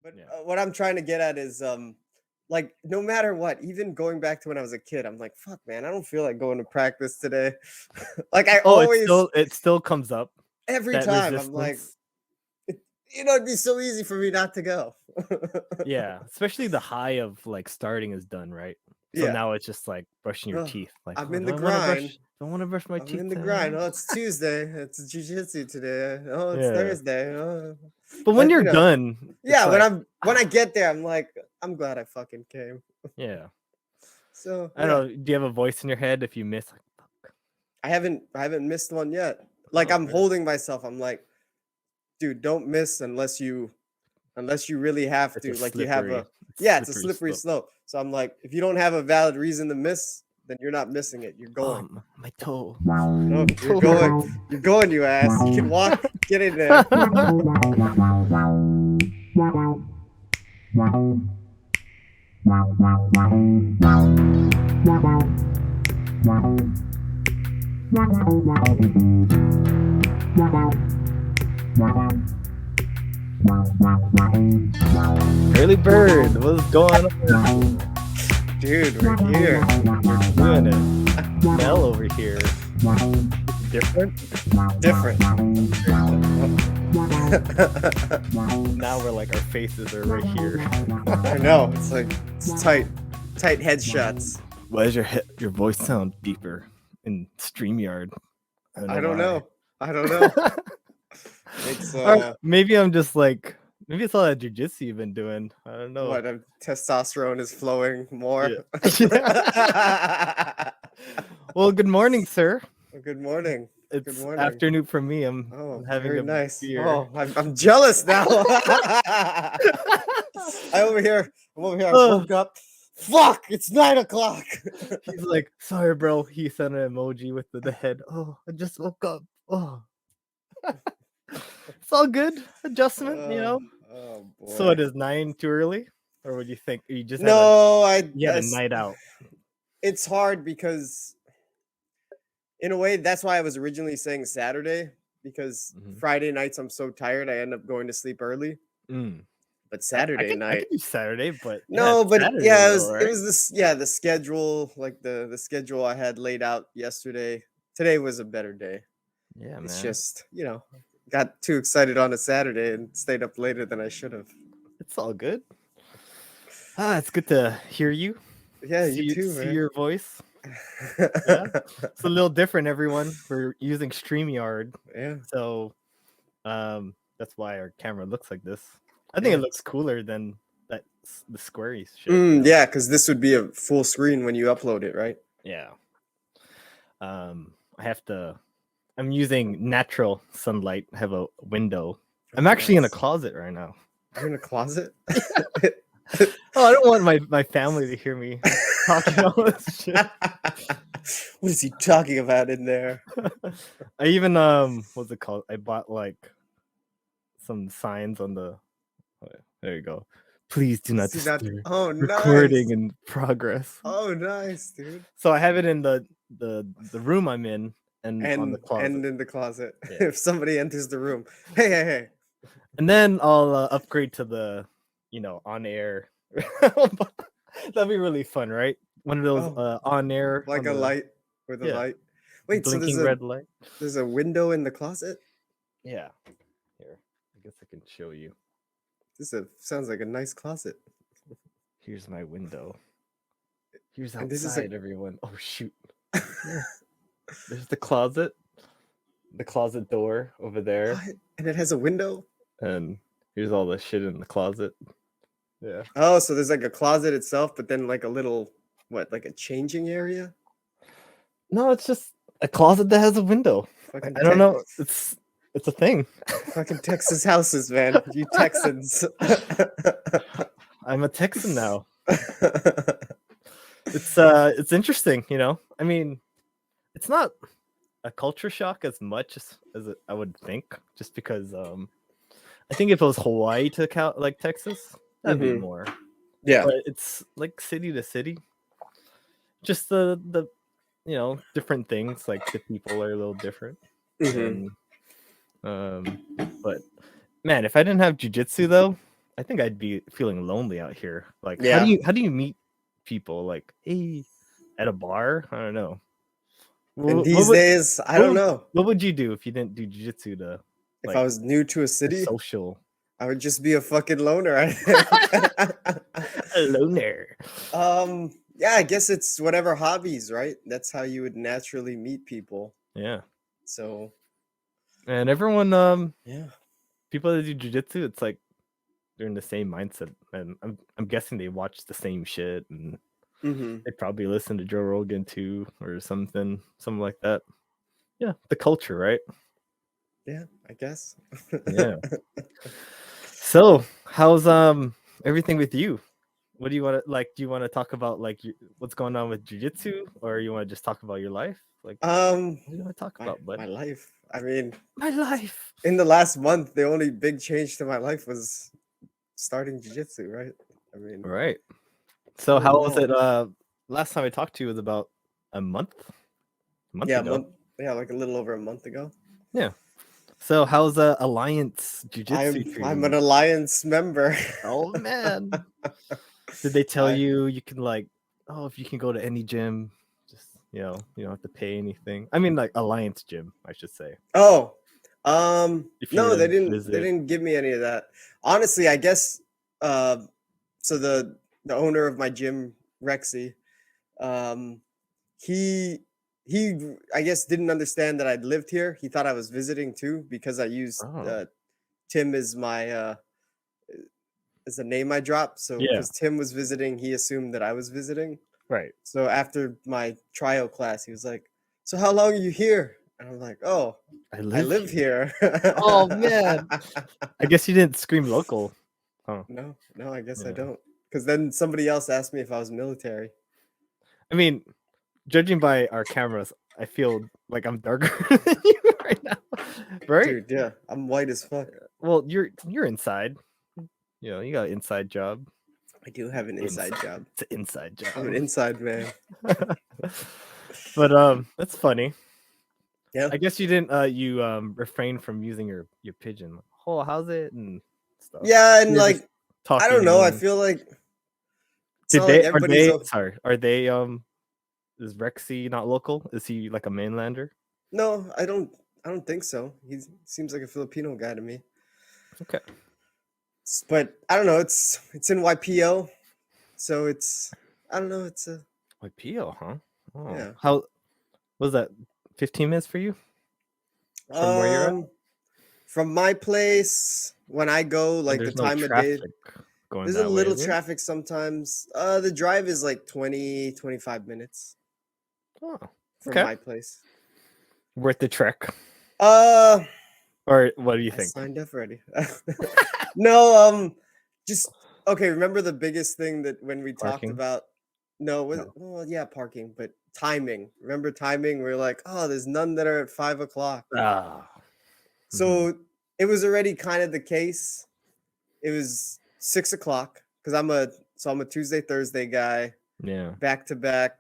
But Yeah. what I'm trying to get at is like no matter what, even going back to when I was a kid, I'm like, fuck man, I don't feel like going to practice today. Like I Oh, always it still comes up, every that time I'm like, resistance. it, it'd be so easy for me not to go. Yeah, especially the high of like starting is done, right? So Yeah. now it's just like brushing your Ugh, teeth. Like, I'm oh, in the grind. don't want to brush my I'm teeth in the today. grind. Oh, it's Tuesday. It's jiu-jitsu today. Oh, it's Yeah. Thursday. Oh. But when And you're done, it's yeah, like, when I get there, I'm like, I'm glad I fucking came. yeah. So I don't yeah, know. Do you have a voice in your head if you miss? Like, fuck. I haven't missed one yet. Like Oh, I'm really? holding myself. I'm like, dude, don't miss unless you really have It's a to. Like you have slippery, a yeah, it's a slippery slippery slope. slope. So I'm like, if you don't have a valid reason to miss, then you're not missing it. You're Oh, going. my toe. No, My you're toe going. hurts. You're going, you ass. You can walk. Get in there. Early bird, what's going on? Dude, we're here. We're doing it. Mel over here. Different. Different. Now we're like our faces are right here. I know. It's like it's tight. Tight headshots. Why does your voice sound deeper in StreamYard? I don't why. know. I don't know. It's Or maybe I'm just like, maybe it's all that jujitsu you've been doing. I don't know. what testosterone is flowing more. Yeah. Well, good morning, sir. Good morning. Good It's morning. afternoon for me. I'm Oh, having very a nice. beer. Oh, I'm jealous now. I'm over here. I woke up. Fuck! It's 9 o'clock. He's like, sorry, bro. He sent an emoji with the head. Oh, I just woke up. Oh, it's all good. Adjustment, you know. Oh boy. So it is 9 too early, or would you think you just No, had a night out? It's hard because, in a way, that's why I was originally saying Saturday because Friday nights I'm so tired I end up going to sleep early. But Saturday night, I could do Saturday, but no, but Saturday yeah, though, right? it was this the schedule, like the schedule I had laid out yesterday. Today was a better day. Yeah, man. It's just, got too excited on a Saturday and stayed up later than I should have. It's all good. It's good to hear you. Yeah, you too, see man. your voice. Yeah, it's a little different, everyone. We're using StreamYard. Yeah. So that's why our camera looks like this. I think it looks cooler than the squarey shit. Yeah, because this would be a full screen when you upload it, right? Yeah. I'm using natural sunlight. I have a window. I'm actually in a closet right now. You're in a closet? Oh, I don't want my family to hear me talking all this shit. What is he talking about in there? I even what's it called? I bought like some signs on the. There you go. Please do not disturb. Recording nice. in progress. Oh, nice, dude. So I have it in the room I'm in and on the closet. And in the closet. Yeah. If somebody enters the room, hey. And then I'll upgrade to the, on air. That'd be really fun, right? One of those on air, like a light with a light. Wait, blinking so red light. There's a window in the closet. Yeah. Here, I guess I can show you. This sounds like a nice closet. Here's my window. Here's outside, everyone. Oh shoot! There's the closet door over there. What? And it has a window. And here's all the shit in the closet. Yeah. Oh, so there's like a closet itself, but then like a little like a changing area? No, it's just a closet that has a window. I don't know. It's a thing. Fucking Texas houses, man. You Texans. I'm a Texan now. It's interesting, I mean, it's not a culture shock as much as I would think, just because I think if it was Hawaii to like Texas, that'd be more. Yeah. But it's like city to city. Just the different things, like the people are a little different. And, but man, if I didn't have jiu-jitsu though, I think I'd be feeling lonely out here. Like, Yeah. how do you meet people? Like, hey, at a bar? I don't know. And these days, I don't know. What would you do if you didn't do jiu-jitsu to If I was new to a city, social? I would just be a fucking loner, I think. A loner. Yeah, I guess it's whatever hobbies, right? That's how you would naturally meet people. Yeah. So And everyone, yeah. people that do jiu-jitsu, it's like they're in the same mindset. And I'm guessing they watch the same shit and they probably listen to Joe Rogan too, or something like that. Yeah, the culture, right? Yeah, I guess. Yeah. So, how's everything with you? What do you want to like? Do you want to talk about like what's going on with jiu-jitsu, or you want to just talk about your life? Like, what do you want to talk about, bud? My life. I mean, my life. In the last month, the only big change to my life was starting jiu-jitsu, right? I mean, right. So how was it? Last time I talked to you was about a month ago. Like a little over a month ago. Yeah. So how's Alliance Jiu-Jitsu treating I'm an Alliance member. Oh man. Did they tell you can like, oh, if you can go to any gym, just you don't have to pay anything? I mean, like Alliance gym, I should say. Oh, no, they didn't give me any of that. Honestly, I guess. So the owner of my gym, Rexy, he I guess didn't understand that I'd lived here. He thought I was visiting too because I used Tim as my as the name I dropped. So because Tim was visiting, he assumed that I was visiting. Right. So after my trial class, he was like, "So how long are you here?" And I'm like, "Oh, I live here." Oh man. I guess you didn't scream local. Huh. No, I guess I don't. Because then somebody else asked me if I was military. I mean, judging by our cameras, I feel like I'm darker than you right now. Right? Dude, yeah. I'm white as fuck. Well, you're inside. You know, you got an inside job. I do have an inside job. It's an inside job. I'm an inside man. But that's funny. Yeah. I guess you didn't you refrain from using your pigeon. Oh, how's it and stuff. Yeah, and like I don't know, I feel like are they is Rexy not local? Is he like a mainlander? No, I don't think so. He seems like a Filipino guy to me. Okay. But I don't know, it's in YPO. So it's I don't know, it's a YPO, huh? Oh. Yeah. How was that 15 minutes for you? From where you're at? From my place, when I go, like the time of day, there's a little traffic sometimes. The drive is like 20-25 minutes. Oh, from my place. Worth the trek. Or what do you think? I signed up already. No, just okay. Remember the biggest thing that when we talked about? No. Well, yeah, parking, but timing. Remember timing? We're like, oh, there's none that are at 5 o'clock. So it was already kind of the case. It was 6 o'clock because I'm a Tuesday, Thursday guy. Yeah. Back to back,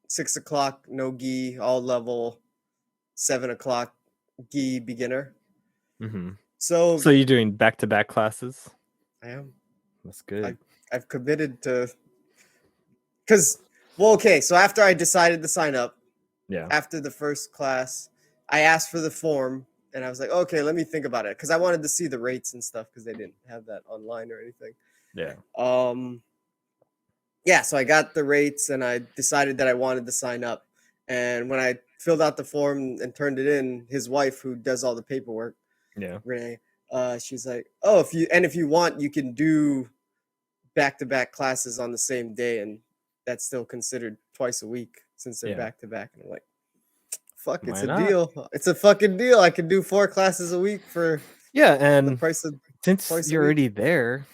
6 o'clock, no gi, all level, 7 o'clock, gi beginner. So you're doing back to back classes? I am. That's good. I've committed to because so after I decided to sign up, after the first class, I asked for the form. And I was like, okay, let me think about it. Because I wanted to see the rates and stuff because they didn't have that online or anything. Yeah. Yeah, so I got the rates and I decided that I wanted to sign up. And when I filled out the form and turned it in, his wife, who does all the paperwork, Renee, she's like, oh, if you want, you can do back-to-back classes on the same day. And that's still considered twice a week since they're back-to-back. And I'm like, fuck, it's a deal. It's a fucking deal. I can do 4 classes a week for and the price of since you're already there,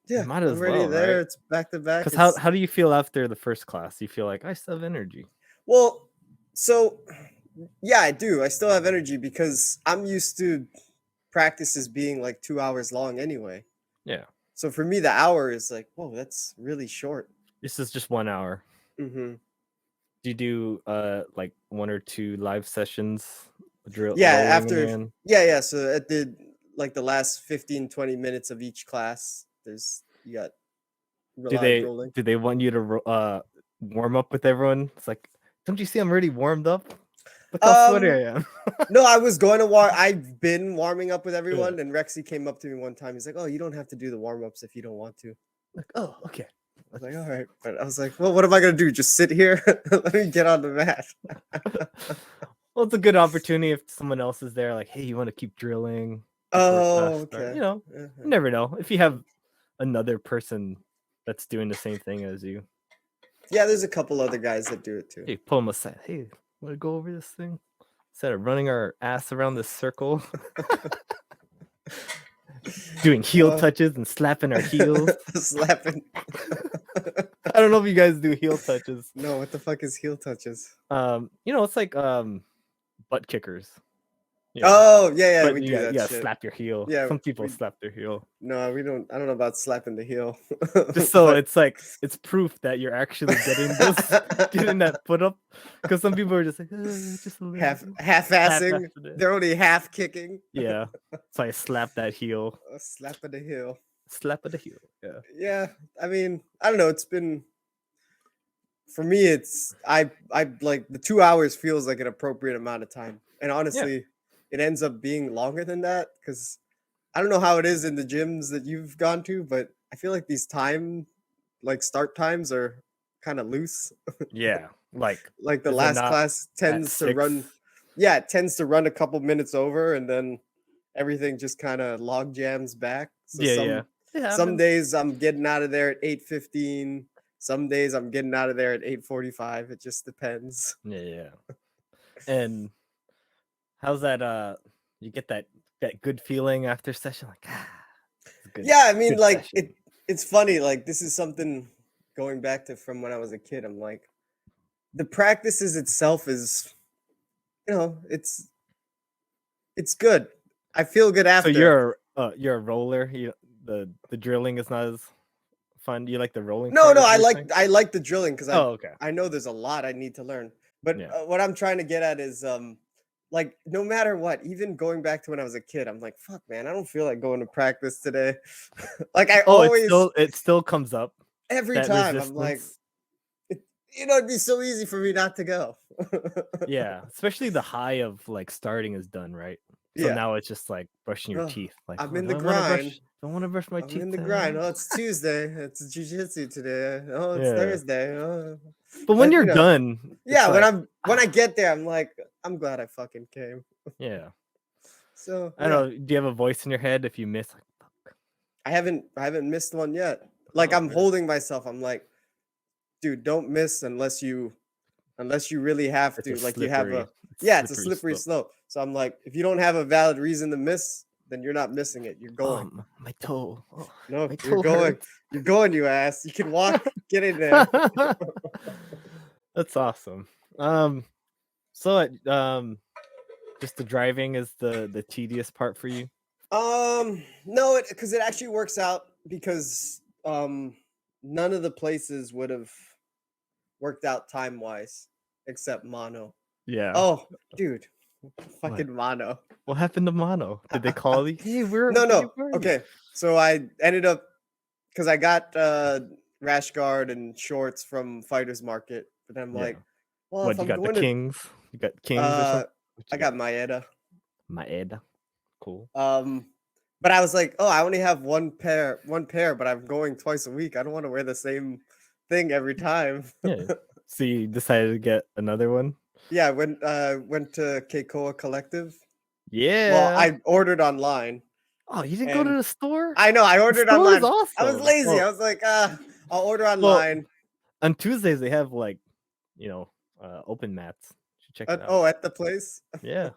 you might as well, there. Right? It's back to back. Because how do you feel after the first class? You feel like I still have energy? Well, so yeah, I do. I still have energy because I'm used to practices being like 2 hours long anyway. Yeah. So for me, the hour is like, whoa, that's really short. This is just 1 hour. Do you do like 1 or 2 live sessions drill? Yeah, after so at the like the last 15-20 minutes of each class. You got do they want you to warm up with everyone? It's like, don't you see I'm already warmed up? Look how sweaty I am. No, I was going to I've been warming up with everyone, and Rexy came up to me one time. He's like, "Oh, you don't have to do the warm ups if you don't want to." Like, oh, okay. I was like, all right, but I was like, well, what am I gonna do? Just sit here? Let me get on the mat. Well, it's a good opportunity if someone else is there. Like, hey, you want to keep drilling? Oh, okay. You know, you never know if you have another person that's doing the same thing as you. Yeah, there's a couple other guys that do it too. Hey, pull them aside. Hey, want to go over this thing? Instead of running our ass around this circle, doing heel touches and slapping our heels. Slapping. I don't know if you guys do heel touches. No, what the fuck is heel touches? You know, it's like butt kickers. You know, oh yeah, we do that. Yeah, shit. slap your heel. Yeah, some people slap their heel. No, we don't. I don't know about slapping the heel. Just so it's like it's proof that you're actually getting that foot up. Because some people are just like just a little half-assing. They're only half kicking. Yeah, so I slap that heel. Slap of the heel. Slap of the heel. Yeah. Yeah, I mean, I don't know. It's been for me. It's I like the 2 hours feels like an appropriate amount of time, and honestly, it ends up being longer than that because I don't know how it is in the gyms that you've gone to, but I feel like these start times are kind of loose. Yeah, like the last class tends to run. Yeah, it tends to run a couple minutes over, and then everything just kind of log jams back. So some days I'm getting out of there at 8:15. Some days I'm getting out of there at 8:45. It just depends. Yeah. And how's that? You get that good feeling after session, like good. Yeah, I mean, like it's funny. Like this is something going back to from when I was a kid. I'm like, the practices itself is, you know, it's good. I feel good after. So you're a roller. The drilling is not as fun. Do you like the rolling? No, I like the drilling because okay. I know there's a lot I need to learn. But what I'm trying to get at is like no matter what, even going back to when I was a kid, I'm like, fuck, man, I don't feel like going to practice today. Like I always, it still comes up every time. Resistance. I'm like, it'd be so easy for me not to go. Yeah, especially the high of like starting is done, right? So now it's just like brushing your teeth. Like I'm in the grind. I want to brush my teeth. I'm in the grind. Oh, it's Tuesday. It's Jiu Jitsu today. Oh, it's Thursday. Oh. But when you're done, when I get there, I'm like, I'm glad I fucking came. Yeah. So I don't know. Do you have a voice in your head if you miss? Like, fuck. I haven't missed one yet. Like I'm holding myself. I'm like, dude, don't miss unless you really have to. Like you have it's a slippery slope. So I'm like, if you don't have a valid reason to miss, then you're not missing it. You're going. My toe. No, you're going. Hurts. You're going, you ass. You can walk. Get in there. That's awesome. So just the driving is the tedious part for you? No, because it actually works out because none of the places would have worked out time-wise except Mano. Yeah. Oh, dude. Fucking Mano. What happened to Mano? Did they call you? Hey, No. Okay. So I ended up because I got rash guard and shorts from Fighters Market, but I'm like, well, what, you got the Kings? You got Kings or something? I got Maeda. Cool. But I was like, oh, I only have one pair, but I'm going twice a week. I don't want to wear the same thing every time. Yeah. So you decided to get another one? Yeah, I went to Kekoa Collective. Yeah. Well, I ordered online. Oh, you didn't go to the store? I know, I ordered online. Awesome. I was lazy. I was like, I'll order online. Well, on Tuesdays they have like, open mats. You should check it out. Oh, at the place? Yeah.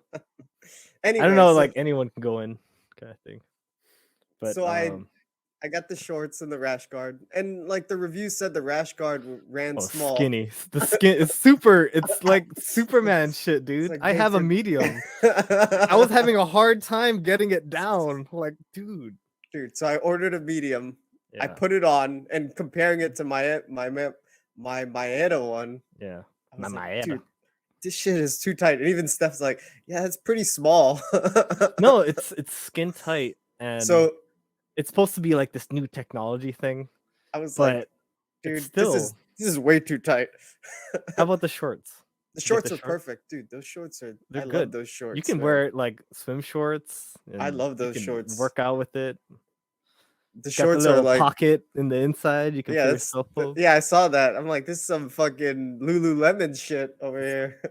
Anyway, I don't know, like anyone can go in kind of thing. But so I got the shorts and the rash guard, and like the review said, the rash guard ran small. Skinny. The skin is super. It's like Superman shit, dude. Like I have a medium. I was having a hard time getting it down. Like, dude. So I ordered a medium. Yeah. I put it on, and comparing it to my Maeda one. Yeah, my Maeda. Dude, this shit is too tight. And even Steph's like, yeah, it's pretty small. No, it's skin tight, and so it's supposed to be like this new technology thing. I was but like, dude, still, this is way too tight. How about the shorts? The shorts are perfect, dude. Those shorts are. They're I good. love those shorts. You can wear like swim shorts. I love those shorts. Work out with it. The shorts got the are like pocket in the inside. You can put your cell phone. Yeah, I saw that. I'm like, this is some fucking Lululemon shit over here.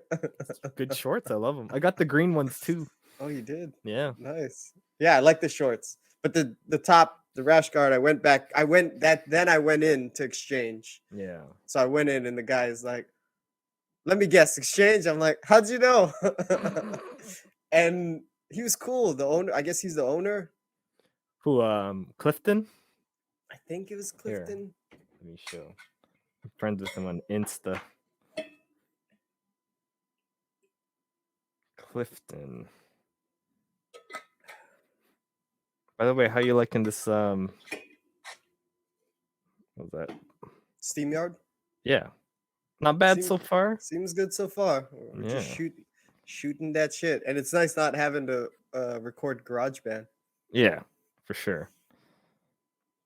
Good shorts. I love them. I got the green ones too. Oh, you did? Yeah. Nice. Yeah, I like the shorts. But the top, the rash guard, I went in to exchange. Yeah. So I went in and the guy is like, let me guess, exchange? I'm like, how'd you know? And he was cool. The owner, I guess he's the owner. Who, Clifton? I think it was Clifton. Here, let me show. I'm friends with him on Insta. Clifton. By the way, how you liking this? What was that? SteamYard? Yeah. Not bad so far. Seems good so far. We're just shooting that shit. And it's nice not having to record GarageBand. Yeah, for sure.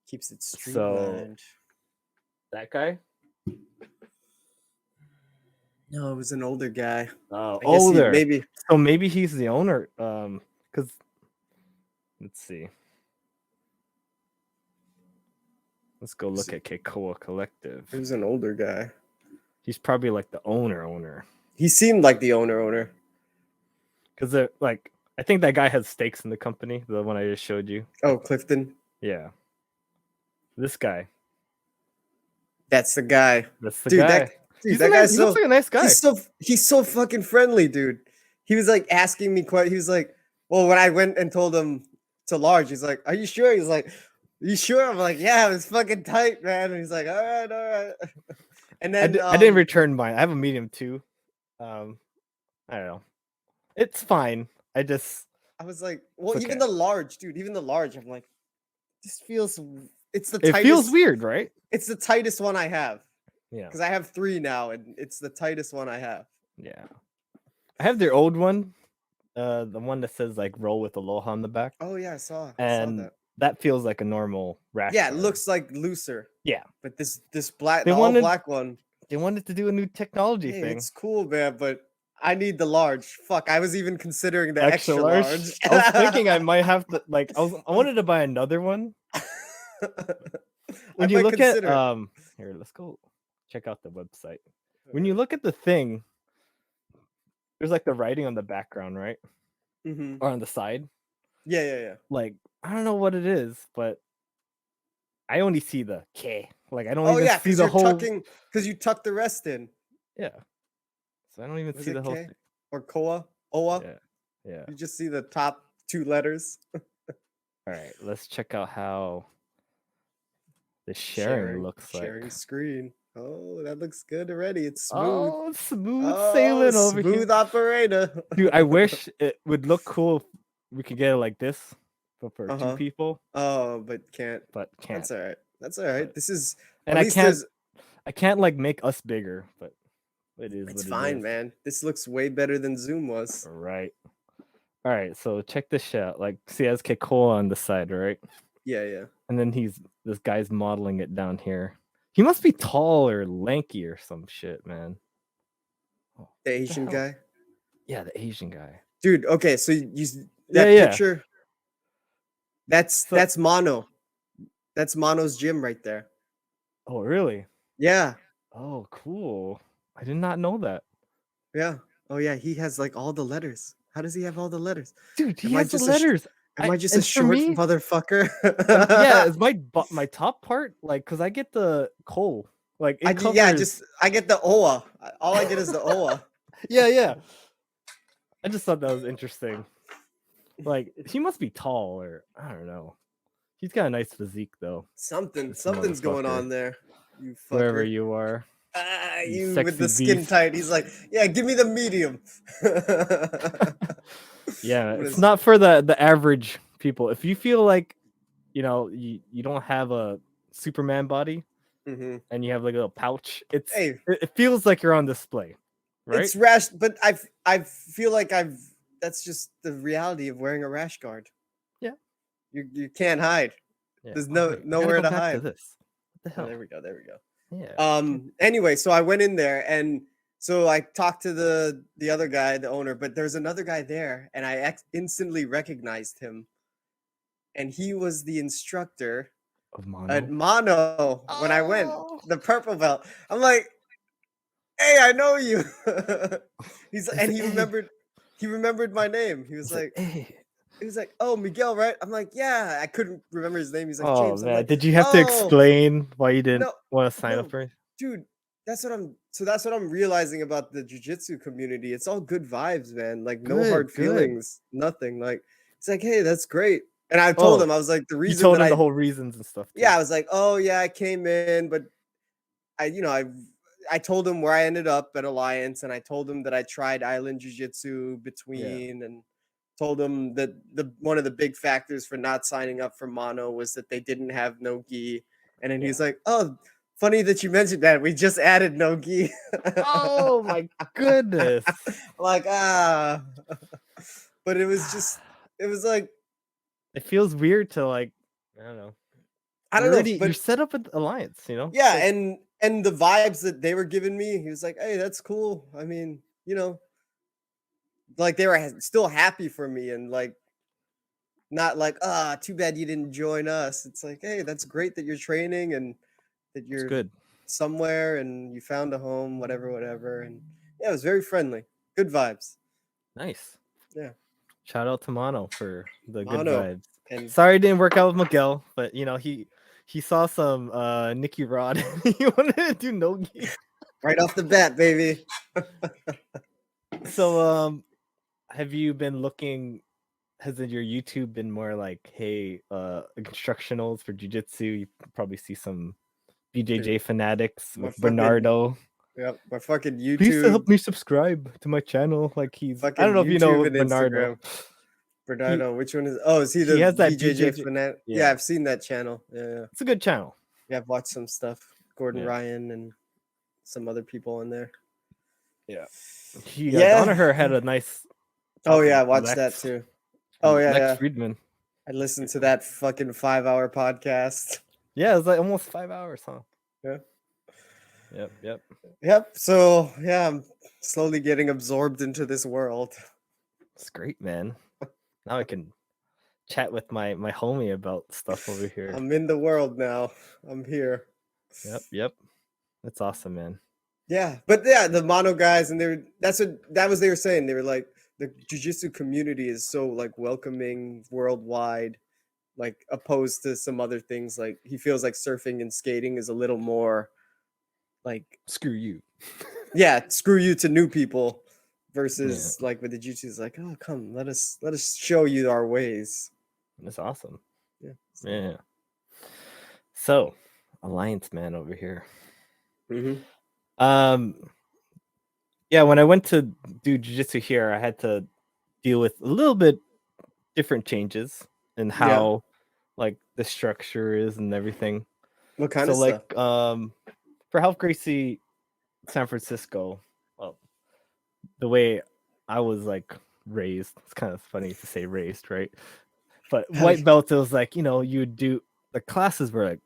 Keeps it streamlined. So, that guy? No, it was an older guy. Older. Maybe. So maybe he's the owner. Because let's see. Let's go look at Kekoa Collective. He was an older guy. He's probably like the owner. He seemed like the owner. Because like, I think that guy has stakes in the company, the one I just showed you. Oh, Clifton? Yeah. This guy. That's the guy. That's the guy. He looks like a nice guy. He's so fucking friendly, dude. He was like asking me he was like, well, when I went and told him to large, he's like, are you sure? He's like, you sure? I'm like, yeah, it was fucking tight, man. And he's like, all right. And then I didn't return mine. I have a medium too. I don't know. It's fine. I was like, well, even the large, dude, I'm like, this feels, it's the tightest. It feels weird, right? It's the tightest one I have. Yeah. Because I have 3 now, and it's the tightest one I have. Yeah. I have their old one. The one that says like roll with aloha on the back. Oh yeah, I saw that. That feels like a normal rash. Yeah, it looks like looser. Yeah. But this black, black one. They wanted to do a new technology thing. It's cool, man, but I need the large. Fuck, I was even considering the extra large. I was thinking I might have to I wanted to buy another one. When you look at here, let's go check out the website. When you look at the thing, there's like the writing on the background, right? Mm-hmm. Or on the side. Yeah. Like, I don't know what it is, but I only see the K. Like, I don't even see the whole. Because you tuck the rest in. Yeah. So I don't even see the whole thing. Or Koa? Oa? Yeah. You just see the top 2 letters. All right, let's check out how the sharing looks like. Sharing screen. Oh, that looks good already. It's smooth. Oh, smooth sailing over here. Smooth operator. Dude, I wish it would look cool if we could get it like this, but for 2 people. Oh, but can't. That's all right. That's all right. This is, and I can't like make us bigger, but it is. It's fine, man. This looks way better than Zoom was. Right. All right, so check this shit out. Like, see, it has Kekoa on the side, right? Yeah. And then this guy's modeling it down here. He must be tall or lanky or some shit, man. Oh, the Asian guy? Yeah, the Asian guy. Dude, okay, so picture. That's Mano. That's Mano's gym right there. Oh, really? Yeah. Oh, cool. I did not know that. Yeah. Oh, yeah, he has like all the letters. How does he have all the letters? Dude, he has the letters. Am I just a short motherfucker? Yeah, is my top part like because I get the coal like I get the OA. All I get is the OA. Yeah. I just thought that was interesting. Like he must be tall or I don't know. He's got a nice physique though. Something's going on there. You fucker. Wherever you are. You with the skin tight. He's like, yeah, give me the medium. Yeah, it's not for the average people. If you feel like, you don't have a Superman body and you have like a little pouch, it feels like you're on display. right? It's rash, but I feel like that's just the reality of wearing a rash guard. Yeah. You can't hide. Yeah. There's Wait, nowhere to back hide. to this. What the hell? Oh, there we go. Yeah. Anyway, so I went in there and so I talked to the other guy, the owner, but there's another guy there, and I instantly recognized him, and he was the instructor Of Mano. at Mano when I went, the purple belt. I'm like, hey, I know you. He remembered my name. He was like, hey. He was like, oh, Miguel, right? I'm like, yeah. I couldn't remember his name. He's like, Oh James. I'm man, like, did you have to explain why you didn't no, want to sign up no, for it? dude. That's what I'm realizing about the jiu-jitsu community. It's all good vibes, man. Like no hard feelings, nothing. Like it's like, hey, that's great. And I told him, I was like, the reason you told him the whole reasons and stuff. Too. Yeah, I was like, oh yeah, I came in, but I told him where I ended up at Alliance, and I told him that I tried Island Jiu-Jitsu between, and told him that one of the big factors for not signing up for Mano was that they didn't have no gi. And then he's like, oh, funny that you mentioned that. We just added no gi. Oh my goodness. Like, but it was like, it feels weird to like, I don't know. But you're set up at Alliance, you know? Yeah, like, and the vibes that they were giving me, he was like, hey, that's cool. I mean, like they were still happy for me and like not like, too bad you didn't join us. It's like, hey, that's great that you're training and that you're good somewhere and you found a home, whatever. And yeah, it was very friendly. Good vibes. Nice. Yeah. Shout out to Mano for the good vibes. And sorry it didn't work out with Miguel, but he saw some Nicky Rod and he wanted to do no gi. Right off the bat, baby. So have you been looking, has your YouTube been more like, hey, instructionals for jiu-jitsu? You probably see some BJJ fanatics with Bernardo. Yep, my fucking YouTube. Please help me subscribe to my channel. Like he's fucking I don't know if you know Bernardo. Bernardo, which one is? Oh, is he the BJJ fanatic? Yeah, I've seen that channel. Yeah, it's a good channel. Yeah, I've watched some stuff. Gordon Ryan and some other people in there. Yeah. Danaher had a nice. Oh yeah, I watched that too. Oh yeah, Lex Friedman. I listened to that fucking 5-hour podcast. Yeah, it was like almost 5 hours, huh? Yeah. Yep. So yeah, I'm slowly getting absorbed into this world. It's great, man. Now I can chat with my homie about stuff over here. I'm in the world now. I'm here. Yep. That's awesome, man. Yeah, but yeah, the Mano guys, and they were saying. They were like, the jiu-jitsu community is so like welcoming worldwide, like opposed to some other things. Like he feels like surfing and skating is a little more like screw you. Yeah, screw you to new people versus like with the jiu-jitsu is like, oh come, let us show you our ways. That's awesome. Yeah. So Alliance man over here. Mm-hmm. Yeah, when I went to do jiu-jitsu here, I had to deal with a little bit different changes in how like the structure is and everything. What kind of stuff? Like for Health Gracie San Francisco, well, the way I was like raised, it's kind of funny to say raised, right? But white belt, it was like, you would do, the classes were like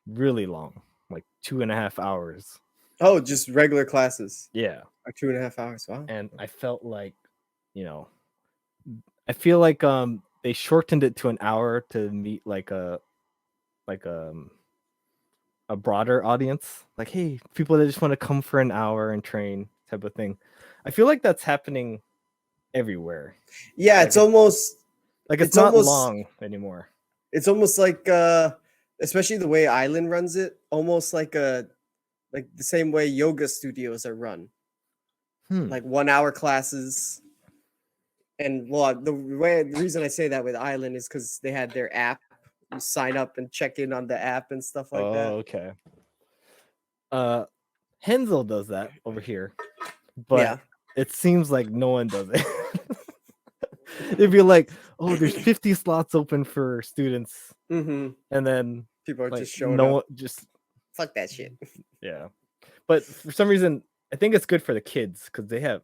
really long, like 2.5 hours. Oh, just regular classes. Yeah. Or 2.5 hours. Wow. And I felt like, I feel like they shortened it to an hour to meet like a broader audience. Like, hey, people that just want to come for an hour and train type of thing. I feel like that's happening everywhere. Yeah, like, it's almost like it's not long anymore. It's almost like especially the way Island runs it, almost like the same way yoga studios are run. Like 1 hour classes. And well, the reason I say that with Island is because they had their app. You sign up and check in on the app and stuff like that. Okay. Renzo does that over here, but it seems like no one does it. It'd be like, oh, there's 50 slots open for students, and then people are like, just showing up. Just fuck that shit. Yeah, but for some reason, I think it's good for the kids because there's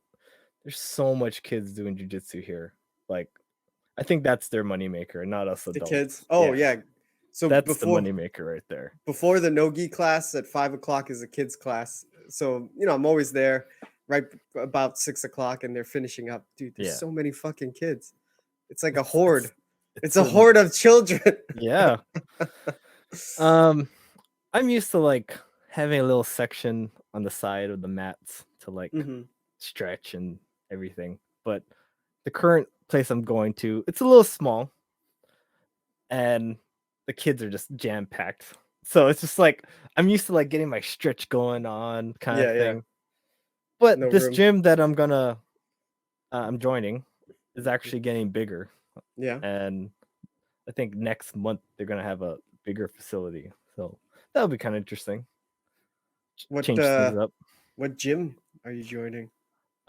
so much kids doing jiu-jitsu here. Like, I think that's their moneymaker, not us The adults. kids. Oh yeah. So that's the moneymaker right there. Before the no-gi class at 5:00 is a kids class. So I'm always there right about 6:00, and they're finishing up. Dude, there's so many fucking kids. It's like a horde. It's a horde of children. Yeah. I'm used to like having a little section on the side of the mats to like stretch and everything. But the current place I'm going to, it's a little small, and the kids are just jam packed. So it's just like I'm used to like getting my stretch going on kind of thing. But this gym that I'm joining is actually getting bigger. Yeah. And I think next month they're gonna have a bigger facility. So that'll be kind of interesting. Change things up. What gym are you joining?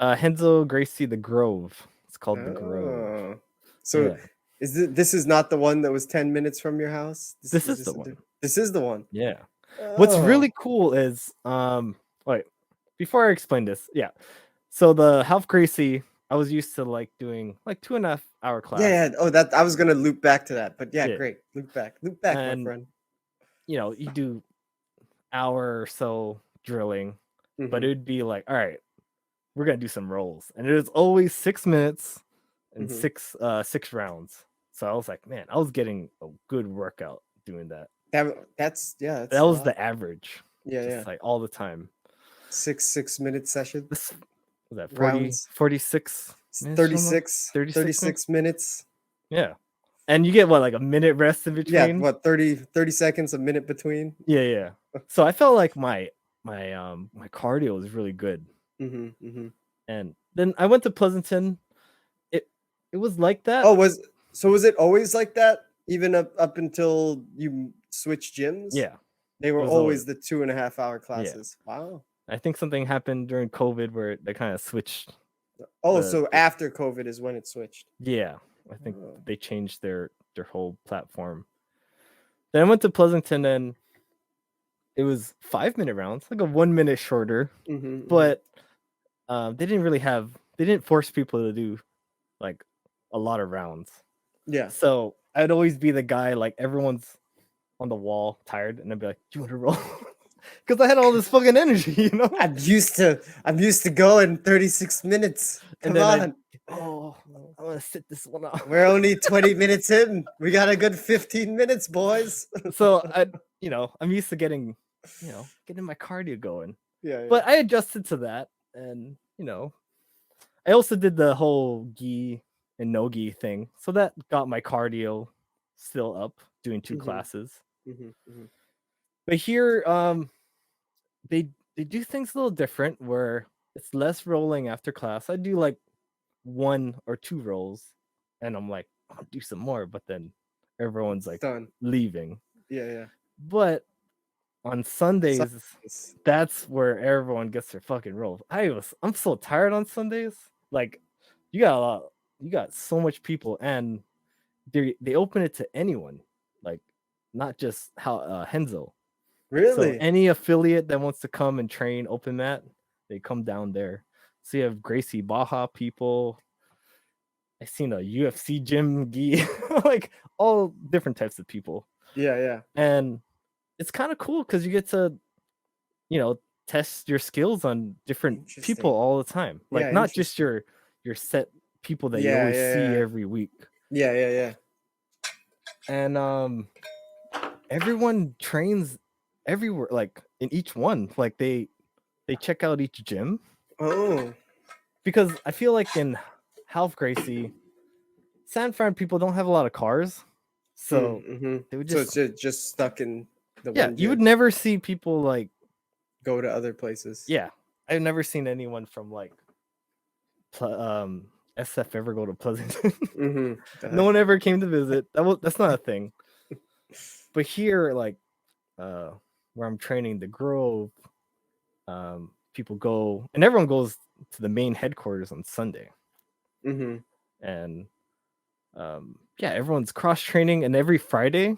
Renzo Gracie the Grove. It's called the Grove. So this is not the one that was 10 minutes from your house? This is the one. This is the one. Yeah. What's really cool is wait, before I explain this, so the Half Gracie, I was used to like doing like 2.5 hour class. Yeah. Oh, that I was gonna loop back to that, but great. Loop back, my friend. You do hour or so drilling, but it would be like, all right, we're gonna do some rolls, and it was always 6 minutes and six rounds. So I was like, man, I was getting a good workout doing that. That's that was the average. Yeah. Like all the time. 6-minute sessions. Was that 46 minutes? 36 minutes. Yeah. And you get what, like a minute rest in between? Yeah, what, 30 seconds, a minute between? Yeah. So I felt like my cardio was really good. And then I went to Pleasanton. It was like that. Oh, was it always like that? Even up until you switched gyms? Yeah. They were always the 2.5 hour classes. Yeah. Wow. I think something happened during COVID where they kind of switched. Oh, so after COVID is when it switched. Yeah. I think they changed their whole platform. Then I went to Pleasanton, and it was 5-minute rounds, like a 1 minute shorter. But they didn't force people to do like a lot of rounds. Yeah. So I'd always be the guy, like everyone's on the wall tired, and I'd be like, do you want to roll? Because I had all this fucking energy, I'm used to going 36 minutes. Come on. I want to sit this one out. We're only 20 minutes in. We got a good 15 minutes, boys. So I'm used to getting my cardio going. Yeah. But I adjusted to that, and I also did the whole gi and no gi thing, so that got my cardio still up, doing 2 classes. But here, they do things a little different, where it's less rolling after class. I do like 1 or 2 rolls, and I'm like, I'll do some more, but then everyone's like done, leaving. Yeah. But on Sundays, that's where everyone gets their fucking rolls. I'm so tired on Sundays. Like, you got so much people, and they open it to anyone, like not just Renzo. Really? So any affiliate that wants to come and train open mat, they come down there. So you have Gracie Baja people. I've seen a UFC gym gi, like all different types of people. Yeah. And it's kind of cool because you get to, test your skills on different people all the time. Like not just your set people that you always see every week. Yeah. And everyone trains everywhere, like in each one. Like they check out each gym. Oh. Because I feel like in Half Gracie, San Fran people don't have a lot of cars. So they would so it's just stuck in the one gym. You would never see people like go to other places. Yeah. I've never seen anyone from like SF ever go to Pleasanton. No one ever came to visit. That's not a thing. But here, like where I'm training, the Grove, people go, and everyone goes to the main headquarters on Sunday. And everyone's cross training, and every Friday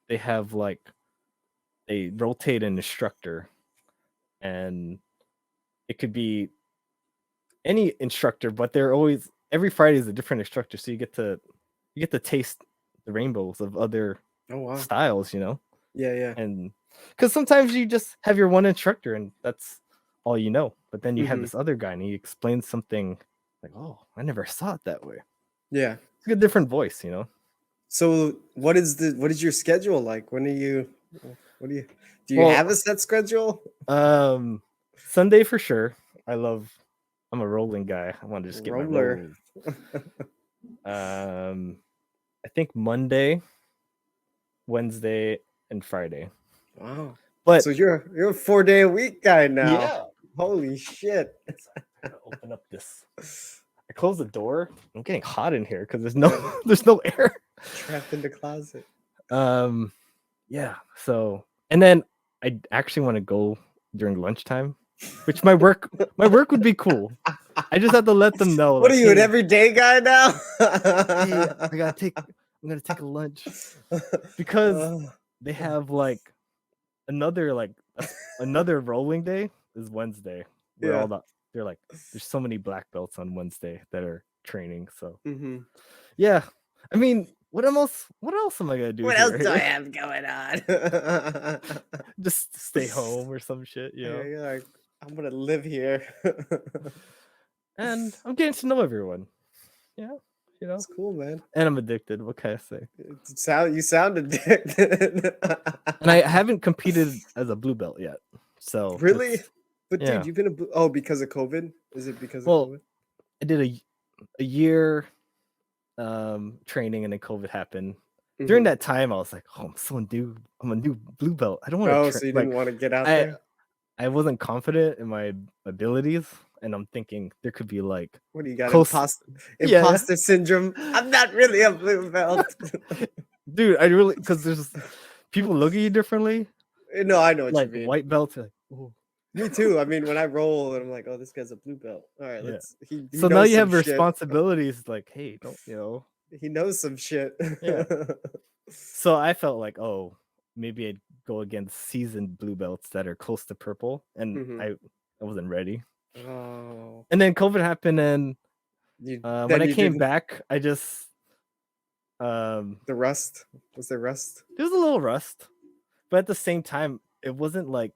they have they rotate an instructor, and it could be any instructor, but they're always every Friday is a different instructor, so you get to taste the rainbows of other styles, you know. Yeah. And because sometimes you just have your one instructor and that's all you know, but then you have this other guy and he explains something like, oh, I never saw it that way. Yeah, it's a different voice, you know. So what is your schedule like? Do you have a set schedule? Sunday for sure. I'm a rolling guy. I want to just get my rolls. I think Monday, Wednesday, and Friday. Wow. But so you're a 4-day a week guy now. Yeah. Holy shit. Open up this. I close the door. I'm getting hot in here because there's no air. Trapped in the closet. Yeah. So and then I actually want to go during lunchtime, which my work would be cool. I just have to let them know. What are you, an everyday guy now? Hey, I'm gonna take a lunch because they have like another rolling day is Wednesday. Where they're like, there's so many black belts on Wednesday that are training. So yeah, I mean, what else am I gonna do? What else do I have going on? Just stay home or some shit, you know? You're like, I'm gonna live here. And I'm getting to know everyone. Yeah, you know. It's cool, man. And I'm addicted. What can I say? You sound addicted. And I haven't competed as a blue belt yet. So really? But dude, you've been because of COVID? Is it because of COVID? I did a year training and then COVID happened. During that time, I was like, oh, I'm a new blue belt. I don't want to so you didn't want to get out there? I wasn't confident in my abilities, and I'm thinking there could be like, what do you got? Imposter syndrome. I'm not really a blue belt. Dude, because there's people look at you differently. No, I know what you mean. White belts are like, oh. Me too. I mean, when I roll and I'm like, oh, this guy's a blue belt. All right, he so now you have responsibilities. Like, hey, don't he knows some shit. Yeah. So I felt like, oh, maybe I'd go against seasoned blue belts that are close to purple, and I wasn't ready. Oh. And then COVID happened, and when I came back, I just the rust. Was there rust? There was a little rust, but at the same time, it wasn't like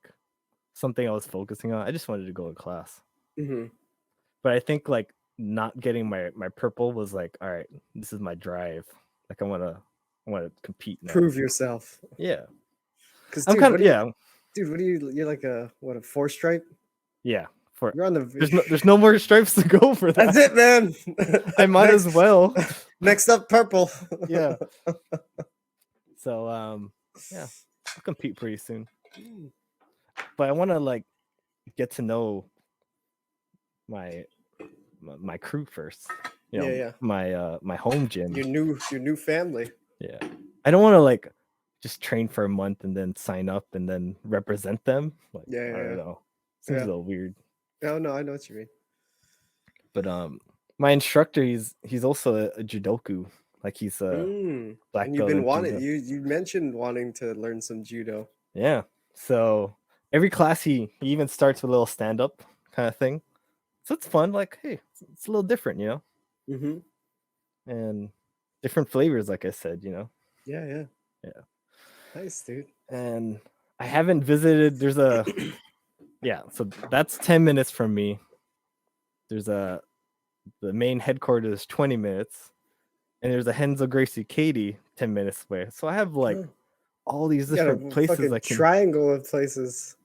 something I was focusing on. I just wanted to go to class. But I think like not getting my purple was like, all right, this is my drive. Like I want to compete now. Prove yourself. Yeah. Because I'm kind of dude, what are you? You're like a 4-stripe? Yeah. You're on the. There's no more stripes to go for that. That's it, man. I might as well. Next up, purple. Yeah. So yeah, I'll compete pretty soon. But I want to like get to know my crew first. You know, my home gym. Your new family. Yeah. I don't want to like just train for a month and then sign up and then represent them. Like, I don't know. Seems a little weird. Oh no, I know what you mean. But my instructor, he's also a judoku. Like he's a black belt. And you've been wanting. You mentioned wanting to learn some judo. Yeah. So every class he even starts with a little stand up kind of thing. So it's fun. Like, hey, it's a little different, you know. And different flavors, like I said, you know. Yeah. Nice, dude. And I haven't visited. There's a so that's 10 minutes from me. There's the main headquarters 20 minutes, and there's a Renzo Gracie Katie 10 minutes away. So I have like all these different places I can triangle of places.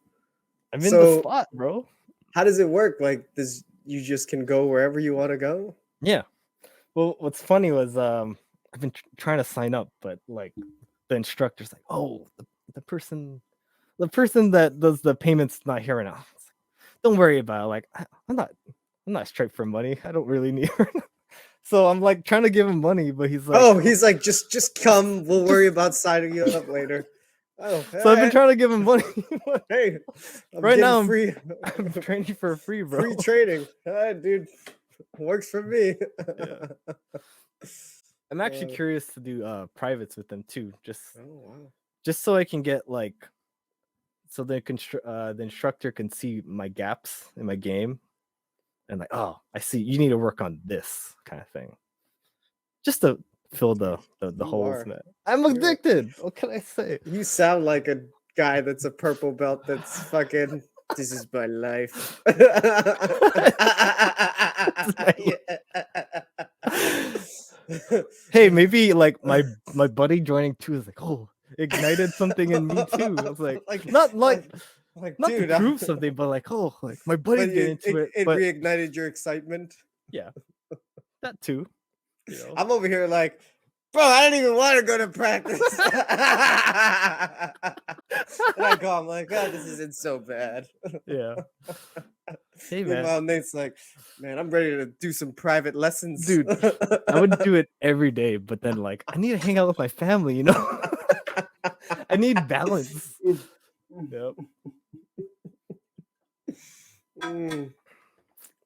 I'm in the spot, bro. How does it work? Like, you just can go wherever you want to go? Yeah. Well, what's funny was I've been trying to sign up, but like the instructor's like, oh, the person that does the payments not here right now. Like, don't worry about it. Like, I'm not straight for money. I don't really need her. So I'm like trying to give him money, but he's like, just come. We'll worry about signing you up later. Oh, so I've been trying to give him money. Hey, right now I'm training for free, bro. Free training. Dude, works for me. Yeah. I'm actually curious to do privates with them too. Just so I can get like so the instructor can see my gaps in my game, and like, oh, I see, you need to work on this kind of thing, just to fill the holes, man. I'm addicted. What can I say? You sound like a guy that's a purple belt that's fucking, this is my life. Hey, maybe like my buddy joining too is like, oh, ignited something in me too. I was like not dude, to prove something, but like, oh, like my buddy's getting into it. It reignited your excitement. Yeah, that too. You know? I'm over here like, bro, I don't even want to go to practice. And I go, I'm like, God, this isn't so bad. Yeah. Hey, man. Meanwhile, Nate's like, man, I'm ready to do some private lessons. Dude, I would do it every day, but then like, I need to hang out with my family, you know? I need balance. Yep.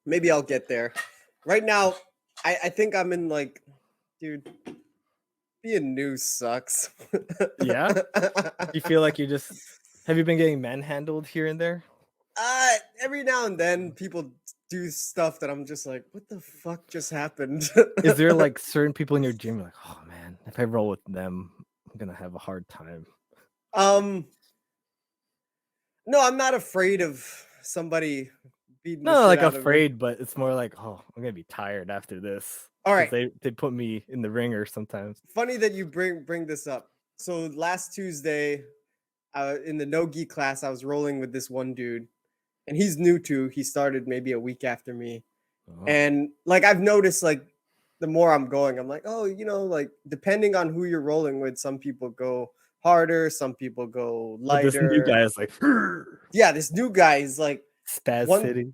Maybe I'll get there. Right now, I think I'm in like, dude, being new sucks. Yeah? You feel like have you been getting manhandled here and there? Every now and then people do stuff that I'm just like, what the fuck just happened? Is there like certain people in your gym you're like, oh man, if I roll with them, I'm gonna have a hard time? No, I'm not afraid of somebody beating no, like afraid, but it's more like, oh, I'm gonna be tired after this. All right, they put me in the ringer sometimes. Funny that you bring this up. So last Tuesday, in the no-gi class, I was rolling with this one dude, and he's new too. He started maybe a week after me, and like I've noticed, like the more I'm going, I'm like, oh, you know, like depending on who you're rolling with, some people go harder, some people go lighter. But this new guy is like, yeah, this new guy is like Spazzy.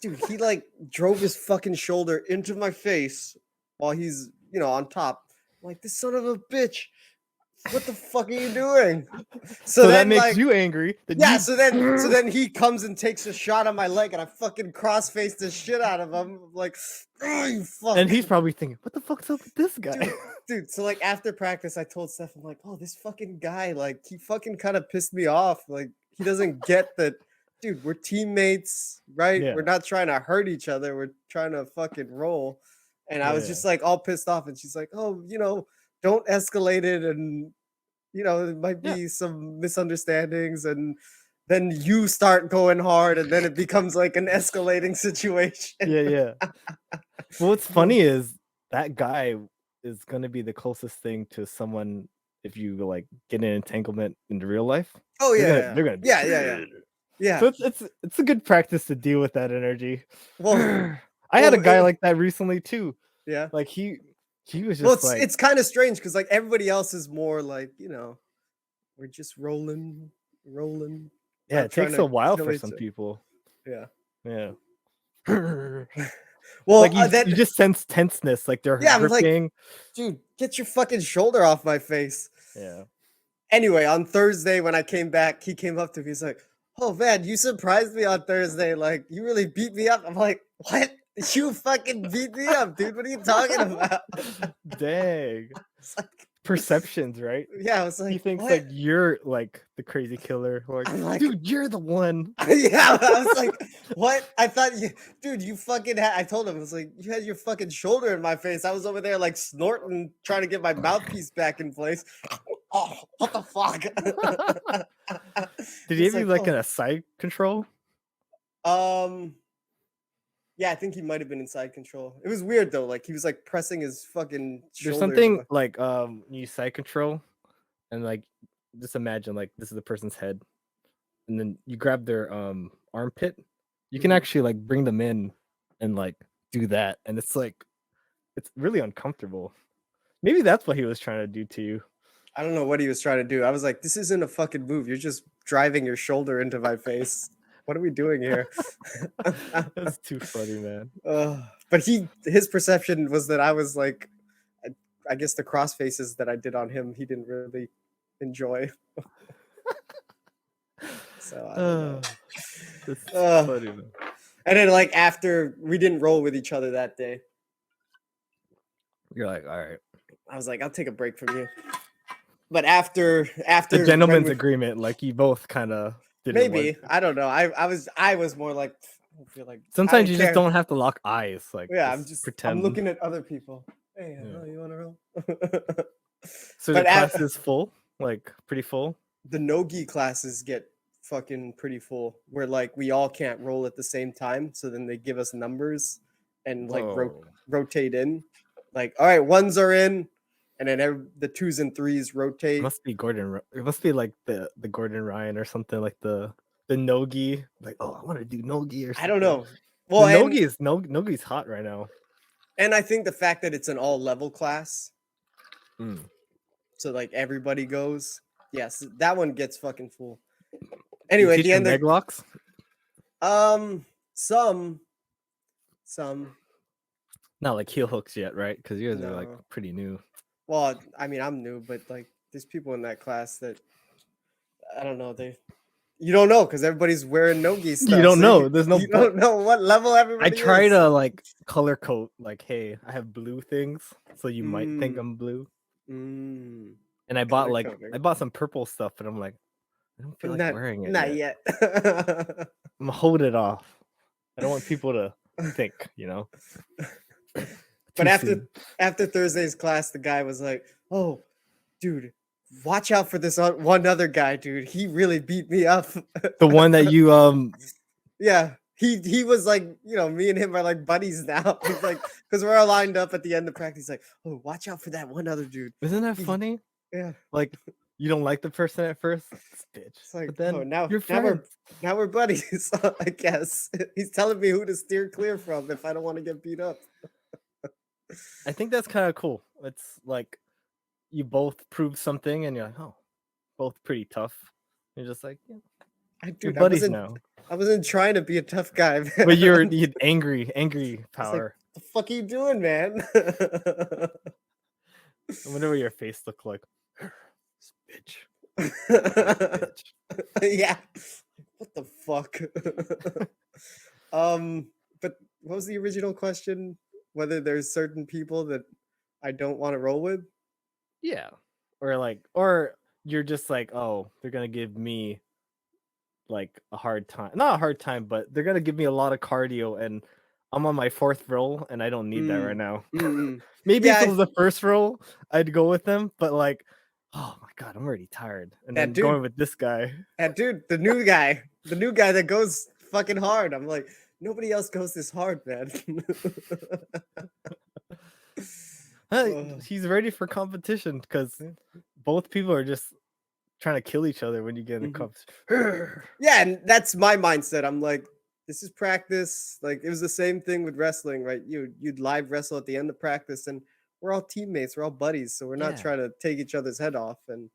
Dude, he like drove his fucking shoulder into my face while he's, you know, on top. I'm like, this son of a bitch. What the fuck are you doing? So that makes like, you angry. So then he comes and takes a shot on my leg, and I fucking cross-face the shit out of him. I'm like, oh, you fuck. And he's probably thinking, what the fuck's up with this guy? Dude, so like after practice, I told Steph, I'm like, oh, this fucking guy, like he fucking kind of pissed me off. Like he doesn't get that, dude, we're teammates, right? Yeah. We're not trying to hurt each other. We're trying to fucking roll. And I was just like all pissed off, and she's like, oh, you know, don't escalate it, and you know, it might be some misunderstandings, and then you start going hard, and then it becomes like an escalating situation. Yeah. Well, what's funny is that guy is going to be the closest thing to someone if you like get an entanglement in real life. Oh yeah, they're gonna be yeah. So it's a good practice to deal with that energy. Well, I had a guy like that recently too. Yeah, like he was just it's kind of strange because like everybody else is more like, you know, we're just rolling. Yeah, it takes a while for some people. Yeah. Well, like you just sense tenseness, like they're gripping. Like, dude, get your fucking shoulder off my face. Yeah. Anyway, on Thursday when I came back, he came up to me. He's like, "Oh man, you surprised me on Thursday. Like, you really beat me up." I'm like, "What? You fucking beat me up, dude. What are you talking about?" Dang. Perceptions, right? Yeah, I was like, he thinks like you're like the crazy killer. Like, dude, you're the one. Yeah, I was like, what? I thought you fucking had. I told him, I was like, you had your fucking shoulder in my face. I was over there like snorting, trying to get my mouthpiece back in place. Oh, what the fuck? Did he have you like in a side control? Yeah, I think he might have been in side control. It was weird though. Like he was like pressing his fucking shoulder. There's something like you side control, and like just imagine like this is the person's head, and then you grab their armpit. You can actually like bring them in and like do that, and it's like it's really uncomfortable. Maybe that's what he was trying to do to you. I don't know what he was trying to do. I was like, this isn't a fucking move. You're just driving your shoulder into my face. What are we doing here? That's too funny, man. But his perception was that I was like, I guess the cross faces that I did on him, he didn't really enjoy. So I don't know. That's funny, man. And then like after we didn't roll with each other that day, you're like, all right. I was like, I'll take a break from you. But after the gentleman's agreement, like you both kind of maybe I don't know. I was more like I don't feel like sometimes you just don't have to lock eyes. Like yeah, pretend. I'm looking at other people. Hey, you want to roll? So the class is full, like pretty full. The no-gi classes get fucking pretty full. Where like we all can't roll at the same time, so then they give us numbers and like rotate in. Like, all right, ones are in, and then the twos and threes rotate. It must be Gordon. It must be like the Gordon Ryan or something, like the nogi. Like, oh, I want to do nogi or something. I don't know. Well, nogi's hot right now. And I think the fact that it's an all-level class, so like everybody goes. Yes, that one gets fucking full. Anyway, at the end leg locks. Some. Not like heel hooks yet, right? Because you guys are like pretty new. Well, I mean, I'm new, but like there's people in that class that I don't know. You don't know because everybody's wearing nogi stuff. You don't know. There's no. You don't know what level everybody. I try to like color code. Like, hey, I have blue things, so you might think I'm blue. And I bought some purple stuff, and I'm like, I don't feel like wearing it. Not yet. I'm gonna hold it off. I don't want people to think, you know. But after Thursday's class, the guy was like, "Oh, dude, watch out for this one other guy, dude. He really beat me up." The one that you yeah, he was like, you know, me and him are like buddies now. He's like, because we're all lined up at the end of practice. He's like, "Oh, watch out for that one other dude." Isn't that funny? Yeah. Like you don't like the person at first, bitch. It's like, but then now we're buddies. I guess he's telling me who to steer clear from if I don't want to get beat up. I think that's kind of cool. It's like you both proved something, and you're like, oh, both pretty tough. You're just like, yeah, you're buddies now. I wasn't trying to be a tough guy, man. But you had angry power. Like, the fuck are you doing, man? I wonder what your face looked like. Bitch. Yeah. What the fuck? But what was the original question? Whether there's certain people that I don't want to roll with? Yeah. Or you're just like, oh, they're gonna give me like a hard time. Not a hard time, but they're gonna give me a lot of cardio, and I'm on my fourth roll, and I don't need that right now. Maybe if it was the first roll, I'd go with them, but like, oh my god, I'm already tired. And then going with this guy. That dude, the new guy that goes fucking hard. I'm like, nobody else goes this hard, man. He's ready for competition because both people are just trying to kill each other when you get in the competition. Yeah, and that's my mindset. I'm like, this is practice. Like it was the same thing with wrestling, right? You'd live wrestle at the end of practice, and we're all teammates, we're all buddies, so we're not trying to take each other's head off. And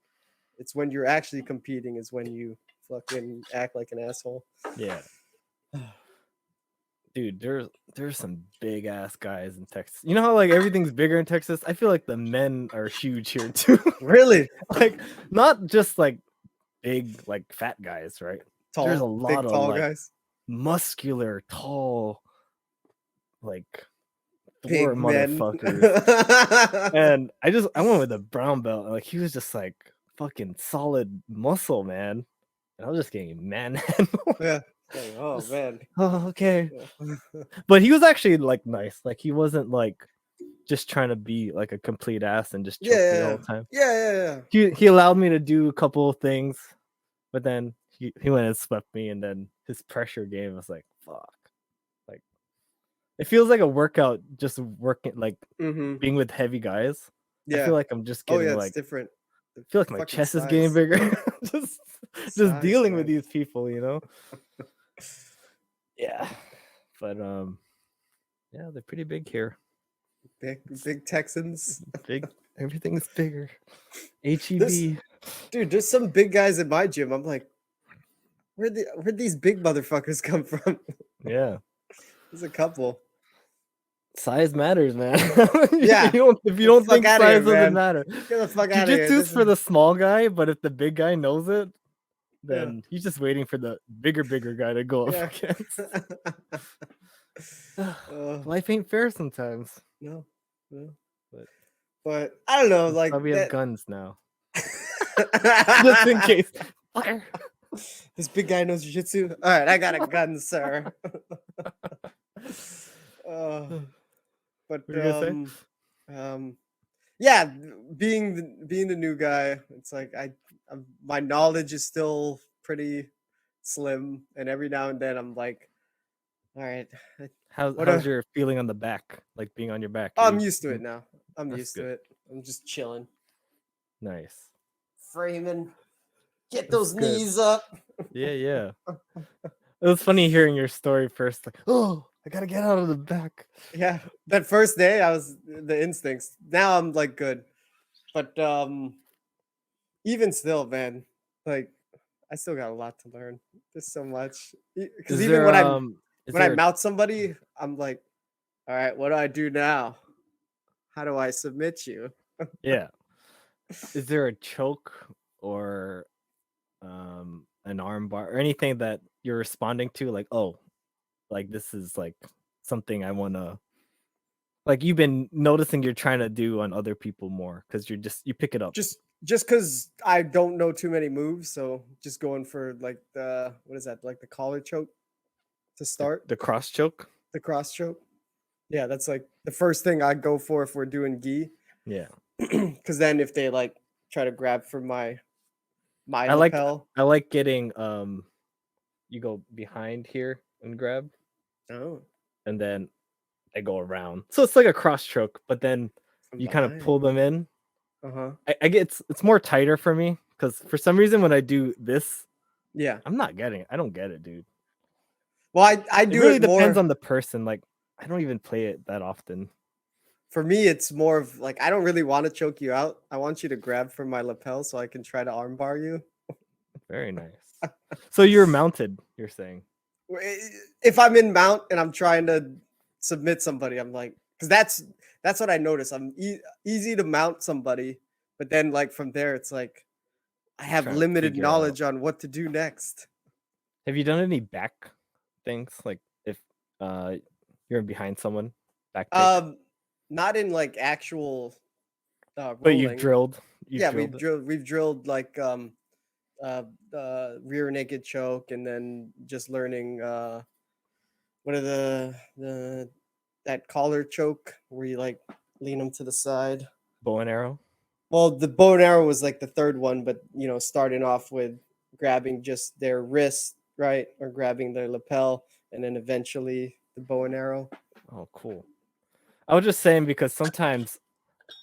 it's when you're actually competing is when you fucking act like an asshole. Yeah. Dude, there's some big ass guys in Texas. You know how like everything's bigger in Texas? I feel like the men are huge here too. Really? Like not just like big like fat guys, right? Tall, there's a lot big, of tall like, guys, muscular, tall, like big Thor motherfuckers. And I went with a brown belt. Like he was just like fucking solid muscle, man. And I was just getting manhandled. Yeah. Like, oh man. Oh, okay. But he was actually like nice. Like he wasn't like just trying to be like a complete ass and just choke me all the time. Yeah. He allowed me to do a couple of things, but then he went and swept me, and then his pressure game was like, fuck. Like it feels like a workout just working like being with heavy guys. Yeah. I feel like I'm just getting it's different. I feel like my chest is getting bigger. just dealing with these people, you know. Yeah, but yeah, they're pretty big here. Big Texans. Big, everything's bigger. HEB. Dude, there's some big guys in my gym. I'm like, where'd these big motherfuckers come from? Yeah, there's a couple. Size matters, man. Yeah. If you don't think size doesn't matter, get the fuck out of here. Jiu-Jitsu's for the small guy, but if the big guy knows it, then he's just waiting for the bigger guy to go up against. Life ain't fair sometimes. No. But I don't know. Like we have guns now. Just in case. Fire. This big guy knows jiu-jitsu. All right, I got a gun, sir. But yeah, being the new guy, it's like my knowledge is still pretty slim, and every now and then I'm like, all right, how's your feeling on the back, like being on your back? I'm used to it now. I'm used to it. I'm just chilling. Nice. Framing. Get those knees up. Yeah. It was funny hearing your story first. Like, oh, I gotta get out of the back. Yeah, that first day I was the instincts. Now I'm like good, but even still, man, like I still got a lot to learn. There's so much. Because even when I mount somebody, I'm like, all right, what do I do now? How do I submit you? Yeah. Is there a choke or an arm bar or anything that you're responding to? Like, oh, like this is like something I want to. Like you've been noticing you're trying to do on other people more because you pick it up. Just because I don't know too many moves, so just going for like what is that, like the collar choke to start? The cross choke? The cross choke. Yeah, that's like the first thing I go for if we're doing gi. Yeah. Because then if they like try to grab for my lapel. I like getting you go behind here and grab. Oh. And then they go around. So it's like a cross choke, but then you kind of pull them in. I get it's more tighter for me because for some reason when I do this, yeah, I don't get it, dude. Well, I do it really depends on the person. Like I don't even play it that often. For me, it's more of like I don't really want to choke you out. I want you to grab from my lapel so I can try to armbar you. Very nice. So you're mounted, you're saying? If I'm in mount and I'm trying to submit somebody, I'm like, because that's what I notice. I'm easy to mount somebody, but then like from there, it's like I have limited knowledge on what to do next. Have you done any back things, like if you're behind someone? Back take? Not in like actual but you've drilled. We've drilled like rear naked choke, and then just learning what are that collar choke where you like lean them to the side. Bow and arrow. Well, the bow and arrow was like the third one, but starting off with grabbing just their wrist, right, or grabbing their lapel, and then eventually the bow and arrow. Oh, cool. I was just saying because sometimes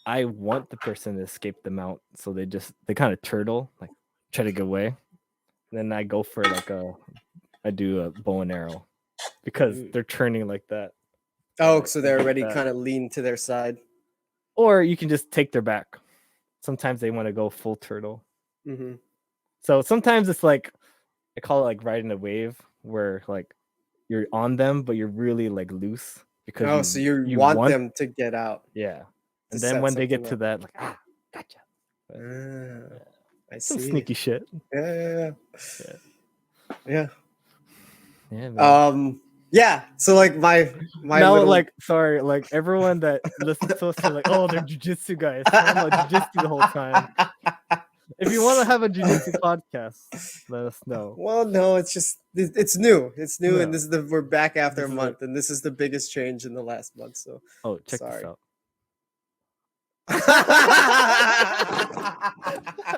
I want the person to escape the mount, so they kind of turtle, like try to get away. And then I go for I do a bow and arrow because they're turning like that. Oh, so they're already kind of lean to their side. Or you can just take their back. Sometimes they want to go full turtle. Mm-hmm. So sometimes it's like, I call it like riding a wave where like you're on them, but you're really like loose. Because so you want them to get out. Yeah. And then when they get to that, like, gotcha. I see. Some sneaky shit. Yeah. Yeah, man. Yeah. So like my now little... like sorry, like everyone that listens to us are like, oh, they're jiu-jitsu guys. I'm about jiu-jitsu the whole time. If you want to have a jiu-jitsu podcast, let us know. Well, no, it's just it's new. It's new, and we're back after a month, and this is the biggest change in the last month. So check this out.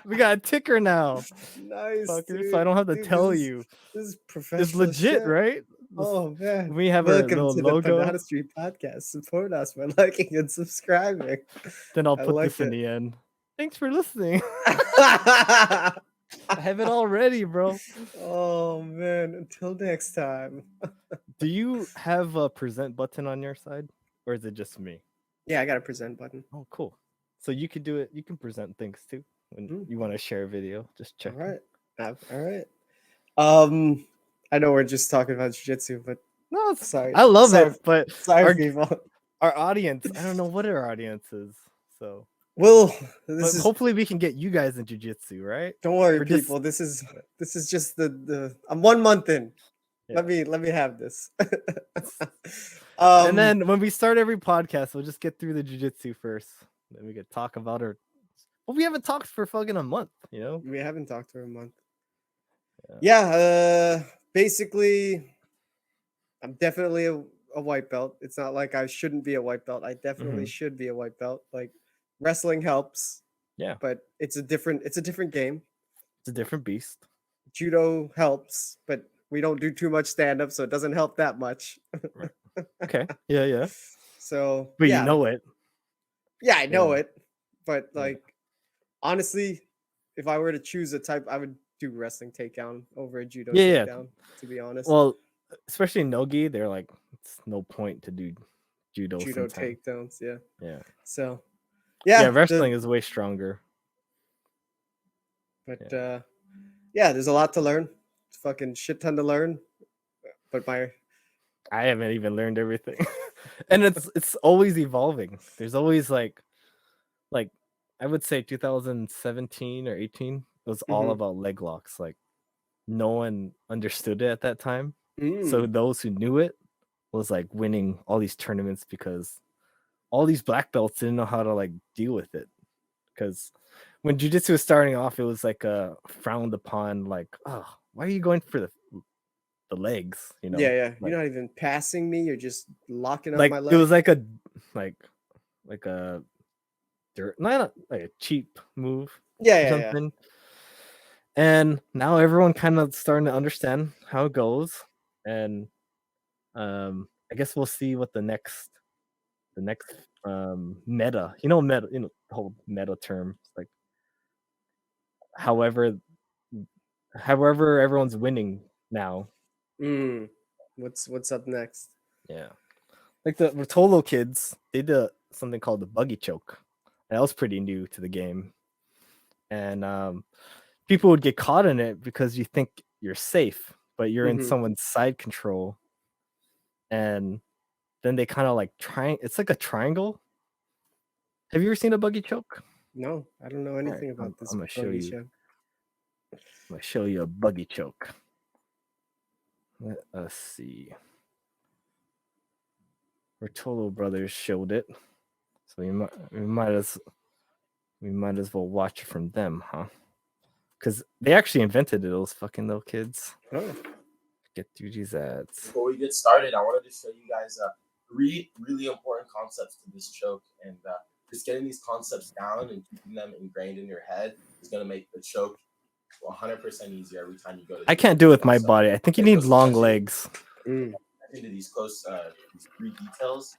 We got a ticker now. Nice. Fucker, so I don't have to tell you. This is professional. It's legit, shit. Right? Oh man. We have Welcome a little to logo. the Banana Street Podcast. Support us by liking and subscribing. Then I'll put this in the end. Thanks for listening. I have it already, bro. Oh man. Until next time. Do you have a present button on your side? Or is it just me? Yeah, I got a present button. Oh, cool. So you could do it. You can present things too when you want to share a video. Just check. All right. I know we're just talking about jiu-jitsu, but no, sorry. I love it, but sorry, people. Our audience, I don't know what our audience is. So hopefully we can get you guys in jiu-jitsu, right? Don't worry, people. This is just the I'm 1 month in. Yeah. Let me have this. And then when we start every podcast, we'll just get through the jiu-jitsu first. Then we could talk about our Well, we haven't talked for fucking a month, you know? We haven't talked for a month. Yeah, basically, I'm definitely a white belt. It's not like I shouldn't be a white belt. I definitely should be a white belt. Like wrestling helps. Yeah. But it's a different game. It's a different beast. Judo helps, but we don't do too much stand up, so it doesn't help that much. Right. Okay. Yeah. So, but yeah. you know it. Yeah, I know it. But like honestly, if I were to choose a type, I would do wrestling takedown over a judo takedown, to be honest. Well, especially in no-gi, they're like, it's no point to do judo takedowns, yeah. Yeah. So, yeah, wrestling is way stronger. But there's a lot to learn. It's fucking shit ton to learn. But I haven't even learned everything. And it's always evolving. There's always like I would say 2017 or 18 was all about leg locks. Like no one understood it at that time. So those who knew it was like winning all these tournaments because all these black belts didn't know how to like deal with it. Because when jiu-jitsu was starting off, it was like a frowned upon, like, oh, why are you going for the legs? You know? Yeah. Like, you're not even passing me. You're just locking up like my leg. It was like a not like a cheap move. Yeah. Something. And now everyone kind of starting to understand how it goes. And I guess we'll see what the next meta, meta, the whole meta term, like however everyone's winning now. What's up next? Yeah, like the Rotolo kids, they did something called the Buggy Choke. That was pretty new to the game, and people would get caught in it because you think you're safe, but you're in someone's side control, and then they kind of like it's like a triangle. Have you ever seen a Buggy Choke? No, I don't know anything about this. I'm gonna show you. Choke. I'm gonna show you a Buggy Choke. Let us see. Rotolo brothers showed it, so we might as well watch it from them, huh? Because they actually invented it, those fucking little kids. Oh. Get through these ads. Before we get started, I wanted to show you guys 3 really important concepts to this choke, and just getting these concepts down and keeping them ingrained in your head is going to make the choke 100% easier every time you go to. I can't do it with my body. I think you need long legs. Into these these 3 details,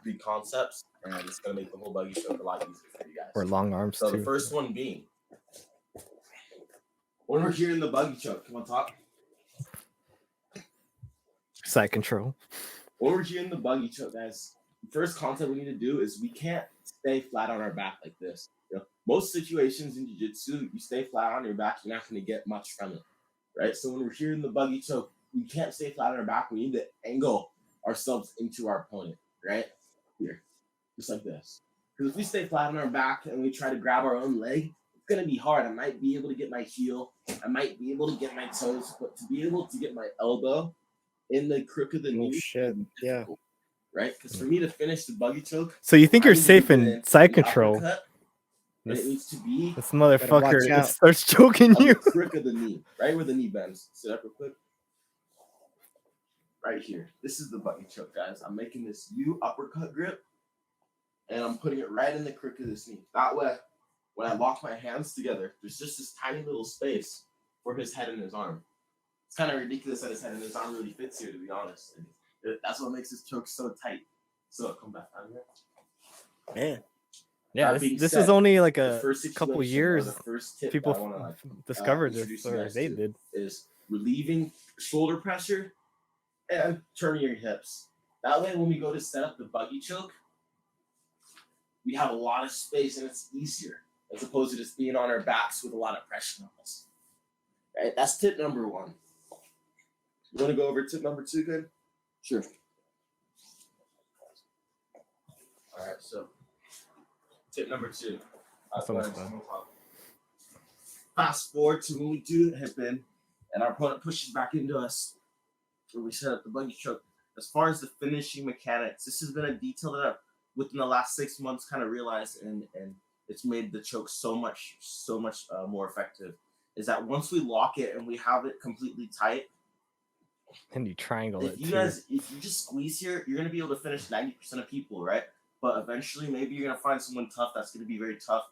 3 concepts, and it's going to make the whole buggy choke a lot easier for you guys. Or long arms so too. The first one being, when we're here in the buggy choke, come on top. Side control. When we're here in the buggy choke, guys, the first concept we need to do is we can't stay flat on our back like this. Most situations in jiu-jitsu, you stay flat on your back, you're not going to get much from it, right? So when we're here in the buggy choke, we can't stay flat on our back. We need to angle ourselves into our opponent, right? Here, just like this. Because if we stay flat on our back and we try to grab our own leg, it's going to be hard. I might be able to get my heel. I might be able to get my toes. But to be able to get my elbow in the crook of the knee. Shit. Yeah. Right? Because for me to finish the buggy choke. So you think you're safe in side control. It needs to be. This motherfucker starts choking you. The crook of the knee. Right where the knee bends. Sit up real quick. Right here. This is the buggy choke, guys. I'm making this U uppercut grip. And I'm putting it right in the crook of this knee. That way, when I lock my hands together, there's just this tiny little space for his head and his arm. It's kind of ridiculous that his head and his arm really fits here, to be honest. And that's what makes this choke so tight. So come back down here. Man. Yeah, this is only like a couple years people discovered this, or they did. Is relieving shoulder pressure and turning your hips. That way, when we go to set up the buggy choke, we have a lot of space and it's easier as opposed to just being on our backs with a lot of pressure on us. Right? That's tip number 1. You want to go over tip number 2, good? Sure. All right, so tip number 2. Fast forward to when we do the hip in and our opponent pushes back into us when we set up the buggy choke. As far as the finishing mechanics, this has been a detail that I've, within the last 6 months, kind of realized and it's made the choke so much more effective. Is that once we lock it and we have it completely tight, and you triangle if it you too. guys, if you just squeeze here, you're gonna be able to finish 90% of people, right? But eventually, maybe you're gonna find someone tough that's gonna be very tough,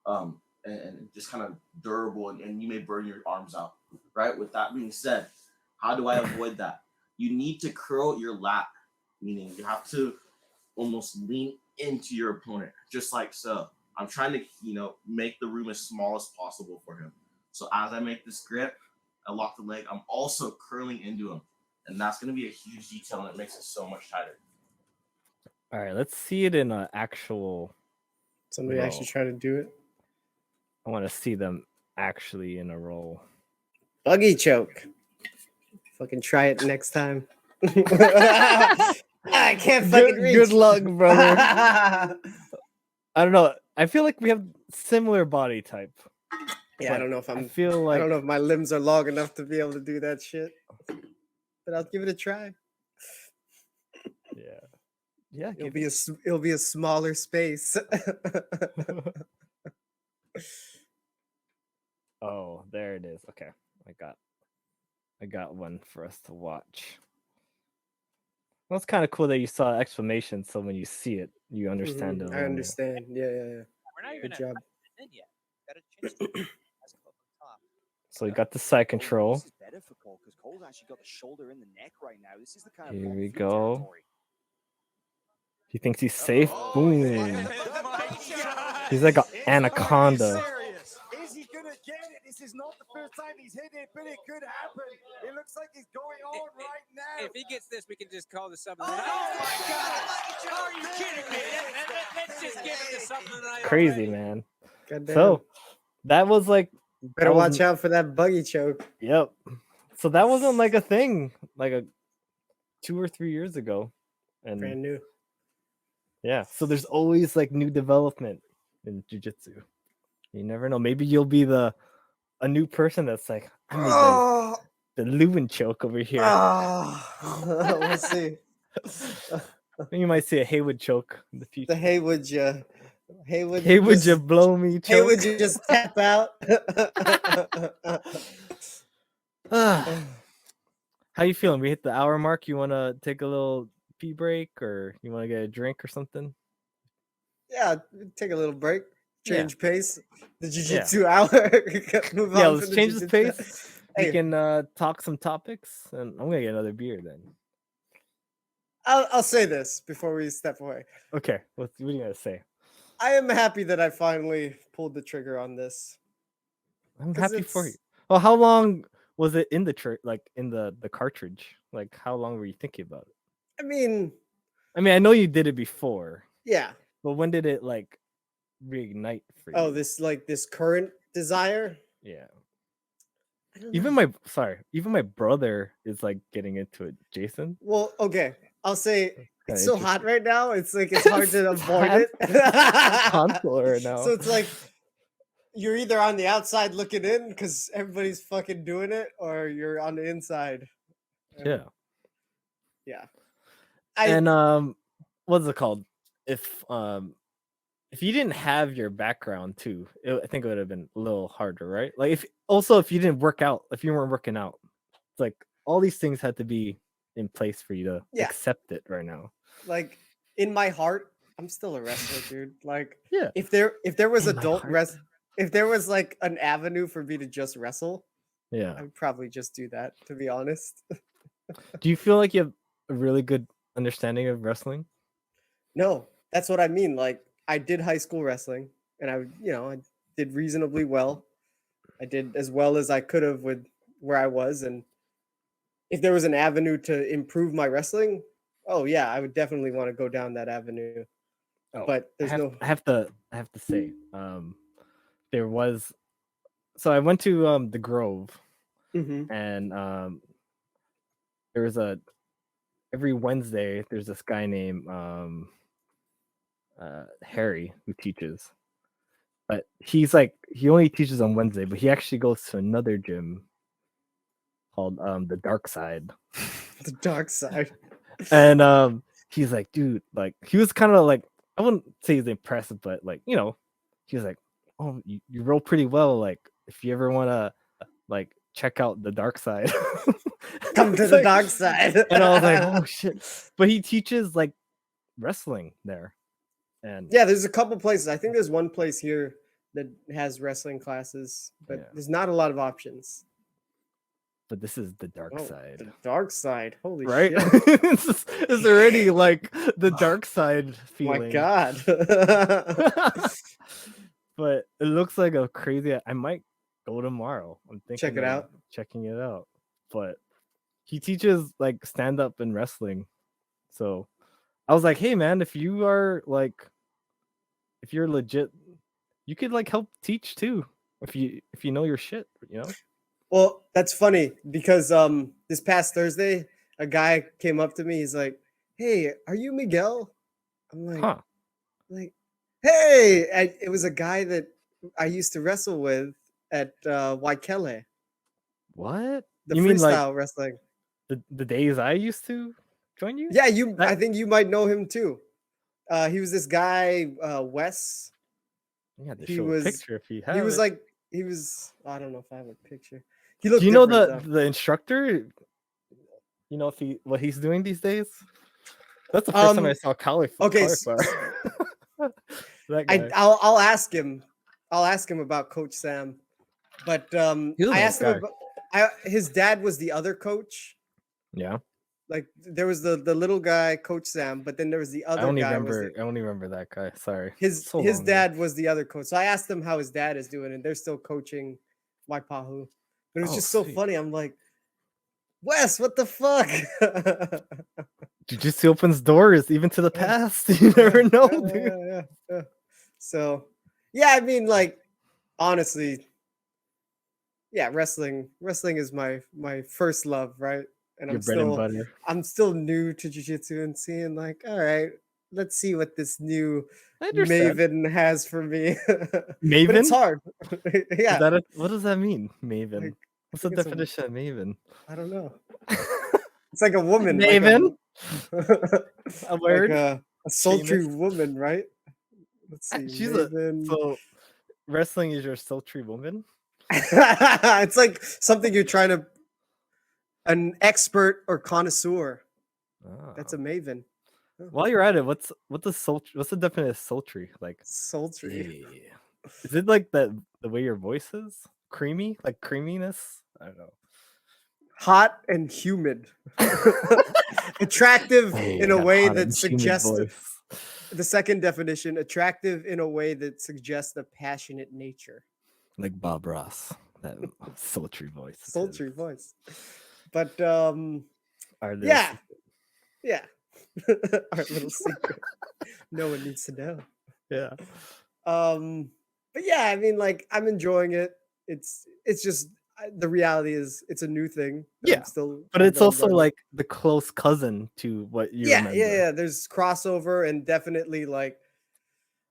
and just kind of durable, and you may burn your arms out, right? With that being said, how do I avoid that? You need to curl your lat, meaning you have to almost lean into your opponent, just like so. I'm trying to, make the room as small as possible for him. So as I make this grip, I lock the leg, I'm also curling into him. And that's going to be a huge detail, and it makes it so much tighter. All right, let's see it in an actual. Somebody roll. actually try to do it. I want to see them actually in a roll. Buggy choke. Fucking try it next time. I can't fucking reach. Good luck, brother. I don't know. I feel like we have similar body type. Yeah, I don't know if I feel like I don't know if my limbs are long enough to be able to do that shit. But I'll give it a try. Yeah. It'll be a smaller space. Oh, there it is. Okay, I got one for us to watch. Well, it's kind of cool that you saw exclamation, so when you see it, you understand it. I understand. Yeah. We're not even Good job. in yet. Gotta change the that's up top. So we got the side control. This is better for Cole because Cole's actually got the shoulder in the neck right now. This is the kind of Here block we free go. territory. He thinks he's safe. Boom. He's like an anaconda. Is he gonna get it? This is not the first time he's hit it, but it could happen. It looks like he's going on right now. If he gets this, we can just call this something. Oh my God! Are you kidding me? Let's just give it to something tonight. Crazy, man. Goddamn. So that was like. Better watch out for that buggy choke. Yep. So that wasn't like a thing like 2 or 3 years ago. And Brand new. Yeah. So there's always like new development in jiu-jitsu. You never know. Maybe you'll be a new person that's like, I made the Lewin choke over here. We'll see. You might see a Haywood choke in the future. The Haywood you blow me choke. Haywood you just tap out. How you feeling? We hit the hour mark. You want to take a little pee break, or you want to get a drink or something? Yeah, take a little break. Change pace. The jiu-jitsu Yeah. hour. Move on Let's from the change the jiu-jitsu. pace. Hey. We can talk some topics, and I'm gonna get another beer then. I'll say this before we step away. Okay, what are you gonna say? I am happy that I finally pulled the trigger on this. I'm 'Cause happy for you. it's- Well, how long was it in the in the cartridge? Like, how long were you thinking about it? I mean, I know you did it before, yeah. but when did it like reignite for you? Oh, this current desire. Yeah. I don't Even know. even my brother is like getting into it. Jason. Well, okay. I'll say Kinda it's so hot interesting. right now. It's like it's hard to It's avoid it. Console right now. So it's like you're either on the outside looking in because everybody's fucking doing it, or you're on the inside. Yeah. Yeah. And what's it called? If you didn't have your background too, I think it would have been a little harder, right? Like if you didn't work out, if you weren't working out, it's like all these things had to be in place for you to accept it right now. Like in my heart, I'm still a wrestler, dude. Like Yeah. if there was In my adult heart. if there was like an avenue for me to just wrestle, Yeah. I would probably just do that, to be honest. Do you feel like you have a really good understanding of wrestling? No, that's what I mean. Like I did high school wrestling, and I did reasonably well. I did as well as I could have with where I was, and if there was an avenue to improve my wrestling, oh yeah, I would definitely want to go down that avenue. Oh, But I there's have to say, there was. So I went to the Grove, Mhm. and there was every Wednesday there's this guy named Harry who teaches, but he only teaches on Wednesday, but he actually goes to another gym called the Dark Side. The dark side. And he's like, dude, like he was kind of like, I wouldn't say he's impressive, but like, he was like, "Oh, you roll pretty well. Like, if you ever want to like check out the dark side, Come to the dark side." And I was like, "Oh shit!" But he teaches like wrestling there, and yeah, there's a couple places. I think there's one place here that has wrestling classes, but Yeah. there's not a lot of options. But this is the dark Oh, side, the dark side. Holy right? shit! It's already like the dark side feeling. My God. But it looks like a crazy. I might go tomorrow. I'm thinking Check it of out. checking it out. But he teaches like stand up and wrestling. So I was like, hey man, if you're legit, you could like help teach too. If you know your shit, you know? Well, that's funny because this past Thursday, a guy came up to me. He's like, "Hey, are you Miguel?" I'm like, Huh. Hey, it was a guy that I used to wrestle with at Waikele, What? the You mean like freestyle wrestling. the days I used to join you? Yeah, I think you might know him too. He was this guy, Wes. You had to He show a was picture if you have he was it. like I don't know if I have a picture. He looked Do you know different, the instructor? You know what he's doing these days? That's the first time I saw Cali. Okay, That guy. I'll ask him. I'll ask him about Coach Sam. But He's a I nice asked him guy. about his dad was the other coach. Yeah. Like there was the little guy, Coach Sam, but then there was the other guy. I don't even remember that guy. Sorry. His dad was the other coach. So I asked him how his dad is doing, and they're still coaching Waipahu. But it was just so funny. I'm like, Wes, what the fuck? Jiu-Jitsu opens doors even to the past. You never know, dude. Yeah. So, yeah, I mean, like, honestly, yeah, wrestling is my first love, right? And Your bread and butter. I'm still new to jiu-jitsu and seeing like, all right, let's see what this new Maven has for me. Maven? But it's hard. Yeah. What does that mean, Maven? Like, what's the definition of Maven? I don't know. It's like a woman. Maven? A word? Like a sultry woman, right? Let's see. She's Maven. So wrestling is your sultry woman? It's like something you're trying to an expert or connoisseur. That's a Maven. While you're at it, what's the definition of sultry? Like sultry. Yeah. Is it like the way your voice is? Creamy? Like creaminess? I don't know. Hot and humid. Attractive in a way that suggests the second definition, attractive in a way that suggests a passionate nature. Like Bob Ross, that sultry voice. Sultry voice. But yeah. Our little secret. No one needs to know. Yeah. But yeah, I mean, like, I'm enjoying it. It's just the reality is it's a new thing. Yeah, but it's also like the close cousin to what you remember. Yeah. There's crossover, and definitely like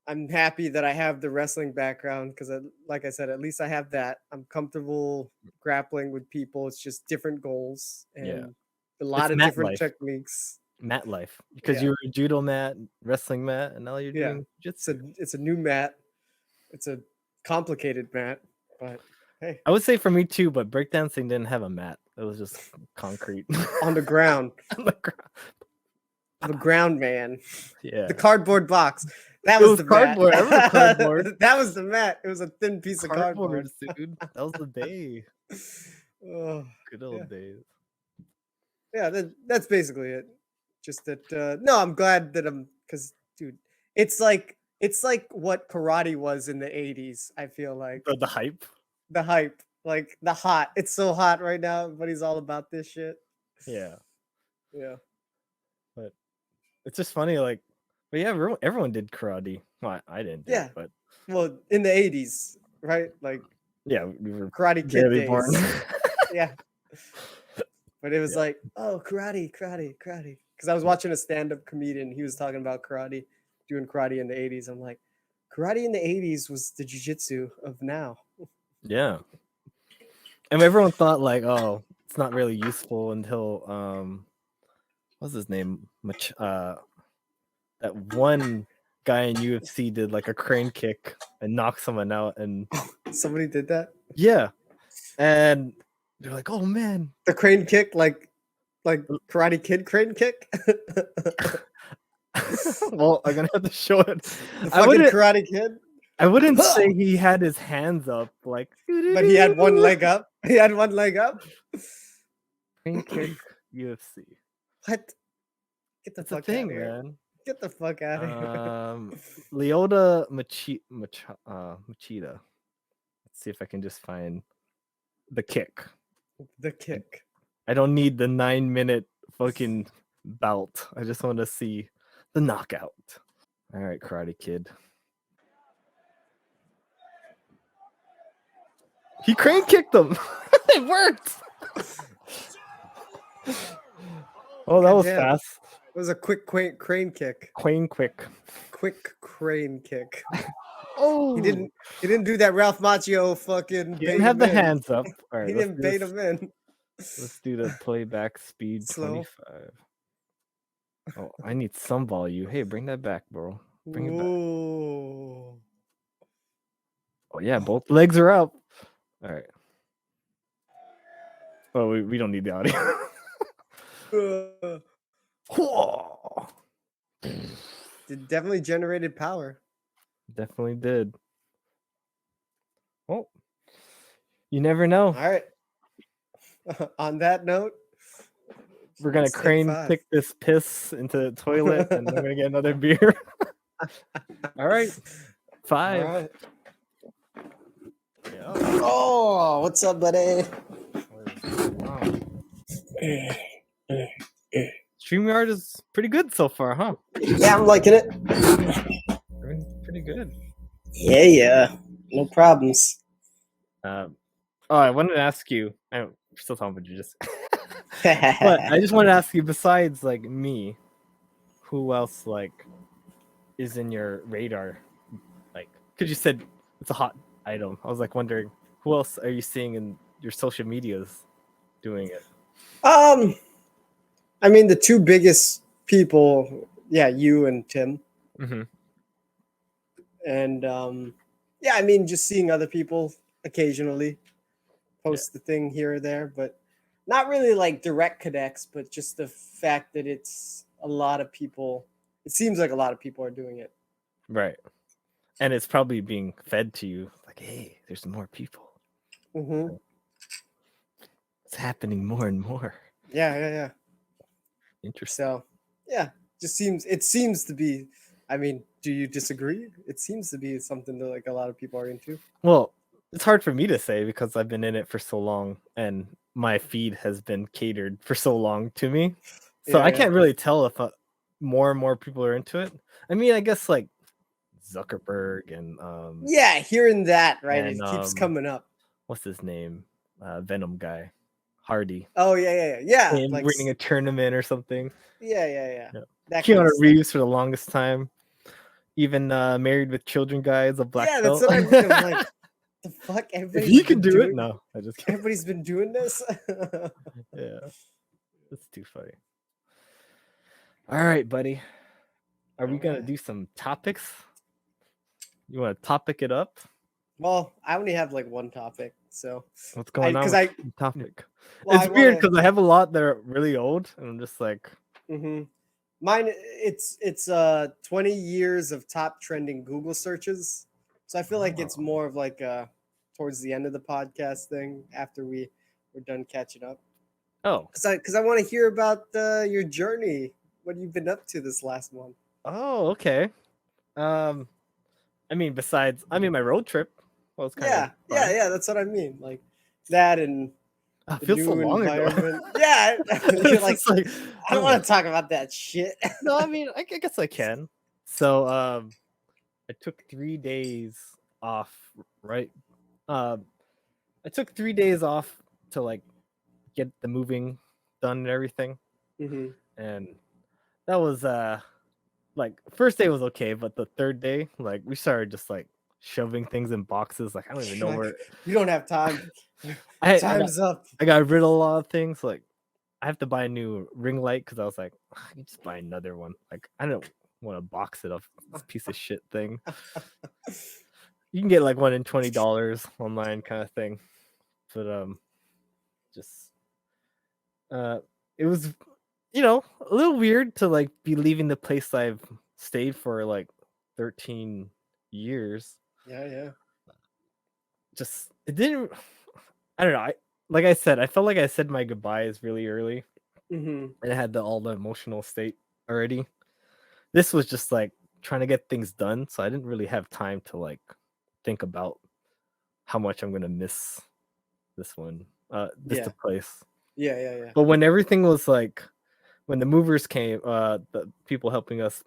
I'm happy that I have the wrestling background because, like I said, at least I have that. I'm comfortable grappling with people. It's just different goals and a lot of different techniques. Mat life, because you were a judo mat, wrestling mat, and now you're doing jiu-jitsu. It's a new mat. It's a complicated mat, but hey. I would say for me too, but breakdancing didn't have a mat. It was just concrete on the ground. On the ground. The ground man. Yeah. The cardboard box. That was the cardboard. Mat. I remember cardboard. That was the mat. It was a thin piece of cardboard, dude. That was the day. Oh, good old days. Yeah, that's basically it. Just that. No, I'm glad that because, dude, it's like what karate was in the 80s. I feel like the hype. The hype, like the hot. It's so hot right now. Everybody's all about this shit. Yeah. But it's just funny, like. But yeah, everyone did karate. Well, I didn't. But well, in the 80s, right? Like, yeah, we were Karate Kid days. Born. Yeah. But it was like, oh, karate. Because I was watching a stand-up comedian. He was talking about karate, doing karate in the 80s. I'm like, karate in the 80s was the jiu-jitsu of now. Yeah. And everyone thought like, oh, it's not really useful until what's his name? That one guy in UFC did like a crane kick and knock someone out. And somebody did that. Yeah, and they're like, "Oh man, the crane kick, like Karate Kid crane kick." Well, I'm gonna have to show it. The fucking Karate Kid. I wouldn't say he had his hands up, like, but he had one leg up. He had one leg up. Crane kick UFC. What? Get the That's fuck a thing, out of here. man. Get the fuck out of here. Leota Machida. Let's see if I can just find the kick. The kick. I don't need the 9-minute fucking bout. I just want to see the knockout. All right, Karate Kid. He crane kicked him. It worked. Oh, that was fast. It was a quick crane kick. Quick crane kick. Oh, he didn't do that Ralph Macchio fucking. He didn't have the hands up. All right, he didn't bait him in. Let's do the playback speed. Slow. 25. Oh, I need some volume. Hey, bring that back, bro. Bring it back. Oh yeah, both legs are up. All right. Oh, we don't need the audio. It definitely generated power. Definitely did. Well, you never know. All right. On that note, we're gonna crane kick this piss into the toilet, and we're gonna get another beer. All right, 5. All right. Yeah. Oh, what's up, buddy? StreamYard is pretty good so far, huh? Yeah, I'm liking it. Pretty good. Yeah. No problems. Oh, I wanted to ask you. We're still talking about jiu-jitsu. But I just wanted to ask you, besides like me, who else like is in your radar? Like, because you said it's a hot item. I was like wondering, who else are you seeing in your social medias doing it? I mean, the two biggest people, you and Tim. Mm-hmm. And I mean, just seeing other people occasionally post the thing here or there, but not really like direct connects, but just the fact that it's a lot of people. It seems like a lot of people are doing it. Right. And it's probably being fed to you like, hey, there's more people. Mm-hmm. It's happening more and more. Yeah. Interesting. So, it seems to be. I mean, do you disagree? It seems to be something that like a lot of people are into. Well, it's hard for me to say because I've been in it for so long and my feed has been catered for so long to me. So I can't really tell if more and more people are into it. I mean, I guess like Zuckerberg and hearing that, right? And, it keeps coming up. What's his name? Venom guy. Hardy. Oh yeah. And like winning a tournament or something. Yeah. That Keanu Reeves for the longest time. Even Married with Children guys, a black belt. That's what I mean. I'm like, the fuck? If he could do it, no. I just can't. Everybody's been doing this. Yeah, that's too funny. All right, buddy. Are we gonna do some topics? You want to topic it up? Well, I only have like one topic, so what's going on? Because topic. Well, it's weird because I have a lot that are really old, and I'm just like, mine. It's 20 years of top trending Google searches, so I feel like it's more of like towards the end of the podcast thing after we're done catching up. Oh, because I want to hear about your journey. What you've been up to this last month? Oh, okay. I mean, besides, my road trip was kind of yeah. That's what I mean. Like that and it feels so long ago. Yeah, you're like I don't want to talk about that shit. No, I mean, I guess I can. So, I took 3 days off. Right. I took 3 days off to like get the moving done and everything, and that was like first day was okay, but the third day, like we started just like shoving things in boxes. Like I don't even know where. You don't have time. Time's up. I got rid of a lot of things. Like I have to buy a new ring light because I was like, I can just buy another one. Like I don't want to box it up. This piece of shit thing. you can get like one in $20 online kind of thing. But just it was, you know, a little weird to like be leaving the place I've stayed for like 13 years. Yeah. Just it didn't. I don't know. Like I said, I felt like I said my goodbyes really early, Mm-hmm. and I had all the emotional state already. This was just like trying to get things done, so I didn't really have time to like think about how much I'm gonna miss this one. The place. Yeah. But when everything was like, when the movers came, the people helping us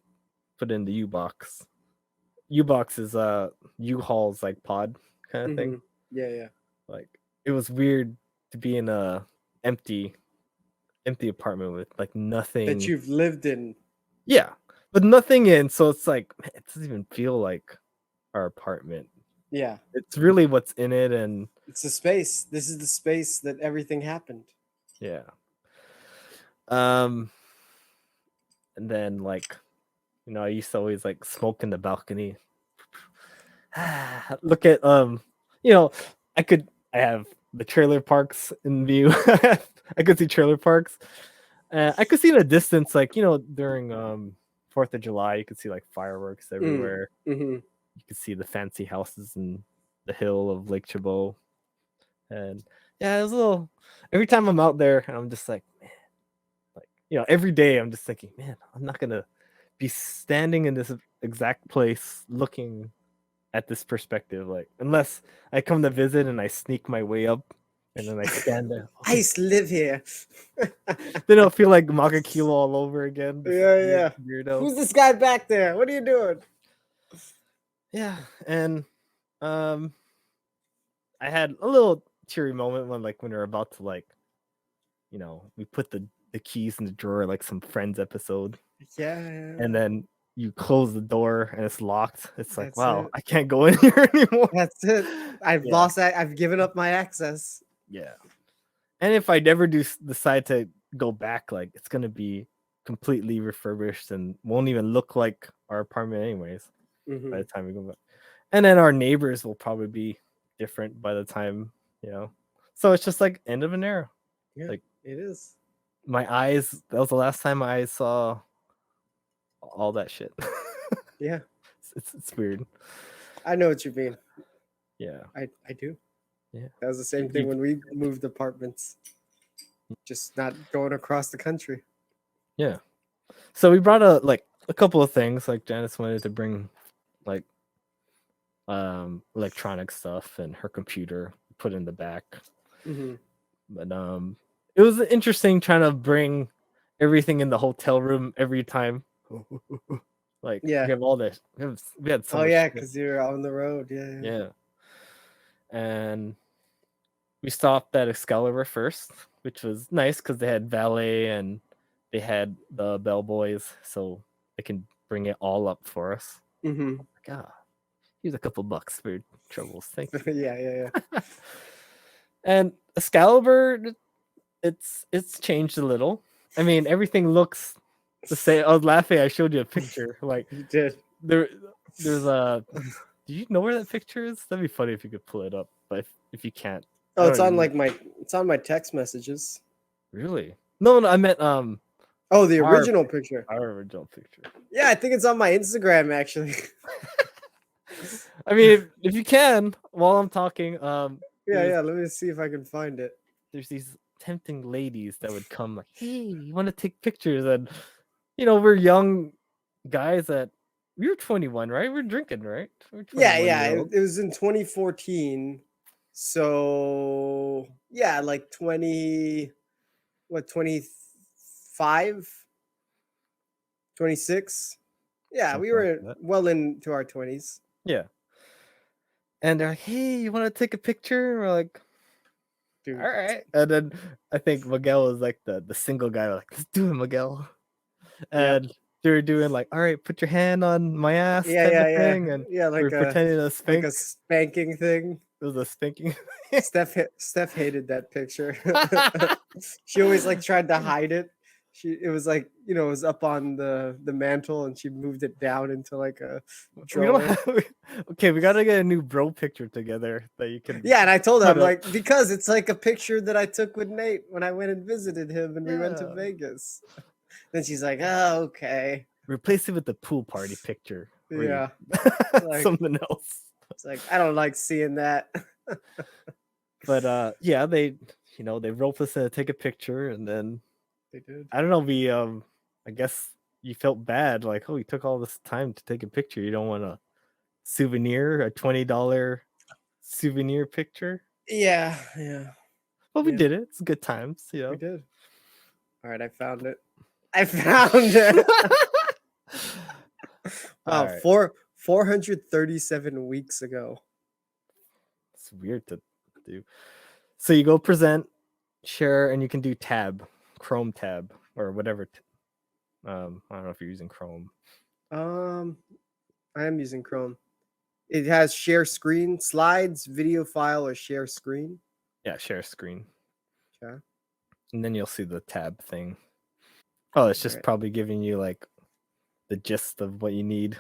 put in the U-Box. U-Box is U-Haul's like pod kind of thing. Yeah. Like it was weird to be in a empty apartment with like nothing That you've lived in. Yeah, but nothing in, so it's like, man, it doesn't even feel like our apartment. Yeah. It's really what's in it, and it's the space. This is the space that everything happened. Yeah. And then like, you know, I used to always like smoke in the balcony. Look at you know, I have the trailer parks in view. I could see trailer parks. I could see in the distance, like, you know, during 4th of July, you could see like fireworks everywhere. Mm-hmm. You could see the fancy houses in the hill of Lake Chabot. And yeah, it was a little, every time I'm out there, I'm just like, man, like, you know, every day I'm just thinking, man, I'm not gonna be standing in this exact place looking at this perspective, like, unless I come to visit and I sneak my way up and then I stand there. I used to live here. Then I'll feel like Makakilo all over again. Yeah. Weirdo. Who's this guy back there? What are you doing? Yeah, and I had a little teary moment when we were about to, like, you know, we put the keys in the drawer like some Friends episode. Yeah. And then you close the door and it's locked. It's like, That's wow, it. I can't go in here anymore. That's it. I've given up my access. Yeah. And if I never decide to go back, like, it's gonna be completely refurbished and won't even look like our apartment anyways by the time we go back. And then our neighbors will probably be different by the time, you know. So it's just like end of an era. Yeah, like it is. My eyes, that was the last time I saw all that shit. Yeah. It's weird. I know what you mean. Yeah. I do. Yeah. That was the same thing when we moved apartments. Just not going across the country. Yeah. So we brought a couple of things. Like Janice wanted to bring like electronic stuff and her computer put in the back. But it was interesting trying to bring everything in the hotel room every time. Like, yeah, we have all this. We had so much yeah, shit. because you're on the road. Yeah. And we stopped at Excalibur first, which was nice because they had valet and they had the bellboys, so they can bring it all up for us. God, here's a couple bucks for your troubles. Thank you. Yeah. And Excalibur, it's changed a little. I mean, everything looks the same. I was laughing. I showed you a picture. Like, you did. There's a. Do you know where that picture is? That'd be funny if you could pull it up. But if you can't, oh, it's on it's on my text messages. Really? No, I meant oh, the original picture. Our original picture. Yeah, I think it's on my Instagram actually. I mean, if you can, while I'm talking, yeah. Let me see if I can find it. There's these tempting ladies that would come like, hey, you want to take pictures? And you know, we're young guys that we were 21, right? We're drinking, right? Yeah. It was in 2014. So yeah, like 25, 26. Yeah, Something we were like well into our 20s. Yeah. And they're like, hey, you want to take a picture? We're like, dude. All right. And then I think Miguel was like the single guy. We're like, let's do it, Miguel. And they were doing like, all right, put your hand on my ass type of thing. And like we were pretending to spank. Like a spanking thing. It was a spanking. Steph hated that picture. She always like tried to hide it. it was like, you know, it was up on the mantle, and she moved it down into like a We don't drawer. have, okay, we gotta get a new bro picture together that you can. Yeah, and I told her, I'm put up. like, because it's like a picture that I took with Nate when I went and visited him, and we went to Yeah. Vegas. Then she's like, oh, okay. Replace it with the pool party picture. Yeah. Like, something else. It's like, I don't like seeing that. But yeah, they roped us in to take a picture, and then They did. I don't know, we I guess you felt bad, like, oh, you took all this time to take a picture. You don't want a souvenir, a $20 souvenir picture. Yeah. Well, we did it. It's good times, We did. All right, I found it. Wow, right. 437 weeks ago. It's weird to do. So you go present, share, and you can do Chrome tab, or whatever. I don't know if you're using Chrome. I am using Chrome. It has share screen, slides, video file, or share screen. Yeah, share screen. Okay. And then you'll see the tab thing. Oh, it's just probably giving you like the gist of what you need.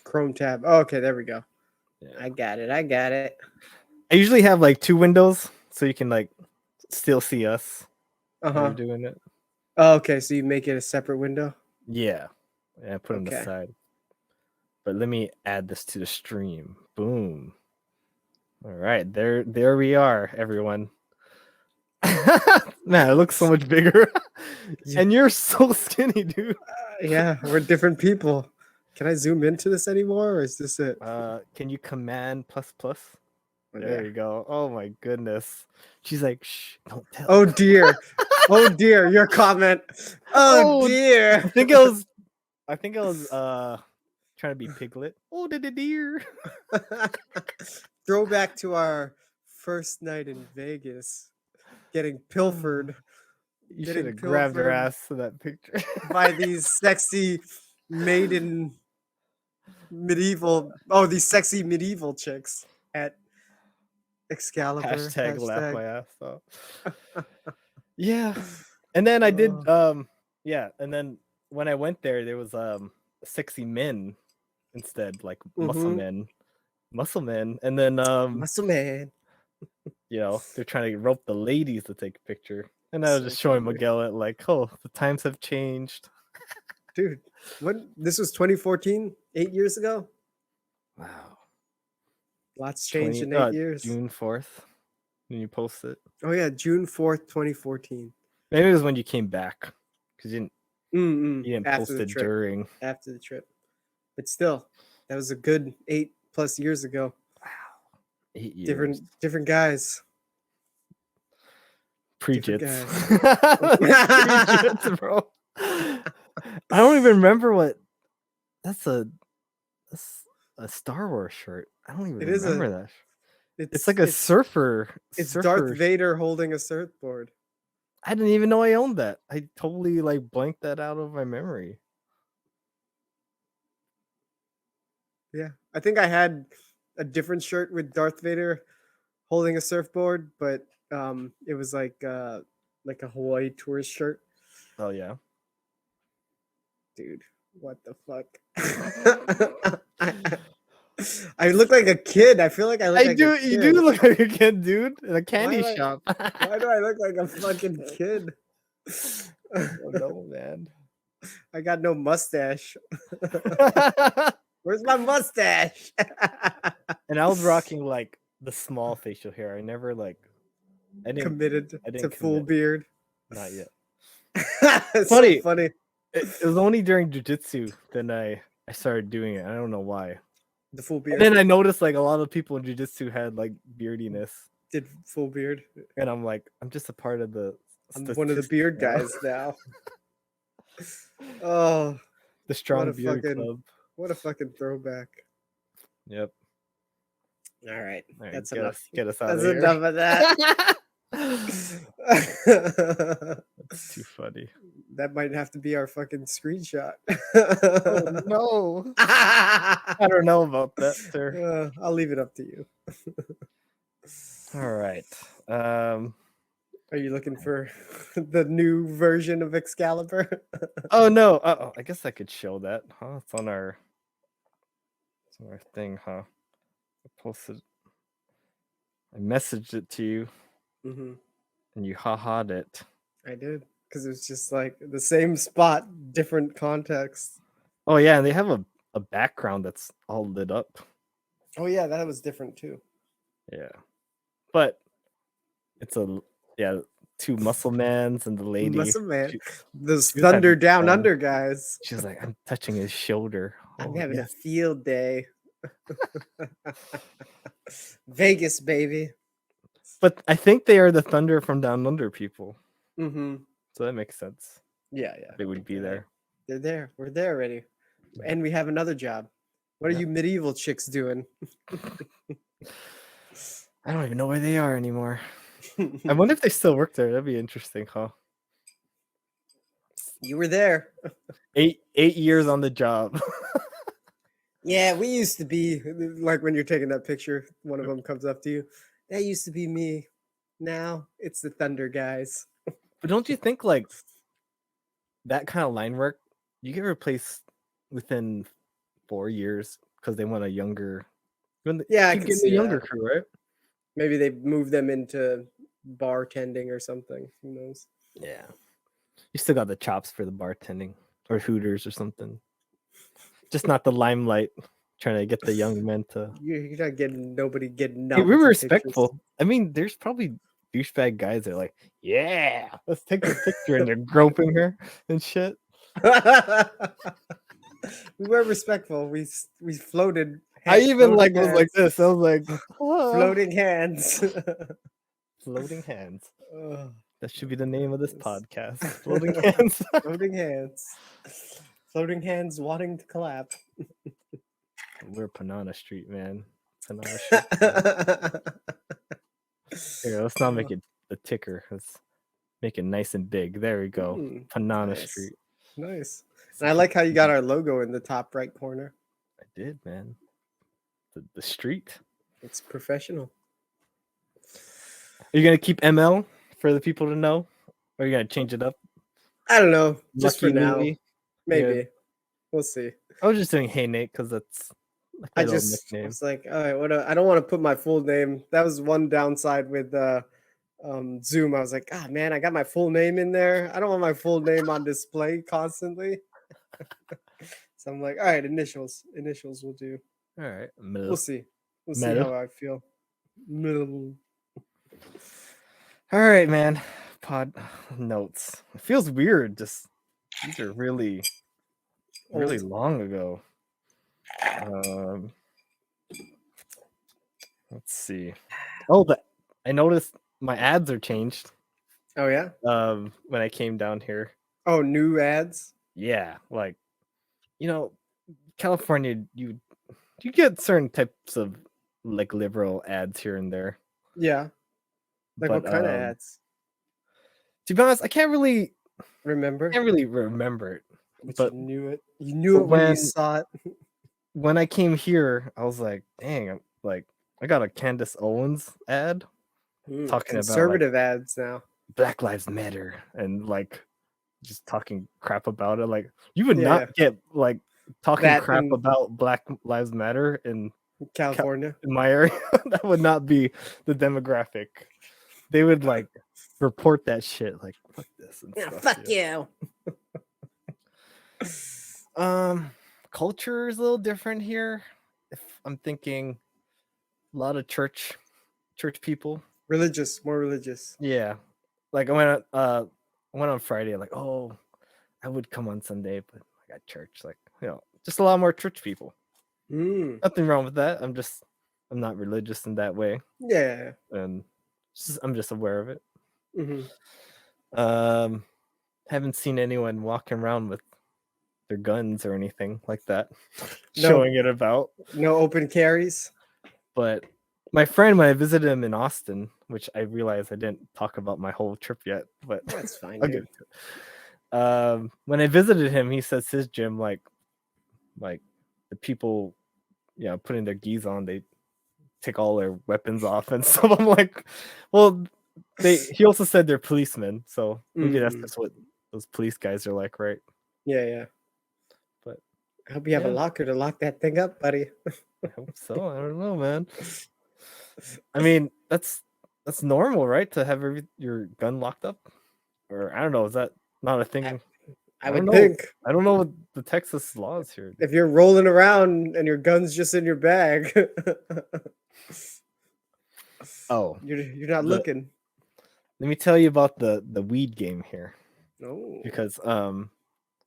Chrome tab. Oh, okay, there we go. Yeah. I got it. I usually have like 2 windows, so you can like still see us when you're doing it. Oh, okay, so you make it a separate window? Yeah. I put it on the side. But let me add this to the stream. Boom. All right, there we are, everyone. Man, it looks so much bigger. And you're so skinny, dude. Yeah, we're different people. Can I zoom into this anymore, or is this it? Can you command ++? There you go. Oh my goodness. She's like, shh, don't tell. Oh dear. Oh dear, your comment. Oh dear. I think I was trying to be Piglet. Oh, the deer. Throwback to our first night in Vegas, getting pilfered. You should have grabbed her ass for that picture. By these sexy these sexy medieval chicks at Excalibur. Hashtag laugh my ass off. Yeah. And then I did and then when I went there was sexy men instead, like muscle men. And then muscle man. You know, they're trying to rope the ladies to take a picture. And I was just showing Miguel it like, oh, the times have changed. Dude, this was 2014, 8 years ago? Wow. Lots changed in 8 years. June 4th when you posted. Oh yeah, June 4th, 2014. Maybe it was when you came back. Because you didn't After post the it trip. during. After the trip. But still, that was a good 8+ years ago. Wow. 8 years. Different guys. Pre-jits. Pre-jits, bro. I don't even remember what. That's a Star Wars shirt. I don't even remember that. It's like a surfer. It's Darth Vader holding a surfboard. I didn't even know I owned that. I totally like blanked that out of my memory. Yeah, I think I had a different shirt with Darth Vader holding a surfboard, but it was like a Hawaii tourist shirt. Oh yeah, dude, what the fuck? I look like a kid. I feel like I look like a kid. You do look like a kid, dude, in a candy shop. Why do I look like a fucking kid? I don't know, man. I got no mustache. Where's my mustache? And I was rocking like the small facial hair. I never I didn't committed to full beard. Not yet. It's funny. So funny. It was only during jiu-jitsu then I started doing it. I don't know why. The full beard. And then I noticed like a lot of people in jiu-jitsu had like beardiness. Did full beard. And I'm like, I'm just a part of the. I'm one of the beard guys now. Oh, the strong beard club. What a fucking throwback. Yep. All right. That's get enough. Get us out of here. That's enough of that. That's too funny. That might have to be our fucking screenshot. Oh, no. I don't know about that, sir. I'll leave it up to you. All right. Are you looking for the new version of Excalibur? Oh no! I guess I could show that, huh? It's on our thing, huh? I posted. I messaged it to you, Mm-hmm. and you ha-ha'd it. I did, because it was just like the same spot, different context. Oh yeah, and they have a background that's all lit up. Oh yeah, that was different too. Yeah, but it's two muscle mans and the lady. Muscle Man, those she was Thunder having Down fun. Under guys. She was like, "I'm touching his shoulder." I'm Oh, having yeah. a field day. Vegas, baby. But I think they are the Thunder from Down Under people, Mm-hmm. so that makes sense. Yeah. They would be there. They're there. We're there already, and we have another job. What are you medieval chicks doing? I don't even know where they are anymore. I wonder if they still work there. That'd be interesting, huh? You were there. 8 years on the job. Yeah, we used to be like when you're taking that picture, one of them comes up to you. That used to be me. Now it's the Thunder guys. But don't you think like that kind of line work, you get replaced within 4 years because they want a younger. Yeah, I keep can getting see a younger that. crew, right? Maybe they move them into bartending or something. Who knows? Yeah. You still got the chops for the bartending or Hooters or something. Just not the limelight. Trying to get the young men to. You're not getting nobody getting. Hey, we were respectful. I mean, there's probably douchebag guys that are like, yeah, let's take a picture, and they're groping her and shit. We were respectful. We floated. I even like was like this. I was like, floating hands. Floating hands. Oh, That should be the name of this podcast. Floating hands. Floating hands. Floating hands wanting to clap. We're Panana Street, man. Panana Street. Here, let's not make it the ticker. Let's make it nice and big. There we go. Panana Street. Nice. And I like how you got our logo in the top right corner. I did, man. The street. It's professional. Are you gonna keep ML for the people to know? Or are you gonna change it up? I don't know. Just Lucky for now. Louie? Maybe. Yeah. We'll see. I was just doing Hey Nate because that's like I little just nickname. was like, all right, I don't want to put my full name. That was one downside with Zoom. I was like, man, I got my full name in there. I don't want my full name on display constantly. So I'm like, all right, initials will do. All right. We'll see how I feel. Middle. All right, man. Pod notes. It feels weird. Just these are really long ago. Let's see. Oh, I noticed my ads are changed. Oh yeah. When I came down here. Oh, new ads. Yeah, like California, you get certain types of like liberal ads here and there. Yeah. Like what kind of ads? To be honest, I can't really remember. it. But you knew it. You knew it when you saw it. When I came here, I was like, dang, I got a Candace Owens ad talking conservative ads now. Black Lives Matter and like just talking crap about it. Like you would not get like talking crap about Black Lives Matter in California. In my area. That would not be the demographic. They would like report that shit like fuck this and stuff, fuck you. Culture is a little different here. If I'm thinking a lot of church people. More religious. Yeah. Like I went on Friday, like, oh, I would come on Sunday, but I got church. Like, just a lot more church people. Nothing wrong with that. I'm not religious in that way. Yeah. And I'm just aware of it. Mm-hmm. Haven't seen anyone walking around with their guns or anything like that. Showing it about. No open carries. But my friend, when I visited him in Austin, which I realized I didn't talk about my whole trip yet, but that's fine. I'll get to it. When I visited him, he says his gym, like the people, putting their gis on, they take all their weapons off and stuff. I'm like, well, he also said they're policemen, so maybe that's Mm. just what those police guys are like, right? Yeah. But I hope you have a yeah. locker to lock that thing up, buddy. I hope so. I don't know, man. I mean, that's normal, right? To have your gun locked up, or I don't know. Is that not a thing? I don't would know. think I don't know what the Texas laws here. if you're rolling around and your gun's just in your bag, Oh, you're not looking. let me tell you about the weed game here, No. because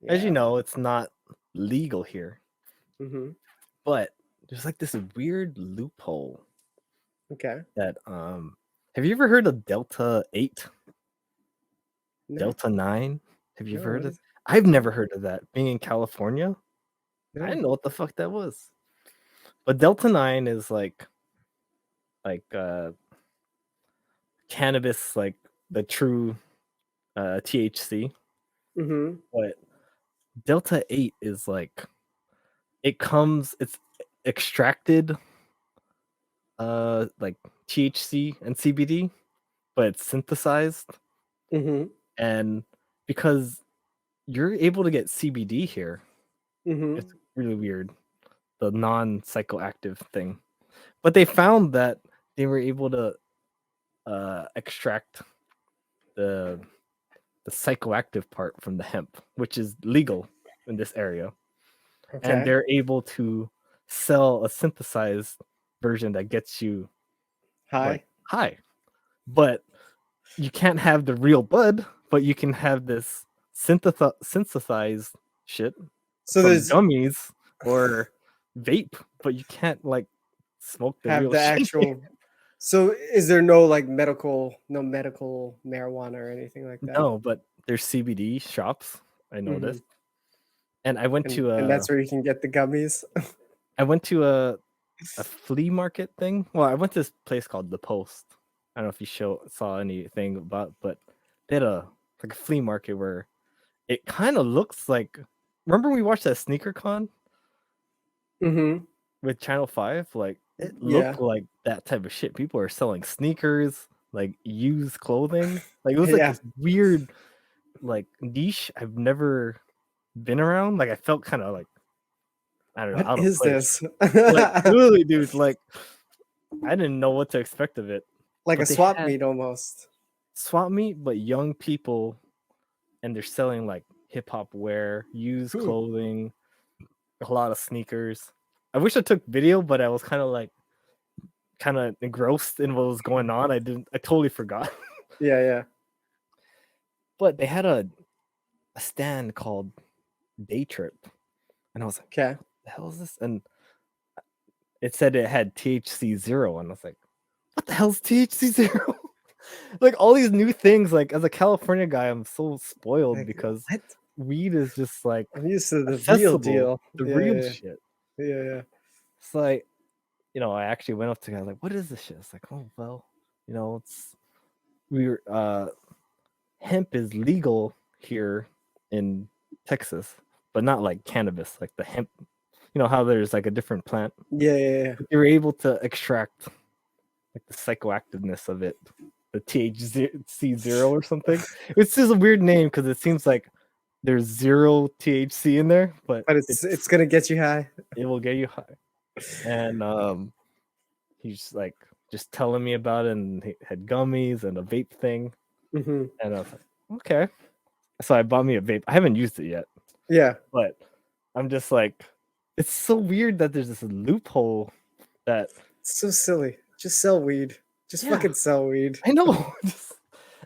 as you know, it's not legal here, Mm-hmm. but there's like this weird loophole Okay. that have you ever heard of Delta 8? No. Delta 9? Have you No, ever heard what of? is- I've never heard of that. Being in California, I No. didn't know what the fuck that was. But Delta 9 is like cannabis, like the true THC. Mm-hmm. But Delta 8 is like it's extracted like THC and CBD, but it's synthesized. Mm-hmm. And because you're able to get CBD here, Mm-hmm. it's really weird, the non-psychoactive thing. But they found that they were able to extract the psychoactive part from the hemp, which is legal in this area. Okay. And they're able to sell a synthesized version that gets you Hi. high. But you can't have the real bud, but you can have this synthesized shit So from there's gummies or vape, but you can't like smoke the have real the shit. actual. So is there no medical marijuana or anything like that? No, but there's CBD shops. I noticed, and I went to and that's where you can get the gummies. a flea market thing. Well, I went to this place called The Post. I don't know if you saw anything about, but they had a flea market where it kind of looks like. Remember we watched that Sneaker Con Mm-hmm. with Channel 5? Like it looked like that type of shit. People are selling sneakers, like used clothing. Like it was like this weird like niche I've never been around. Like I felt kind of like, I don't know, What out of is place. this? Like literally, dude, like I didn't know what to expect of it. Like But a swap meet almost. Swap meet, but young people, and they're selling like hip hop wear, used clothing, a lot of sneakers. I wish I took video, but I was kind of engrossed in what was going on. I totally forgot. Yeah. But they had a stand called Day Trip, and I was like, okay, what the hell is this? And it said it had THC 0, and I was like, what the hell's THC 0? Like all these new things. Like as a California guy, I'm so spoiled because weed is just like I'm used to the accessible, real deal, the real shit. Yeah. It's like, I actually went up to the guy like, what is this shit? It's like, oh well, hemp is legal here in Texas, but not like cannabis, like the hemp. You know how there's like a different plant. Yeah. But you're able to extract like the psychoactiveness of it, the THC 0 or something. It's just a weird name because it seems like there's 0 THC in there, but it's gonna get you high. It will get you high. And he's like just telling me about it, and he had gummies and a vape thing. Mm-hmm. And I was like, okay. So I bought me a vape. I haven't used it yet. Yeah. But I'm just like, it's so weird that there's this loophole that it's so silly. Just sell weed. Just fucking sell weed. I know.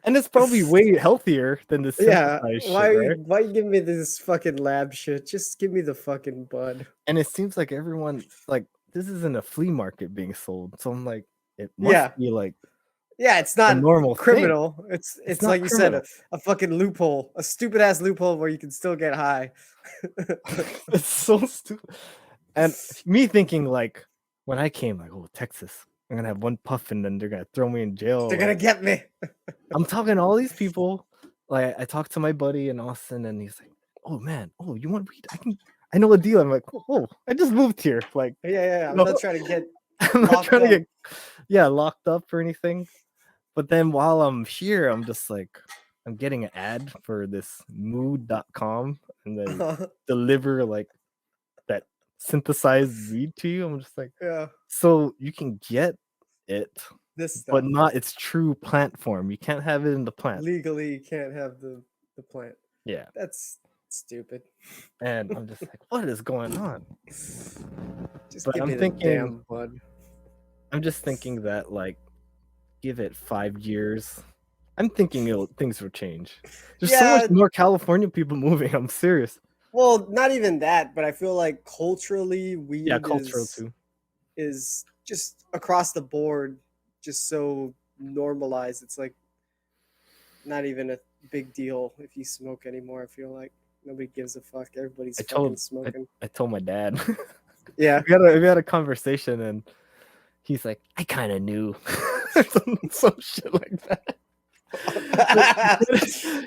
And it's probably way healthier than the synthesized shit, right? Why give me this fucking lab shit? Just give me the fucking bud. And it seems like everyone like this isn't a flea market being sold. So I'm like, it must be like it's not a normal criminal. Thing. It's like you said, a fucking loophole, a stupid ass loophole where you can still get high. It's so stupid. And me thinking like when I came, like, oh, Texas, I'm gonna have one puff and then they're gonna throw me in jail. They're gonna get me. I'm talking to all these people. Like I talked to my buddy in Austin, and he's like, "Oh man, you want weed? I know a deal." I'm like, "Oh, I just moved here." Like, yeah. I'm not trying to get. I'm not trying to get, locked up or anything. But then while I'm here, I'm just like, I'm getting an ad for this mood.com and they deliver like that synthesized weed to you. I'm just like, Yeah. so you can get it, This stuff. but not its true plant form. You can't have it in the plant. Legally, you can't have the plant. Yeah. That's stupid. And I'm just like, what is going on? Just But give I'm me the thinking, damn bud. I'm just thinking that like, give it 5 years. I'm thinking things will change. There's so much more California people moving. I'm serious. Well, not even that, but I feel like culturally, weed cultural too. is just across the board, just so normalized. It's like not even a big deal if you smoke anymore. I feel like nobody gives a fuck. Everybody's fucking smoking. I told my dad. Yeah, we had a conversation, and he's like, "I kind of knew," some shit like that.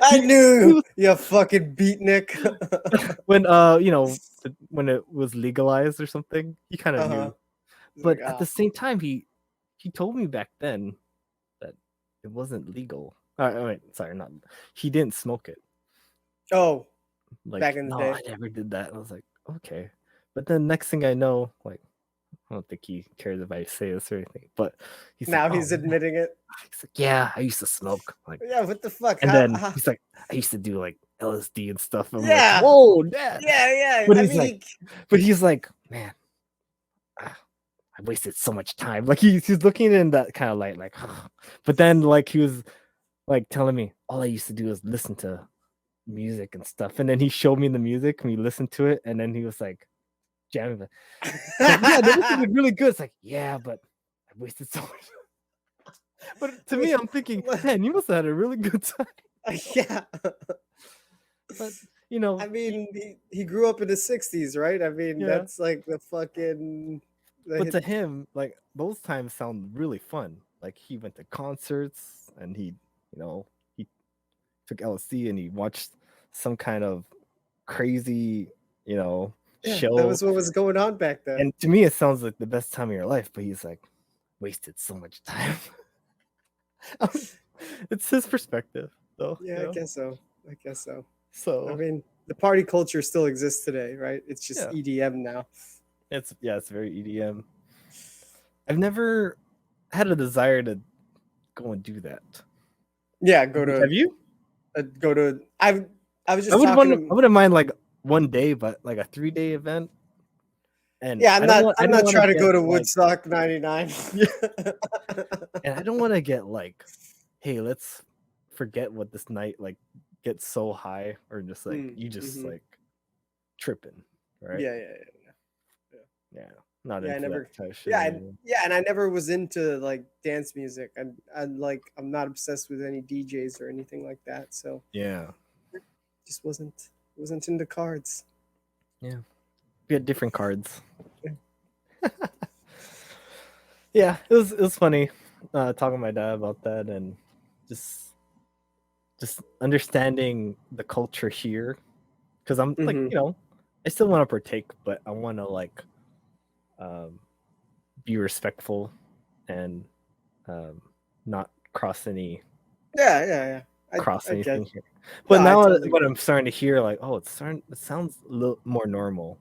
I knew, you fucking beatnik. When when it was legalized or something, he kind of knew. But like, at the same time, he told me back then that it wasn't legal. Wait, sorry, not he didn't smoke it. Oh, like back in the day, I never did that. I was like, okay. But then next thing I know, like, I don't think he cares if I say this or anything. But he's admitting it. He's like, yeah, I used to smoke. Like, yeah, what the fuck? And then he's like, I used to do like LSD and stuff. I'm yeah. like, whoa, Dad. Yeah. But he's like, man, I wasted so much time. Like he's looking in that kind of light, like, but then like he was like telling me all I used to do is listen to music and stuff. And then he showed me the music and we listened to it, and then he was like jamming like, yeah, this is really good. It's like, yeah, but I wasted so much. But to me, I'm thinking, man, you must have had a really good time. Yeah. But you know, I mean, he grew up in the 60s, right? I mean, that's like the fucking but to him, like those times sound really fun. Like he went to concerts and he took LSD and he watched some kind of crazy, show. That was what was going on back then. And to me, it sounds like the best time of your life. But he's like, wasted so much time. It's his perspective, though. Yeah, I guess so. So I mean, the party culture still exists today, right? It's just EDM now. It's very EDM. I've never had a desire to go and do that. Yeah, go to. Have you? Go to. I was just. I wouldn't mind like one day, but like a 3-day event. And yeah, I'm not trying to go to Woodstock 99. And I don't want to get like, hey, let's forget what this night like get so high, or just like you just like tripping, right? Yeah. Not into that type of shit. And I never was into like dance music. I'm not obsessed with any DJs or anything like that. So just wasn't into cards. Yeah, we had different cards. Yeah, it was funny talking to my dad about that, and just understanding the culture here, because I'm like, I still want to partake, but I want to like be respectful and not cross any anything here. But now what I'm starting to hear, like, it sounds a little more normal,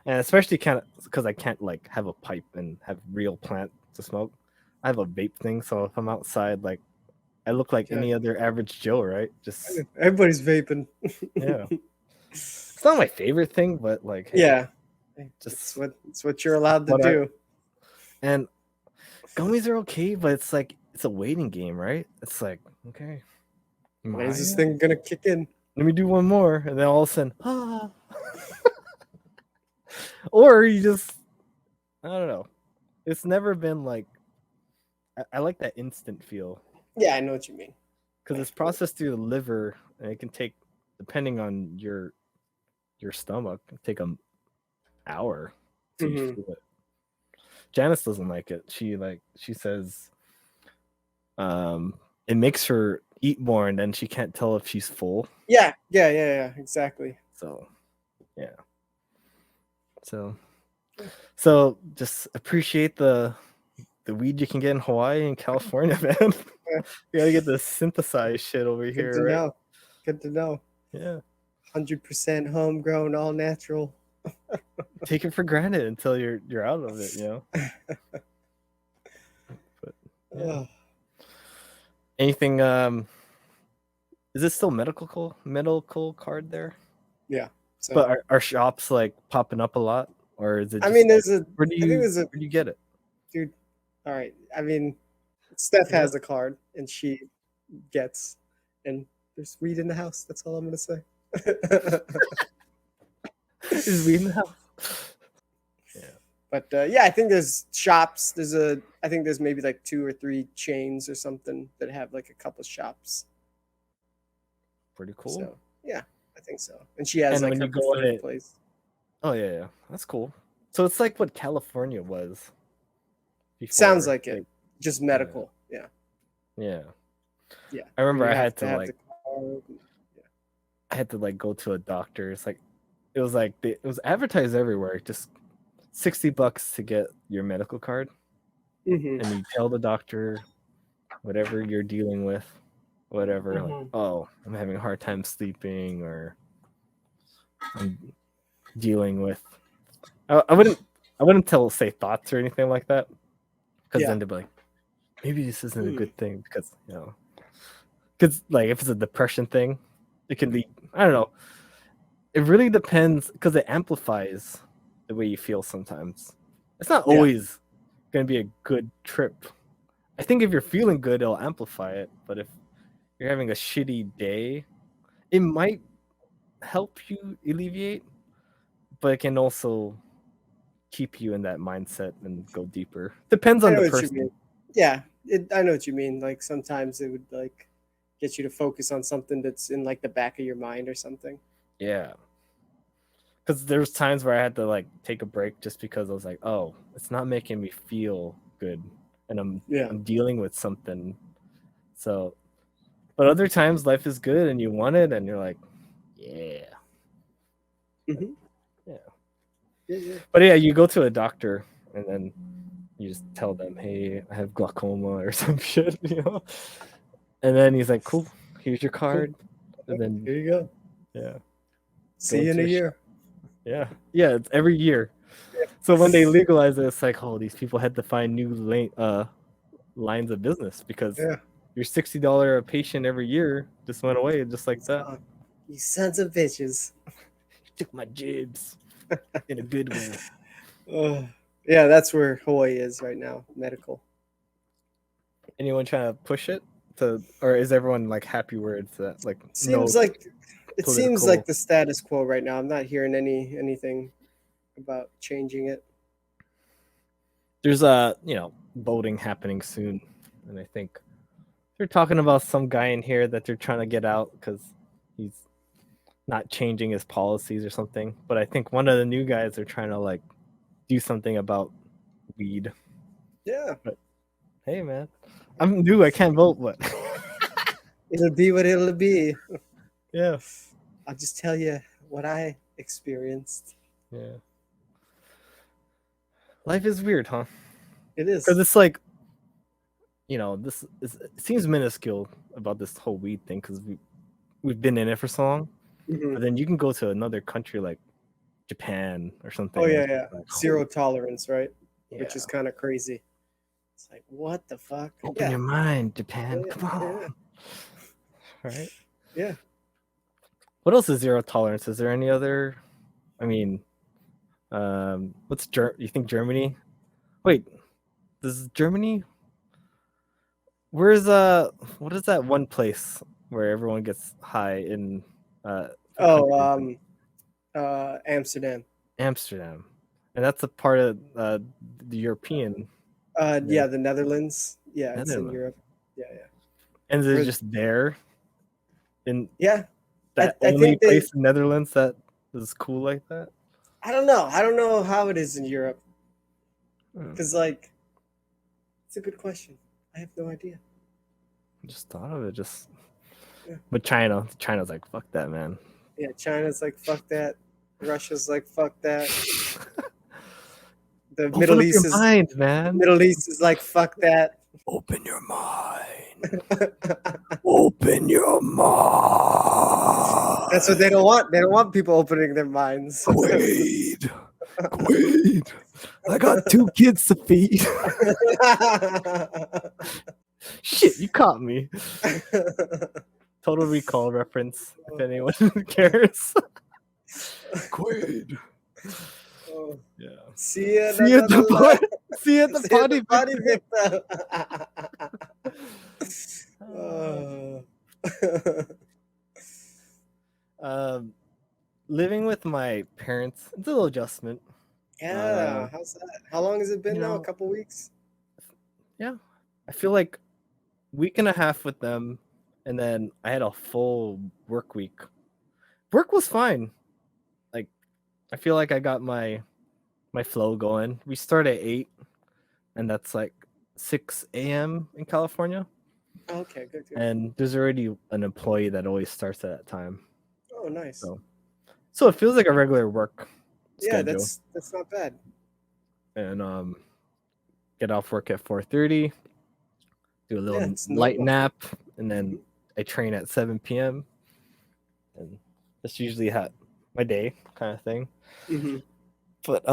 and especially kind of because I can't like have a pipe and have real plant to smoke. I have a vape thing, so if I'm outside, like, I look like any other average Joe, right? Just everybody's vaping. Yeah, it's not my favorite thing, but like, hey, just it's what you're allowed to do. And gummies are okay, but it's like it's a waiting game, right? It's like, okay, when is this thing gonna kick in? Let me do one more, and then all of a sudden, or you just, I don't know. It's never been like, I like that instant feel. Yeah, I know what you mean. Because it's processed through the liver, and it can take, depending on your stomach, it can take an hour to feel it. Janice doesn't like it. She says it makes her eat more, and then she can't tell if she's full. Yeah, exactly. So, yeah. So just appreciate the weed you can get in Hawaii and California, man. You gotta get the synthesized shit over Good here, to right? know. Good to know. Yeah. 100% homegrown, all natural. Take it for granted until you're out of it, you know. But yeah. Anything? Is it still medical card there? Yeah. So, but are shops like popping up a lot, or is it? I Just mean, like, there's a. where do I think there's a. where do you get it? Dude, all right. I mean, Steph Yeah. has a card, and she gets, and there's weed in the house. That's all I'm gonna say. Is weed in the house? Yeah. But yeah, I think there's shops. I think there's maybe like 2 or 3 chains or something that have like a couple shops. Pretty cool. So yeah, I think so. And she has And like when her you go in preferred it- place. Oh yeah, that's cool. So it's like what California was. Before, Sounds like it. Just medical. Yeah. Yeah. Yeah. I remember You I have had to have like the card. I had to like go to a doctor. It's like it was advertised everywhere. Just $60 to get your medical card, Mhm. and you tell the doctor whatever you're dealing with, whatever. Like, oh, I'm having a hard time sleeping, or I'm dealing with. I wouldn't say thoughts or anything like that, because then they'd be like, maybe this isn't a good thing, because because like if it's a depression thing, it can be, I don't know. It really depends, because it amplifies the way you feel sometimes. It's not always going to be a good trip. I think if you're feeling good, it'll amplify it. But if you're having a shitty day, it might help you alleviate, but it can also keep you in that mindset and go deeper. Depends on the person. Yeah, I know what you mean. Like sometimes it would like get you to focus on something that's in like the back of your mind or something. Yeah. Because there's times where I had to like take a break just because I was like, oh, it's not making me feel good, and I'm dealing with something. So, but other times life is good and you want it, and you're like, yeah. Mm-hmm. Yeah. But yeah, you go to a doctor and then you just tell them, hey, I have glaucoma or some shit, you know? And then he's like, cool, here's your card. And then here you go. Yeah. See you in a year. Yeah. Yeah, it's every year. Yeah. So when they legalize it, it's like, oh, these people had to find new lines of business, because your $60 a patient every year just went away just like that. You sons of bitches. Took my jibs in a good way. Yeah, that's where Hawaii is right now, medical. Anyone trying to push it to, or is everyone like happy where it's at? Like, seems like the status quo right now. I'm not hearing anything about changing it. There's voting happening soon, and I think they're talking about some guy in here that they're trying to get out because he's not changing his policies or something. But I think one of the new guys are trying to like do something about weed. Yeah. But hey, man, I'm new. I can't vote, but it'll be what it'll be. Yeah. I'll just tell you what I experienced. Yeah. Life is weird, huh? It is. Because it's like, it seems minuscule about this whole weed thing, because we've been in it for so long. Mm-hmm. But then you can go to another country like Japan or something. Oh yeah. Like, zero tolerance, right? Yeah. Which is kind of crazy. It's like, what the fuck? Open your mind, Japan. Come on. Yeah. Right? Yeah. What else is zero tolerance? Is there any other? I mean, you think Germany? Wait, does Germany? Where's what is that one place where everyone gets high in? Amsterdam. Amsterdam, and that's a part of the European. Yeah, the Netherlands. Yeah, Netherlands. It's in Europe. Yeah. And is it just there? Yeah. That only place in Netherlands that is cool like that? I don't know. I don't know how it is in Europe. Because, like, it's a good question. I have no idea. I just thought of it. But China's like, fuck that, man. Yeah, China's like, fuck that. Russia's like, fuck that. The Middle East is mind, man. Middle East is like, fuck that. Open your mind. Open your mind. That's what they don't want. They don't want people opening their minds. Quaid. I got 2 kids to feed. Shit, you caught me. Total Recall reference, if anyone cares. Quaid. Oh. Yeah. See you at See you at the another- See you at the see you at party. the party, Victor. Living with my parents, it's a little adjustment. Yeah, how's that? How long has it been now? A couple weeks? Yeah. I feel like week and a half with them, and then I had a full work week. Work was fine. Like, I feel like I got my flow going. We start at 8, and that's like 6 a.m. in California. Okay, good. And there's already an employee that always starts at that time. Oh, nice. So it feels like a regular work Yeah, schedule. that's not bad. And get off work at 4:30, do a little light normal. nap, and then I train at 7 p.m. And that's usually my day kind of thing. Mm-hmm. But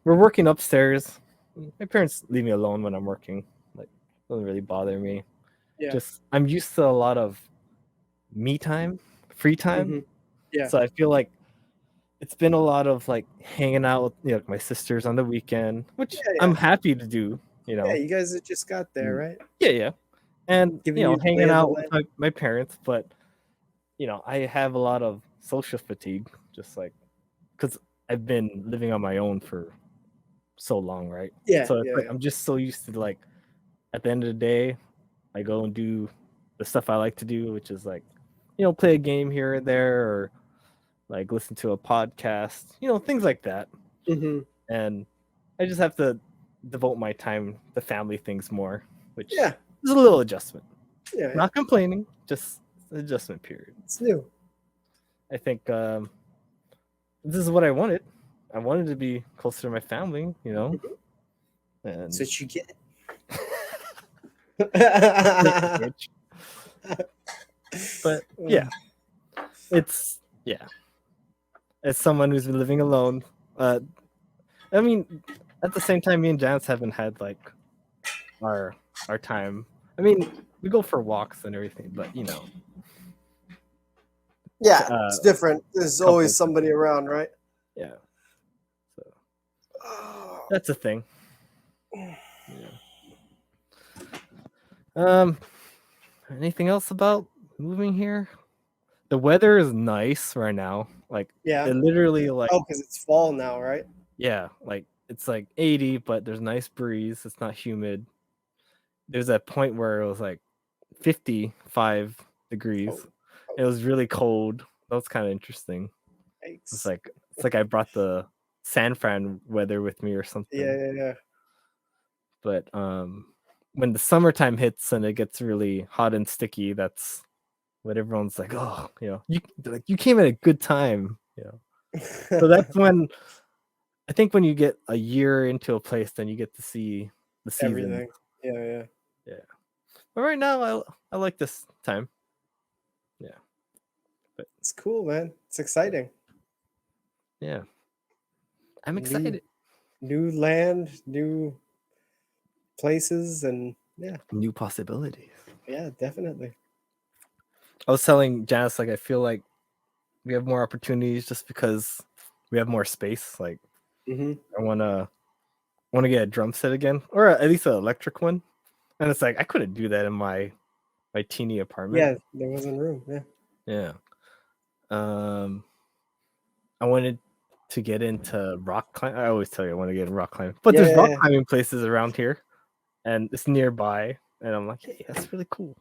we're working upstairs. My parents leave me alone when I'm working. Like, it doesn't really bother me. Yeah. Just I'm used to a lot of me time, free time. Mm-hmm. Yeah. So I feel like it's been a lot of like hanging out with my sisters on the weekend, which I'm happy to do. Yeah, you guys just got there, right? Yeah. And Giving you hanging out with my parents, but I have a lot of social fatigue, just like because I've been living on my own for so long, right? Yeah. So it's like I'm just so used to like at the end of the day, I go and do the stuff I like to do, which is like play a game here and there, or like listen to a podcast, things like that. Mm-hmm. And I just have to devote my time to family things more, which is a little adjustment. Yeah. Not complaining, just an adjustment period. It's new. I think this is what I wanted. I wanted to be closer to my family, And that's what you get. But it's as someone who's been living alone, I mean, at the same time, me and Janice haven't had like our time. I mean, we go for walks and everything, but it's different. There's always somebody around, right? Yeah. So that's a thing. Yeah. Anything else about moving here? The weather is nice right now. Like, it literally like because it's fall now, right? Yeah, like it's like 80, but there's nice breeze. It's not humid. There's that point where it was like 55 degrees. It was really cold. That was kind of interesting. It's like I brought the San Fran weather with me or something. Yeah. But when the summertime hits and it gets really hot and sticky, that's what everyone's like, oh, you came at a good time, So that's when I think when you get a year into a place, then you get to see the season. Everything. Yeah. But right now, I like this time. Yeah. But it's cool, man. It's exciting. Yeah. I'm excited. New land, new places, and new possibilities. Yeah, definitely. I was telling Janice, like, I feel like we have more opportunities just because we have more space. Like, I want to get a drum set again, or at least an electric one. And it's like I couldn't do that in my teeny apartment. Yeah, there wasn't room. Yeah. I wanted to get into rock climbing. I always tell you I want to get into rock climbing, but there's rock climbing places around here, and it's nearby. And I'm like, hey, that's really cool.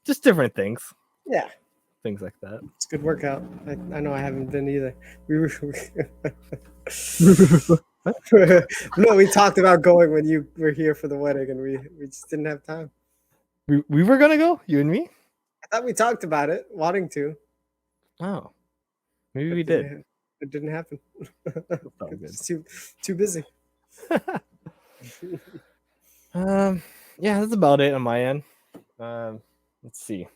Just different things. Yeah. Things like that. It's a good workout. I know I haven't been either. No, we talked about going when you were here for the wedding, and we just didn't have time. We were gonna go, you and me? I thought we talked about it, wanting to. Oh, maybe we did. It didn't happen. It's too busy. Yeah, that's about it on my end. Let's see. Do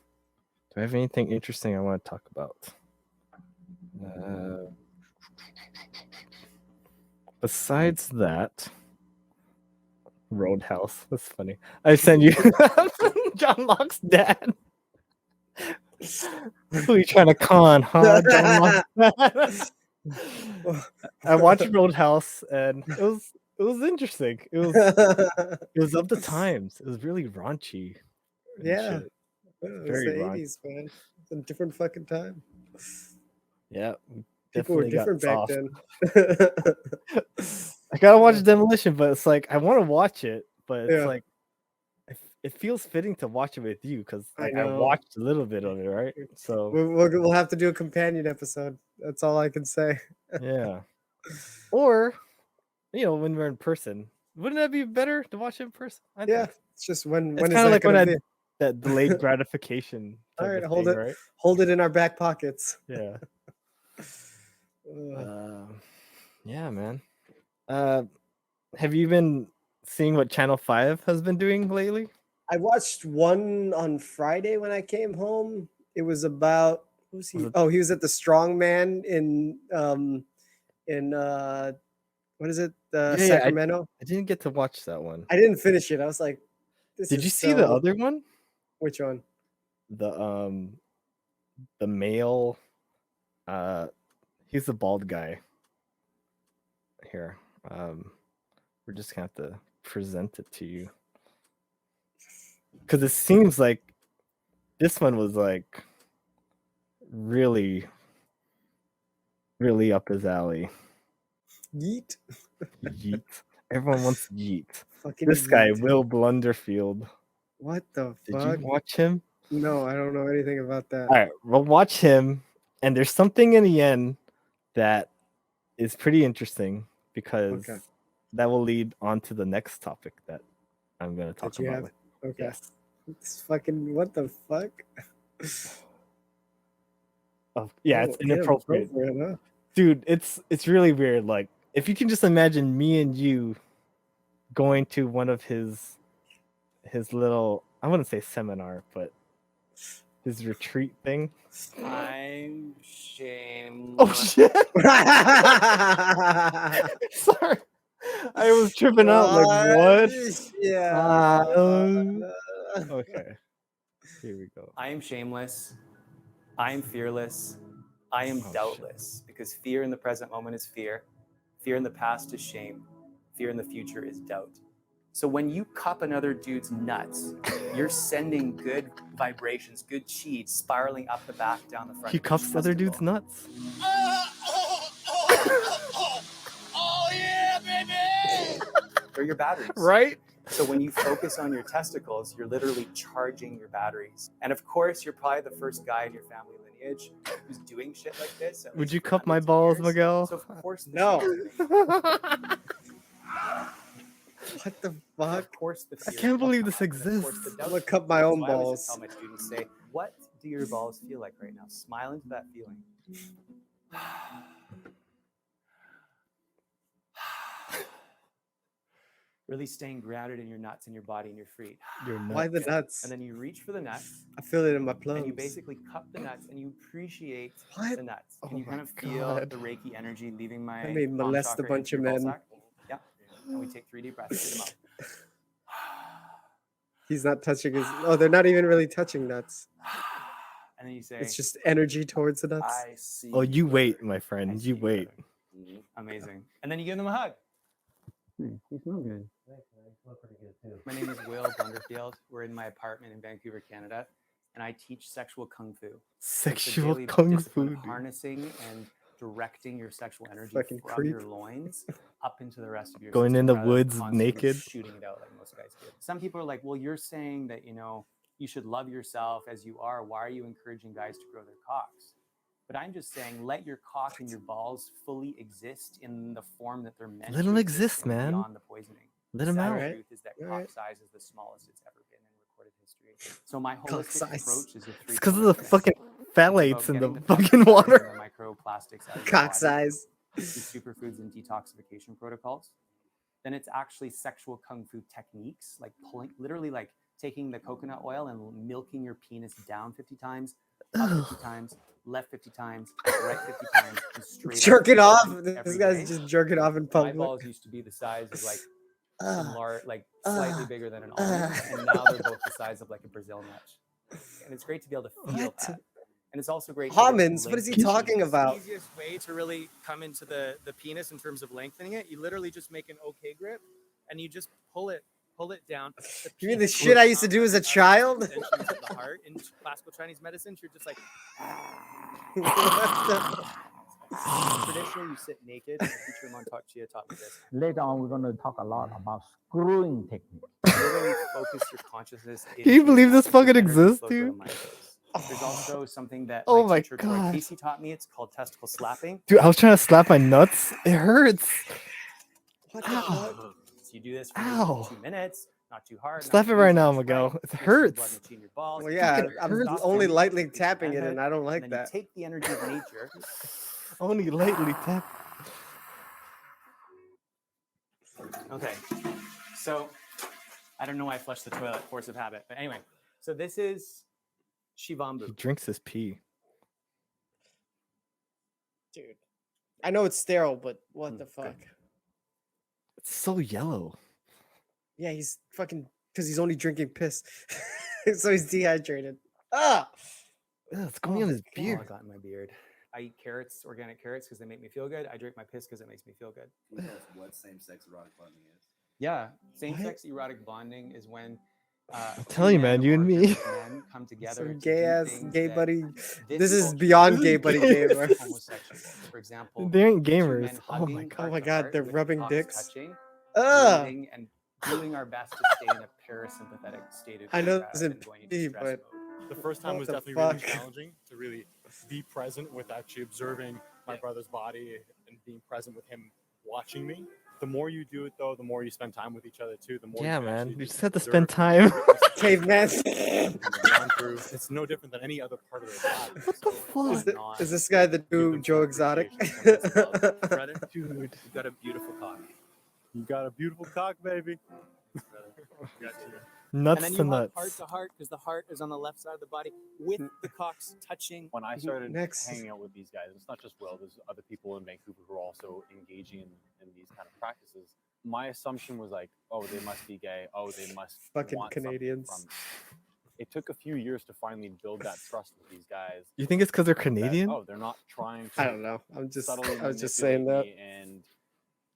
I have anything interesting I want to talk about? Besides that, Roadhouse. That's funny. I sent you John Locke's dad. Who are you trying to con, huh? John Locke's dad? I watched Roadhouse and it was interesting. It was of the times. It was really raunchy. Yeah. Shit. It was the Very raunchy. 80s, man. It's a different fucking time. Yeah. People were Definitely different got back soft. then. I gotta watch Demolition, but it's like I want to watch it, but it's Yeah. like it feels fitting to watch it with you because I like I know. watched a little bit of it, right? So We'll have to do a companion episode. That's all I can say. yeah. Or when we're in person, wouldn't that be better to watch it in person? I Yeah. think It's just when it's is kind of that like when gonna I be? that delayed gratification All type right, of hold thing, it. right? Hold it in our back pockets. Yeah. Ugh. Yeah, man. Have you been seeing what Channel 5 has been doing lately? I watched one on Friday when I came home. It was about who's he? Oh, he was at the Strongman in what is it? Sacramento. I didn't get to watch that one. I didn't finish it. I was like, this Did is you see the so- other one? Which one? The male he's the bald guy. Here. We're just gonna have to present it to you. Because it seems like this one was like really, really up his alley. Yeet. Yeet. Everyone wants Yeet. Fucking This guy, Yeet. Will Blunderfield. What the Did fuck? you watch him? No, I don't know anything about that. All right, we'll watch him. And there's something in the end that is pretty interesting because that will lead on to the next topic that I'm going to talk That you about. have? Okay. Yes. It's fucking what the fuck? Yeah, it's inappropriate. Huh? Dude, it's really weird. Like, if you can just imagine me and you going to one of his little, I wouldn't say seminar, but his retreat thing. I'm shameless. Oh shit! Sorry, I was tripping out. Like what? Yeah. Okay. Here we go. I am shameless. I am fearless. I am doubtless. Because fear in the present moment is fear. Fear in the past is shame. Fear in the future is doubt. So when you cup another dude's nuts, you're sending good vibrations, good chi spiraling up the back, down the front. He cups other dude's nuts. Oh yeah, baby! They're your batteries. Right? So when you focus on your testicles, you're literally charging your batteries. And of course, you're probably the first guy in your family lineage who's doing shit like this. Would you cup my balls, Miguel? So of course, No. What the fuck? Of course, the I fear can't believe comes this up, and of course, exists. the doubt I'm gonna cup my own So I always just balls. tell my students, say, what do your balls feel like right now? Smile into that feeling. Really staying grounded in your nuts and your body and your feet. Your Why the nuts? And then you reach for the nuts, I feel it in my and plums. you basically cup the nuts, and you appreciate What? the nuts. Oh And you my kind of feel God. the Reiki energy leaving my I may palm molest a chakra bunch into of your ball men. sack. Yeah. And we take 3 deep breaths. Get them up. He's not touching his. Oh, they're not even really touching nuts. And then you say, It's just energy towards the nuts. I see. Oh, you brother. wait, my I friend. see You wait. brother." Amazing. And then you give them a hug. You smell good. My name is Will Blunderfield. We're in my apartment in Vancouver, Canada, and I teach sexual kung fu. It's a Sexual daily kung discipline fu. of harnarnessing and directing your sexual energy Fucking from creep. your loins up into the rest of your Going system in the rather than woods constantly naked. shooting it out like most guys do. Some people are like, well, you're saying that, you should love yourself as you are. Why are you encouraging guys to grow their cocks? But I'm just saying, let your cock and your balls fully exist in the form that they're meant Let to 'em exist exist, in man. beyond the poisoning. Let The him sad out. Alright. truth is that Alright. cock size is the smallest it's ever been in recorded history. So my Cock holistic size. approach is a It's because of the three-pronged fucking approach. phthalates It's in about the getting fucking pesticides water. and the microplastics out of your Cock body size. through superfoods and detoxification protocols. Then it's actually sexual kung fu techniques, like pulling, literally like taking the coconut oil and milking your penis down 50 times, up 50 times, left 50 times, right 50 times, and straight up Jerking 50 off. times This every guy's day. just jerking off in My public. balls used to be the size of like slightly bigger than an almond, and now they're both the size of like a Brazil nut. And it's great to be able to feel that. And it's also great. Almonds? What is he talking about? The easiest way to really come into the penis in terms of lengthening it, you literally just make an okay grip, and you just pull it down. You mean the shit I used to do as a child? Extensions of the heart in classical Chinese medicine, you're just like. Traditionally, you sit naked. My teacher Montauk Chia taught me this. Later on, we're going to talk a lot about screwing technique. Literally focus your consciousness. Can you believe this fucking exists, dude? There's also something that Oh my my teacher Troy God. Casey taught me. It's called testicle slapping. Dude, I was trying to slap my nuts. It hurts. What the Ow. fuck? So you do this for Ow. 2 minutes, not too hard. Slap not it too right easy, now, just Miguel. right. It Mix your hurts. blood between your balls. Well, yeah, Fucking I'm hurts. only lightly Release tapping it, your and I don't manhood, like and then that. you take the energy of nature. Only lightly tap. Okay, so I don't know why I flushed the toilet, force of habit, but anyway, so this is He Shivambu. drinks his pee. Dude, I know it's sterile, but what the fuck? It's so yellow. Yeah, he's fucking because he's only drinking piss, so he's dehydrated. Ah, Ugh, it's going on his Oh, I beard. got in my beard. I eat carrots, organic carrots, because they make me feel good. I drink my piss because it makes me feel good. Can you tell us what same-sex erotic bonding is? Yeah, same-sex erotic bonding is when I'm telling you, man, you and me. men come together. some to gay do ass things gay that buddy. this This is culture beyond This gay is buddy gay. gamer. homosexual. For example, They ain't two gamers. men Oh my hugging God. Oh heart my to God, heart they're with rubbing cocks dicks. touching, Ah, breathing, and doing our best to stay in a parasympathetic state of I know stress this isn't and going into pee, stress but mode. The first time What was the definitely really fuck? challenging to really be present with actually observing my brother's body and being present with him watching me. The more you do it, though, the more you spend time with each other too. The more Yeah, you can man. actually You just just have to observe spend and time. witness the caveman. things they've gone through. It's no different than any other part of their lives. What the So, Is, fuck? it, is this guy the give new them Joe some Exotic? appreciation, some love, credit. Dude. You've got a beautiful cock. You got a beautiful cock, baby. Got you. Nuts And then to you hug nuts. heart to heart because the heart is on the left side of the body with the cocks touching. When I started Next. hanging out with these guys, it's not just Will, there's other people in Vancouver who are also engaging in these kind of practices. My assumption was like, oh, they must be gay. Oh, they must Fucking want something Canadians. from me. It took a few years to finally build that trust with these guys. You think it's because they're that, Canadian? oh, they're not trying to I don't know. I was just subtly saying that. manipulate me, and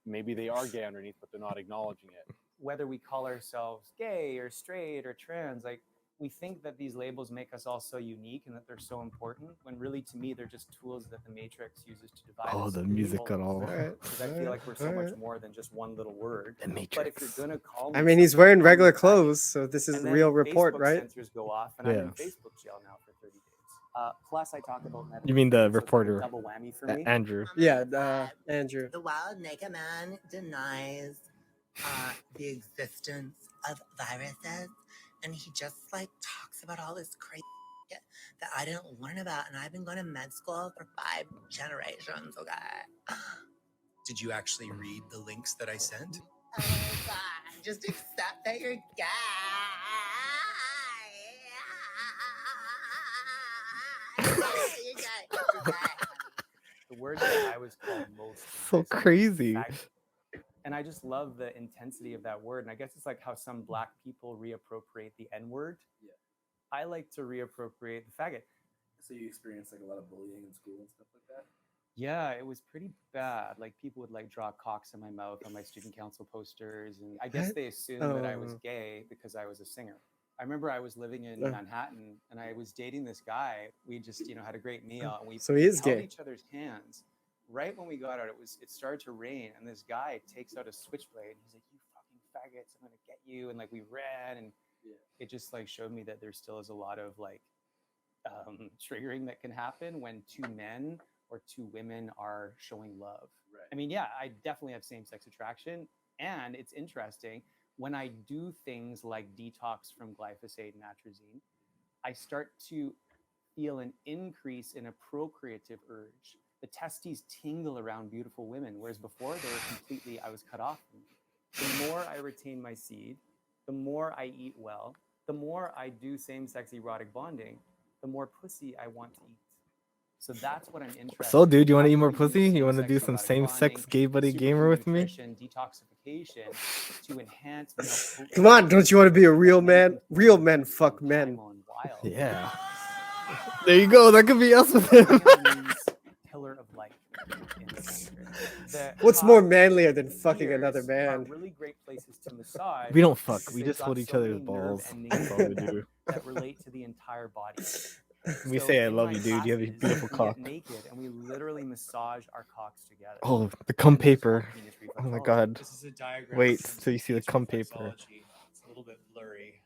maybe they are gay underneath, but they're not acknowledging it. Whether we call ourselves gay or straight or trans, like we think that these labels make us all so unique and that they're so important, when really to me they're just tools that the Matrix uses to divide Oh, us the into music people. at all. Alright, Because I feel like we're so alright. much more than just one little word. The But if Matrix. you're gonna call I me mean, he's something, wearing call me regular that. clothes, so this is And the then real report, Facebook right? Sensors go off, and I'm in Yeah. Facebook jail now for 30 days. Plus, I talk about medical You mean the things, so it's like a reporter, double whammy for me. Andrew? Yeah, Andrew. The wild naked man denies the existence of viruses, and he just like talks about all this crazy shit that I didn't learn about, and I've been going to med school for 5 generations. Okay. Did you actually read the links that I sent? Oh God! Just accept that you're gay. You're gay. You're gay. The word that I was called most So in prison was crazy. faggot. And I just love the intensity of that word. And I guess it's like how some black people reappropriate the N word. Yeah. I like to reappropriate the faggot. So you experienced like a lot of bullying in school and stuff like that? Yeah, it was pretty bad. Like people would like draw cocks in my mouth on my student council posters. And I guess What? they assumed that I was Oh. gay because I was a singer. I remember I was living in Oh. Manhattan and I was dating this guy. We just, had a great meal and we So he is held gay. each other's hands. Right when we got out, it started to rain, and this guy takes out a switchblade. He's like, "You fucking faggots! I'm gonna get you!" And like we ran, and it just like showed me that there still is a lot of like triggering that can happen when 2 men or 2 women are showing love. Right. I mean, yeah, I definitely have same-sex attraction, and it's interesting when I do things like detox from glyphosate and atrazine, I start to feel an increase in a procreative urge. The testes tingle around beautiful women, whereas before they were completely, I was cut off from them. The more I retain my seed, the more I eat well, The more I do same-sex erotic bonding, the more pussy I want to eat. So that's what I'm interested. So, dude, you want to eat How more can we pussy? use You want to do same-sex some erotic same-sex bonding, gay buddy gamer superfood with me? nutrition, detoxification to enhance male potency? Come on, don't you want to be a real man? Real men fuck men. Yeah. There you go. That could be us with him. Pillar of light in the center. The What's more cock manlier than fucking ears another are man? really great places to massage. We don't fuck. because We they've just got hold each so other's many nerve balls. endings That's all we do. that relate to the entire body. We So say I in love my you, dude. You have a classes, beautiful we cock. get naked and we literally massage our cocks together. Oh, the cum And this is called paper. penis Oh my reflexology. god. This is a diagram. Wait from till you see the penis cum paper. reflexology. It's a little bit blurry.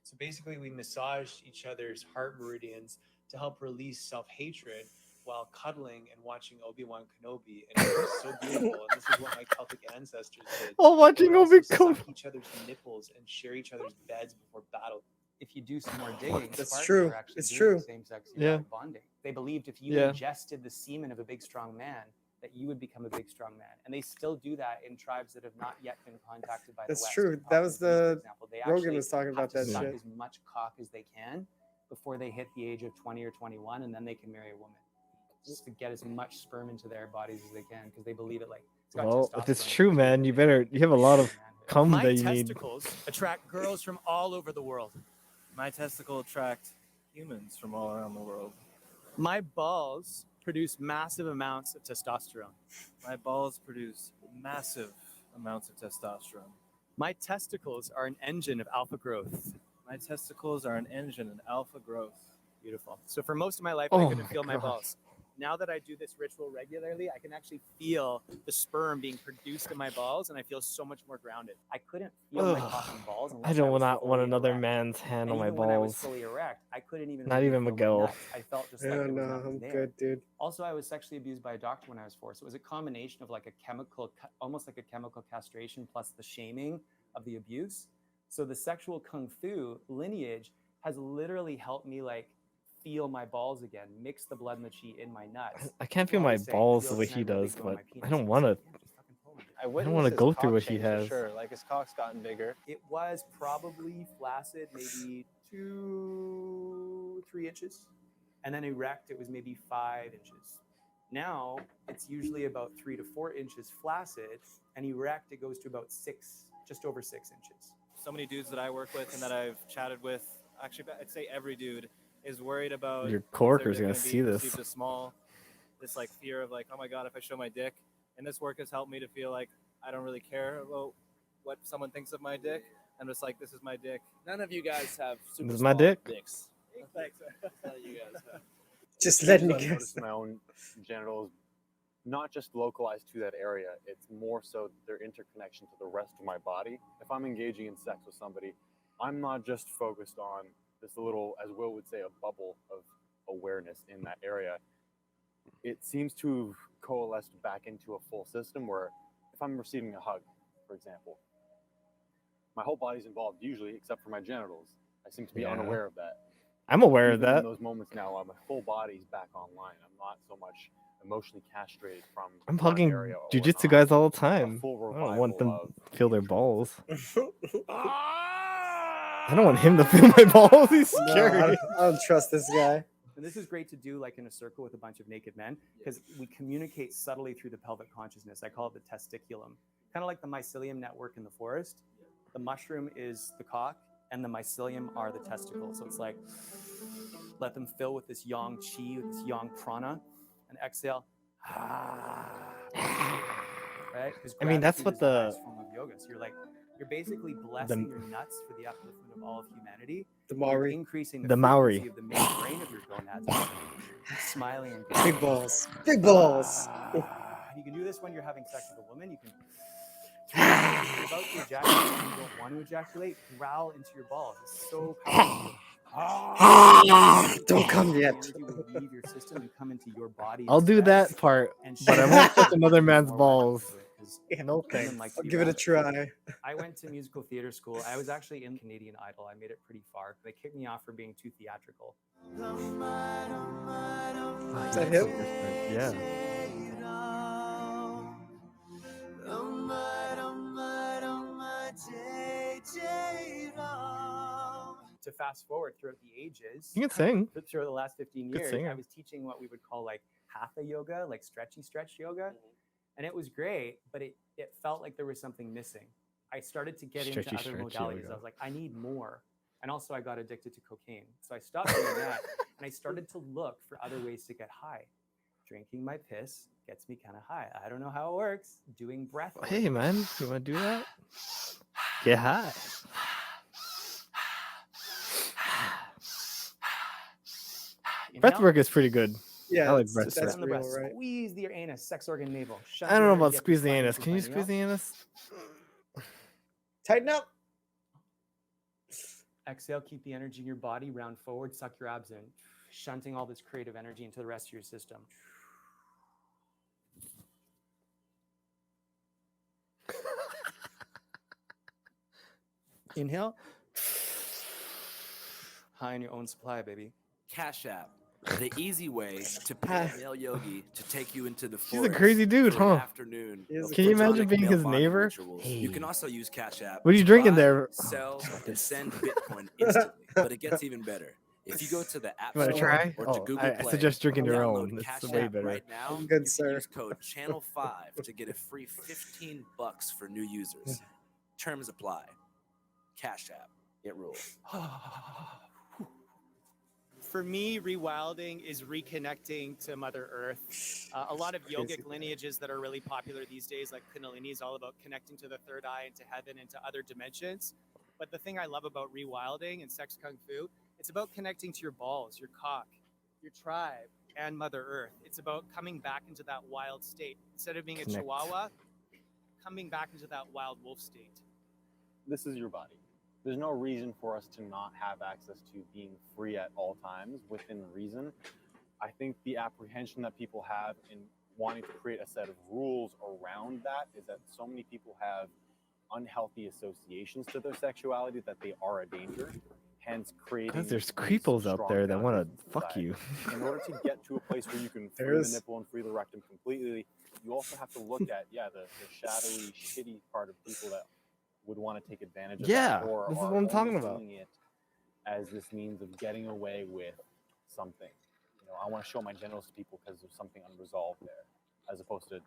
So basically, we massage each other's heart meridians to help release self-hatred while cuddling and watching Obi-Wan Kenobi. And it was so beautiful. And this is what my Celtic ancestors did. Oh, watching They would also Obi-Wan. suck each other's nipples and share each other's beds before battle. If you do some more digging, That's Spartans true. were actually It's doing true. same-sex Yeah. erotic bonding. They believed if you Yeah. ingested the semen of a big, strong man, that you would become a big, strong man. And they still do that in tribes that have not yet been contacted by the That's West. true. In That was Papua New Guinea, for the example. They Rogan actually was talking have about to that suck shit. as much cock as they can before they hit the age of 20 or 21, and then they can marry a woman. Just to get as much sperm into their bodies as they can, because they believe it it's got Well, if it's testosterone true, in it, man, you have a lot of cum My that you need. testicles attract girls from all over the world. My testicle attract humans from all around the world. My balls produce massive amounts of testosterone. My balls produce massive amounts of testosterone. My testicles are an engine of alpha growth. My testicles are an engine of alpha growth. Beautiful. So for most of my life, I Oh couldn't my feel my God. balls. Now that I do this ritual regularly, I can actually feel the sperm being produced in my balls, and I feel so much more grounded. I couldn't feel my Ugh. cock and balls unless I don't was want fully another erect. man's hand And on my even when I was balls. fully erect, I couldn't even Not really even feel my Miguel. nuts. I felt just like Yeah, there was no, nothing I'm there. good, dude. Also, I was sexually abused by a doctor when I was 4. So it was a combination of like a chemical, almost like a chemical castration plus the shaming of the abuse. So the sexual kung fu lineage has literally helped me feel my balls again, mix the blood and the chi in my nuts. I can't feel I'm my always saying, balls "Yo, the way can I he really does, grow my but penis?" I don't And want he's to. like, "Yeah, just fucking pull it." I don't want to go through what he For has. sure. Like his cock's gotten bigger. It was probably flaccid, maybe 2-3 inches. And then erect, it was maybe 5 inches. Now, it's usually about 3 to 4 inches flaccid, and erect, it goes to about 6, just over 6 inches. So many dudes that I work with and that I've chatted with, actually, I'd say every dude is worried about Your is coworker's their gonna dick see be this. perceived as small. This fear of oh my god, if I show my dick. And this work has helped me to feel like I don't really care about what someone thinks of my dick. I'm just this is my dick. None of you guys have super This is my small dick. dicks. Thanks. None of you guys have. Just letting you I've guess. noticed my own genitals not just localized to that area, it's more so their interconnection to the rest of my body. If I'm engaging in sex with somebody, I'm not just focused on this little, as Will would say, a bubble of awareness in that area. It seems to have coalesced back into a full system where if I'm receiving a hug, for example, my whole body's involved usually, except for my genitals. I seem to be unaware of that. I'm aware of Even in that. those moments now, my full body's back online. I'm not so much emotionally castrated from I'm one hugging area or jujitsu whatnot. guys all the A time. full I don't want them revival to feel their balls. Ah! I don't want him to feel my balls. He's No, scary. I don't trust this guy. And this is great to do in a circle with a bunch of naked men because we communicate subtly through the pelvic consciousness. I call it the testiculum. Kind of like the mycelium network in the forest. The mushroom is the cock and the mycelium are the testicles. So it's let them fill with this yang chi, with this yang prana, and exhale. Right? I mean, that's gratitude what is the highest form of yoga. So you're basically blessing your nuts for the upliftment of all of humanity. The Maori. Increasing The the Maori. frequency of the main brain of your gonads. Smiling and Big balls. Big balls. You can do this when you're having sex with a woman. You can, if you're about to ejaculate and you don't want to ejaculate, growl into your balls. It's so powerful. Don't come yet. The energy will leave your system and come into your body. I'll do instead. that part, And but I won't touch another man's balls. No women thanks. like to I'll be give it a rabbit. try. I went to musical theater school. I was actually in Canadian Idol. I made it pretty far. They kicked me off for being too theatrical. Is that him? Yeah. to fast forward throughout the ages. You can sing. Throughout the last 15 Good years, singer. I was teaching what we would call like hatha yoga, like stretch yoga. And it was great, but it felt like there was something missing. I started to get into other modalities. Yoga. I was like, I need more. And also I got addicted to cocaine. So I stopped doing that and I started to look for other ways to get high. Drinking my piss gets me kind of high. I don't know how it works. Doing breath work. Hey, man, you want to do that? Get high. Breath work is pretty good. Yeah, I like breath Sit work. on the breast. Squeeze the anus, sex organ navel. Shut I don't know your about get squeeze the fine anus. to Can you find squeeze the anus? Tighten up. Exhale, keep the energy in your body, round forward, suck your abs in, shunting all this creative energy into the rest of your system. Inhale. High on your own supply, baby. Cash App, the easy way to pay a male yogi to take you into the He's forest a crazy dude, for an huh? afternoon. He is of a Can you imagine platonic being male his bonding neighbor? rituals. You can also use Cash App. What are you to drinking buy, there? Sell, fuck and this. send Bitcoin instantly. But it gets even better. If you go to the App You want to Store try? or to Google I Play, suggest drinking your download own. Cash It's way App better. right now. I'm good, you sir. can use code Channel5 to get a free $15 for new users. Terms apply. Cash App. It rules. For me, rewilding is reconnecting to Mother Earth. A lot of yogic lineages that are really popular these days, like Kundalini, is all about connecting to the third eye, into heaven, into other dimensions. But the thing I love about rewilding and sex kung fu, it's about connecting to your balls, your cock, your tribe, and Mother Earth. It's about coming back into that wild state. Instead of being a chihuahua, coming back into that wild wolf state. This is your body. There's no reason for us to not have access to being free at all times within reason. I think the apprehension that people have in wanting to create a set of rules around that is that so many people have unhealthy associations to their sexuality that they are a danger, hence creating. Because there's these creeples out strong there that want boundaries to in fuck society. you. In order to get to a place where you can free There's- the nipple and free the rectum completely, you also have to look at the shadowy, shitty part of people that would want to take advantage of Yeah, that, or this is are what I'm only talking about. doing it as this means of getting away with something. You know, I want to show my genitals to people because there's something unresolved there, as opposed to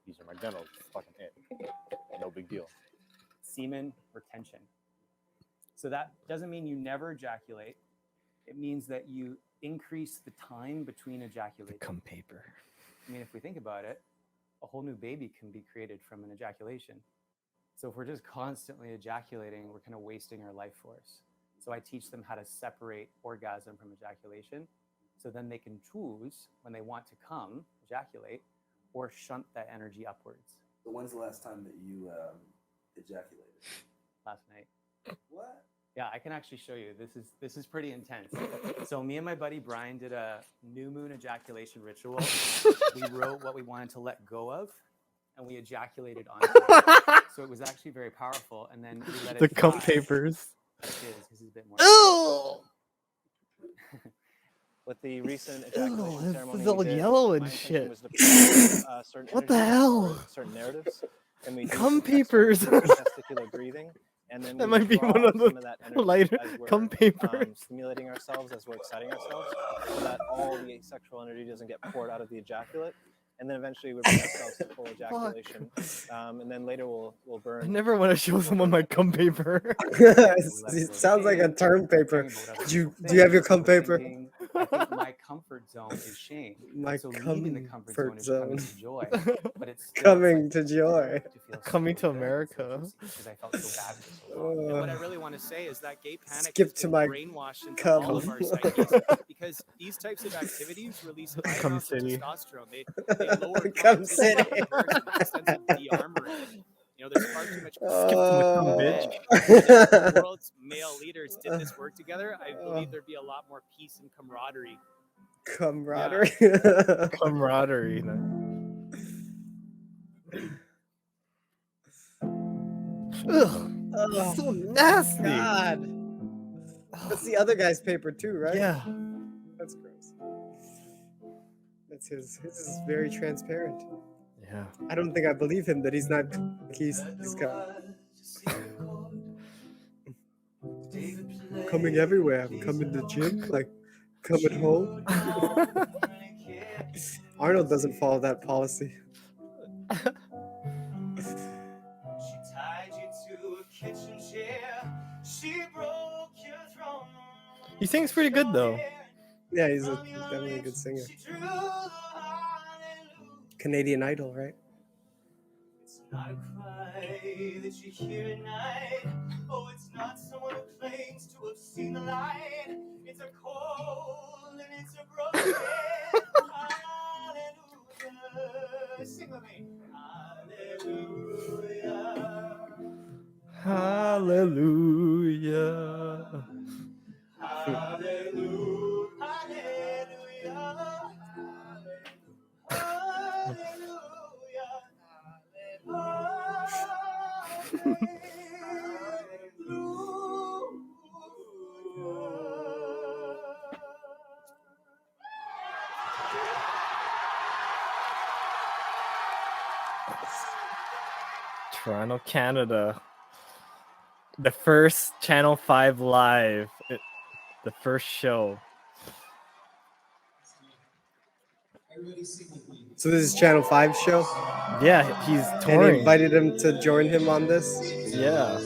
these are my genitals, fucking it, no big deal. Semen retention. So that doesn't mean you never ejaculate. It means that you increase the time between ejaculations. Cum paper. I mean, if we think about it, a whole new baby can be created from an ejaculation. So if we're just constantly ejaculating, we're kind of wasting our life force. So I teach them how to separate orgasm from ejaculation. So then they can choose when they want to come, ejaculate, or shunt that energy upwards. So when's the last time that you ejaculated? Last night. What? Yeah, I can actually show you. This is pretty intense. So me and my buddy Brian did a new moon ejaculation ritual. We wrote what we wanted to let go of, and we ejaculated on it. So it was actually very powerful. And then we let it The cum dry. papers. This is a bit more. Ew! With the recent ejaculation Ew, ceremony, this is all we did, yellow and my intention shit. was to protect, certain What the energies hell? or certain narratives, and we do Cum some papers. testicular breathing, and then That we might be draw one of some the of that energy lighter as we're cum paper. stimulating ourselves, as we're exciting ourselves, so that all the sexual energy doesn't get poured out of the ejaculate. And then eventually we bring ourselves to full ejaculation, and then later we'll burn. I never want to show someone my cum paper. It sounds like a term paper. Do you have your cum paper? I think my comfort zone is shame. My So leaving the comfort comfort zone is coming zone. to joy. But it's still, Coming to joy. Coming to America. because I felt so bad for so long. And what I really want to say is that gay panic Skip has to been my brainwashed into cum. all of our psyches, because these types of activities release high Cum amounts of city. testosterone. They lower Cum competition city. levels and a sense of de-armoring. You know, there's far too much. Oh. If the world's male leaders did this work together, I believe there'd be a lot more peace and camaraderie. Camaraderie. Camaraderie. Ugh, Oh, so nasty. God. That's the other guy's paper too, right? Yeah. That's gross. That's his. His is very transparent. Yeah. I don't think I believe him that he's not. He's got. coming everywhere. I'm coming to the gym, like coming home. Arnold doesn't follow that policy. She tied you to a kitchen chair. She broke your throne. He sings pretty good though. Yeah, he's definitely a good singer. Canadian Idol, right? It's not a cry that you hear at night. Oh, it's not someone who claims to have seen the light. It's a cold and it's a broken. Hallelujah. Sing with me. Hallelujah. Hallelujah. Hallelujah. Toronto, Canada. The first Channel 5 live. The first show. So this is Channel 5 show? Yeah, he's And touring. he invited him to join him on this? Yeah.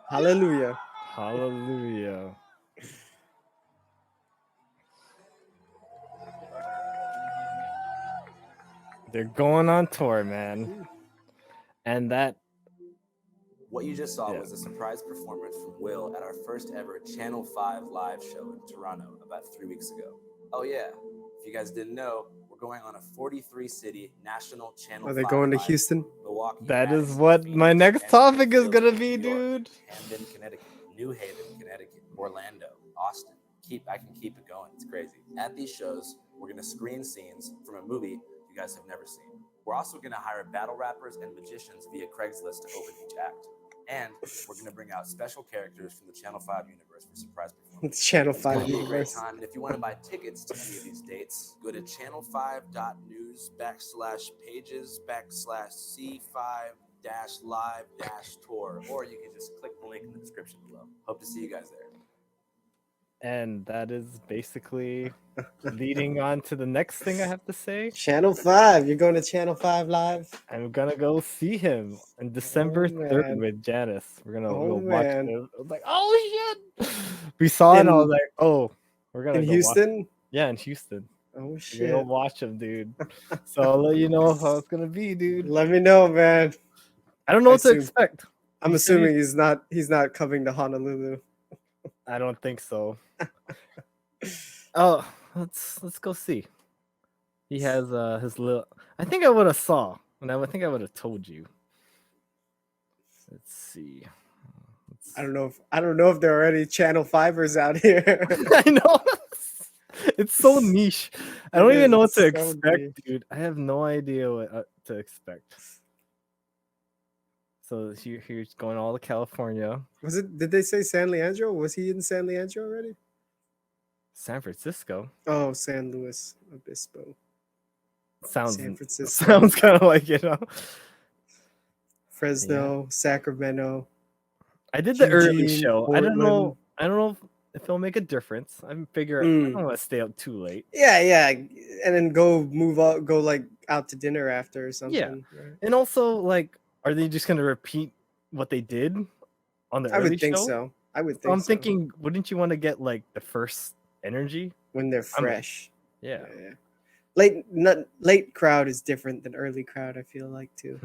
Hallelujah. Hallelujah. They're going on tour, man. And that. What you just saw was a surprise performance from Will at our first ever Channel 5 live show in Toronto about 3 weeks ago. Oh yeah, if you guys didn't know, we're going on a 43-city national Channel 5 Are they going to live Houston? Milwaukee, That is Madison, what Phoenix, my next Denver, topic is Philly, gonna be, New York, dude. Camden, Connecticut, New Haven, Connecticut, Orlando, Austin. I can keep it going. It's crazy. At these shows, we're gonna screen scenes from a movie you guys have never seen. We're also gonna hire battle rappers and magicians via Craigslist to open each act. And we're going to bring out special characters from the Channel 5 universe for surprise performances. Channel It's gonna 5 be a great universe. time. And if you want to buy tickets to any of these dates, go to channel5.news/pages/C5-live-tour, or you can just click the link in the description below. Hope to see you guys there. And that is basically leading on to the next thing I have to say. Channel 5. You're going to Channel 5 live? I'm gonna go see him on December 3rd man. with Janice. We're gonna Oh, go watch man. it. I was like, oh shit! We saw it and I was like, oh, we're gonna in go Houston? watch it. Yeah, in Houston. Oh We're shit. gonna go watch him, dude. So I'll let you know how it's gonna be, dude. Let me know, man. I don't know what to expect. I'm He said assuming he's not coming to Honolulu. I don't think so. Oh, let's go see. He has his little. I think I would have saw, and I think I would have told you. Let's see. I don't know if there are any Channel 5ers out here. I know. It's so niche. I don't even know what to so expect, niche. dude. I have no idea what to expect. So here's going all to California. Did they say San Leandro? Was he in San Leandro already? San Francisco. Oh, San Luis Obispo. San Francisco. Sounds kind of like, you know. Fresno, Sacramento. I did the early Eugene, show. I don't Portland. know if it'll make a difference. I figure I don't want to stay up too late. Yeah, and then move out, go like out to dinner after or something. Yeah, right? and also like, are they just gonna repeat what they did on the I early would think show? so. I would So think I'm so. thinking, wouldn't you want to get like the first energy when they're fresh? Yeah. Late crowd is different than early crowd. I feel like too.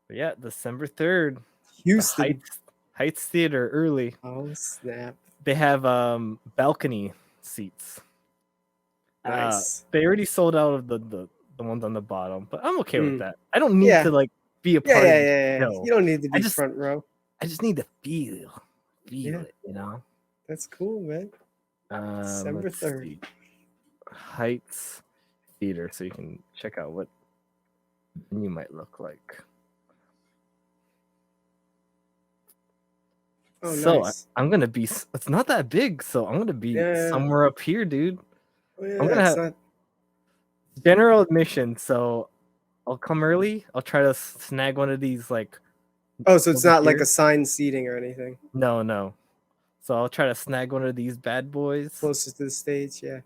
But yeah, December 3rd, Houston Heights Theater early. Oh snap! They have balcony seats. Nice. They already sold out of the ones on the bottom, but I'm okay with that. I don't need Yeah. to like be a part of the show. You don't need to I be just- front row. I just need to feel Yeah. it, you know. That's cool, man. December Let's 3rd. see. Heights Theater, so you can check out what you might look like. Oh, So nice. I'm gonna be. It's not that big, so I'm gonna be Yeah. somewhere up here, dude. Oh, yeah, I'm gonna it's have not. general admission, so I'll come early. I'll try to snag one of these, like. Oh, so it's over not like here. assigned seating or anything. No. So I'll try to snag one of these bad boys. Closest to the stage, yeah.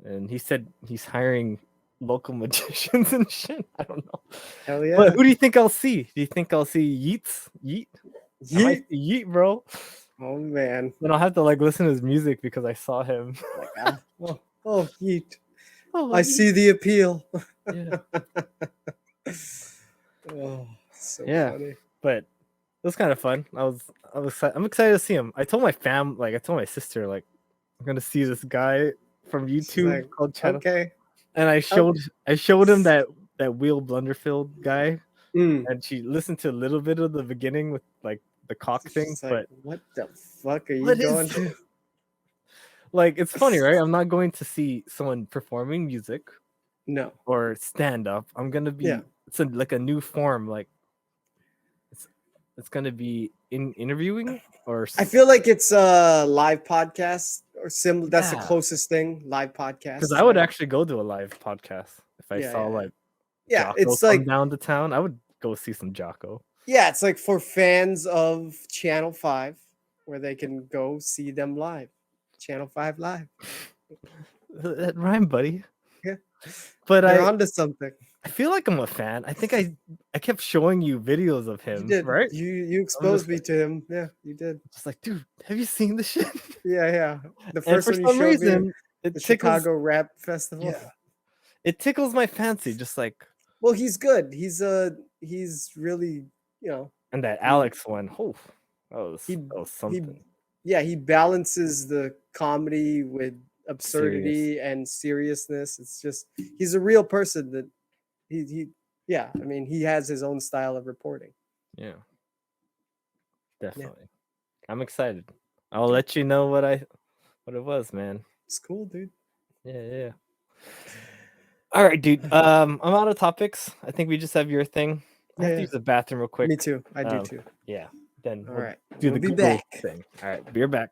And he said he's hiring local magicians and shit. I don't know. Hell yeah. But who do you think I'll see? Do you think I'll see Yeats? Yeet? I might see Yeet, bro. Oh man. Then I'll have to like listen to his music because I saw him. Like, oh, Yeet. Oh, I see the appeal. Yeah. Oh, so Yeah. funny. But it was kind of fun. I'm excited to see him. I told my sister, like, I'm gonna see this guy from YouTube like, called Channel. okay. And I showed him that Will Blunderfield guy, and she listened to a little bit of the beginning with like the cock thing. She's like, but what the fuck are you what is going to? like, it's funny, right? I'm not going to see someone performing music, No, or stand up. I'm gonna be. Yeah. It's like a new form. Like it's gonna be interviewing or. I feel like it's a live podcast or similar. That's the Yeah. closest thing, live podcast. Because I would actually go to a live podcast if I Yeah, saw yeah. like Yeah, Jocko it's come like down to town. I would go see some Jocko. yeah, it's like for fans of Channel 5 where they can go see them live. Channel 5 live. That rhyme, buddy. Yeah. But They're I onto something. I feel like I'm a fan. I think I kept showing you videos of him, You did. right? You exposed me to him. Yeah, you did. Just like, dude, have you seen this shit? Yeah. The And first for one you some showed reason, me, it the tickles. Chicago Rap Festival. Yeah. It tickles my fancy, just like. Well, he's good. He's really, And that Alex one, that was something. He balances the comedy with absurdity and seriousness. It's just he's a real person that I mean, he has his own style of reporting. Yeah. Definitely. I'm excited. I'll let you know what it was, man. It's cool, dude. Yeah. All right, dude. I'm out of topics. I think we just have your thing. I have to use the bathroom real quick. Me too. I do too. Yeah. Then All we'll right. do We'll the be Google back. thing. All right. We're back.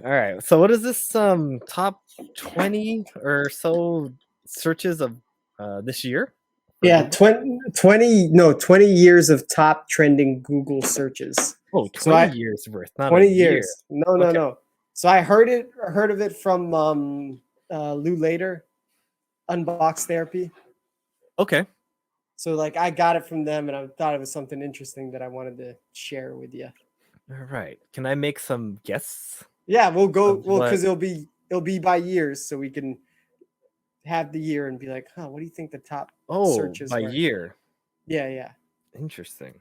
All right. So what is this top 20 or so searches of this year? Yeah, 20 years of top trending Google searches. Oh, 20 So I- years worth, not 20 a year. years. No. Okay. So I heard of it from Lou Later, Unbox Therapy. Okay. So like I got it from them and I thought it was something interesting that I wanted to share with you. All right. Can I make some guesses? Yeah, we'll go Of because what- it'll be by years, so we can have the year and be like, what do you think the top searches by were? year. Yeah. Interesting.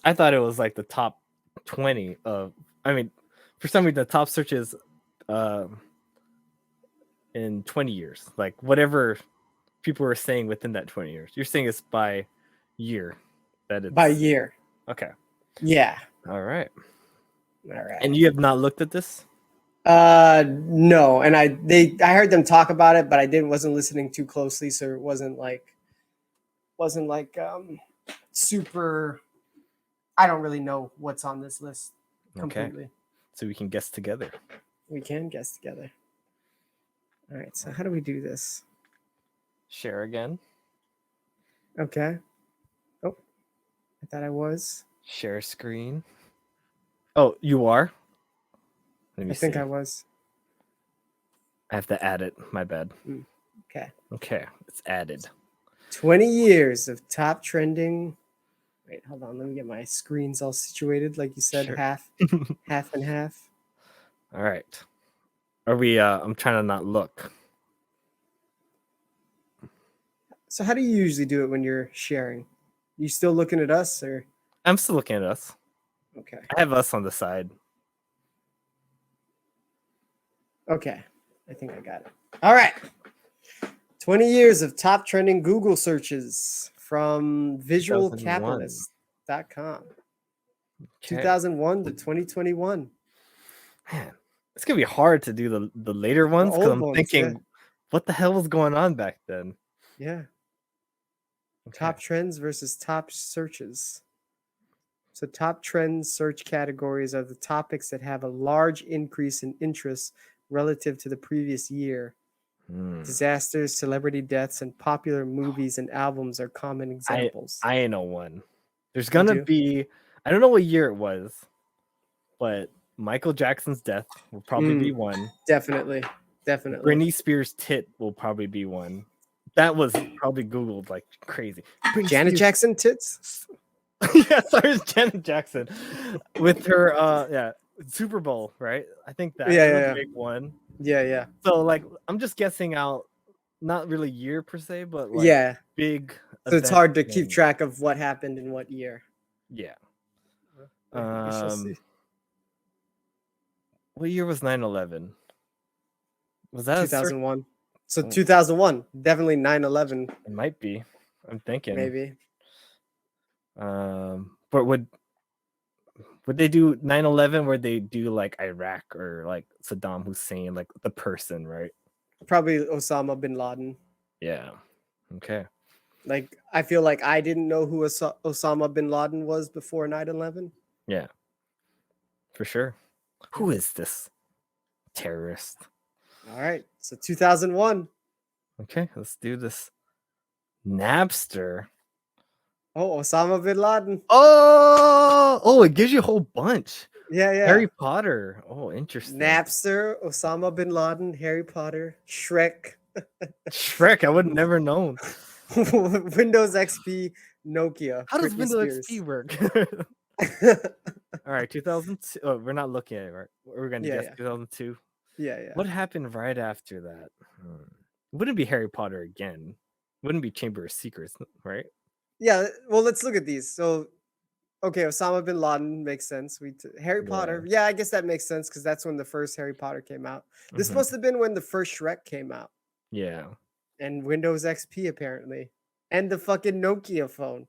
I thought it was like the top 20 of. I mean, for some reason, the top searches in 20 years, like whatever people were saying within that 20 years. You're saying it's by year. That it's By year. Okay. Yeah. All right. All right. And you have not looked at this? No, and I heard them talk about it, but I wasn't listening too closely, so it wasn't like super. I don't really know what's on this list completely. Okay. So we can guess together. We can guess together. All right. So how do we do this? Share again. Okay. Oh, I thought I was. Share screen. Oh, you are? Let me I think see. I was. I have to add it. My bad. Okay. Okay, it's added. 20 years of top trending. Wait, hold on. Let me get my screens all situated. Like you said, Sure. half and half. All right. Are we I'm trying to not look. So how do you usually do it when you're sharing? You still looking at us or? I'm still looking at us. Okay. I have us on the side. Okay. I think I got it. All right. 20 years of top trending Google searches from 2001. visualcapitalist.com. Okay. 2001 to 2021. Man, it's gonna be hard to do the later ones because old I'm ones, thinking, yeah. what the hell was going on back then? Yeah. Okay. Top trends versus top searches. So top trends search categories are the topics that have a large increase in interest relative to the previous year. Disasters, celebrity deaths, and popular movies and albums are common examples. I know one. There's You gonna do? be, I don't know what year it was, but Michael Jackson's death will probably be one. Definitely. Britney Spears' tit will probably be one. That was probably Googled like crazy. Britney Janet Spears. Jackson tits? Yeah, sorry, it's Janet Jackson with her Super Bowl, right? I think that was a big one. Yeah. So like I'm just guessing out not really year per se, but like Yeah. big So it's event hard to keep thing. track of what happened in what year. Yeah. We shall see. What year was 9/11? Was that 2001. So 2001, definitely 9/11. It might be. I'm thinking. Maybe. But would they do 9/11 where they do like Iraq or like Saddam Hussein, like the person, right? Probably Osama bin Laden. Yeah. Okay. Like, I feel like I didn't know who Osama bin Laden was before 9/11. Yeah. For sure. Who is this terrorist? All right. So 2001. Okay, let's do this. Napster. Oh, Osama bin Laden. Oh, it gives you a whole bunch. Yeah. Harry Potter. Oh, interesting. Napster, Osama bin Laden, Harry Potter, Shrek. Shrek, I would never known. Windows XP, Nokia. How does Britney Windows Spears. XP work? All right, 2002. Oh, we're not looking at it, right? We're going to guess 2002. Yeah. What happened right after that? Wouldn't be Harry Potter again. Wouldn't be Chamber of Secrets, right? Yeah, well, let's look at these. So, okay, Osama bin Laden makes sense. Harry Potter. Yeah, I guess that makes sense because that's when the first Harry Potter came out. This must have been when the first Shrek came out. Yeah. And Windows XP apparently, and the fucking Nokia phone,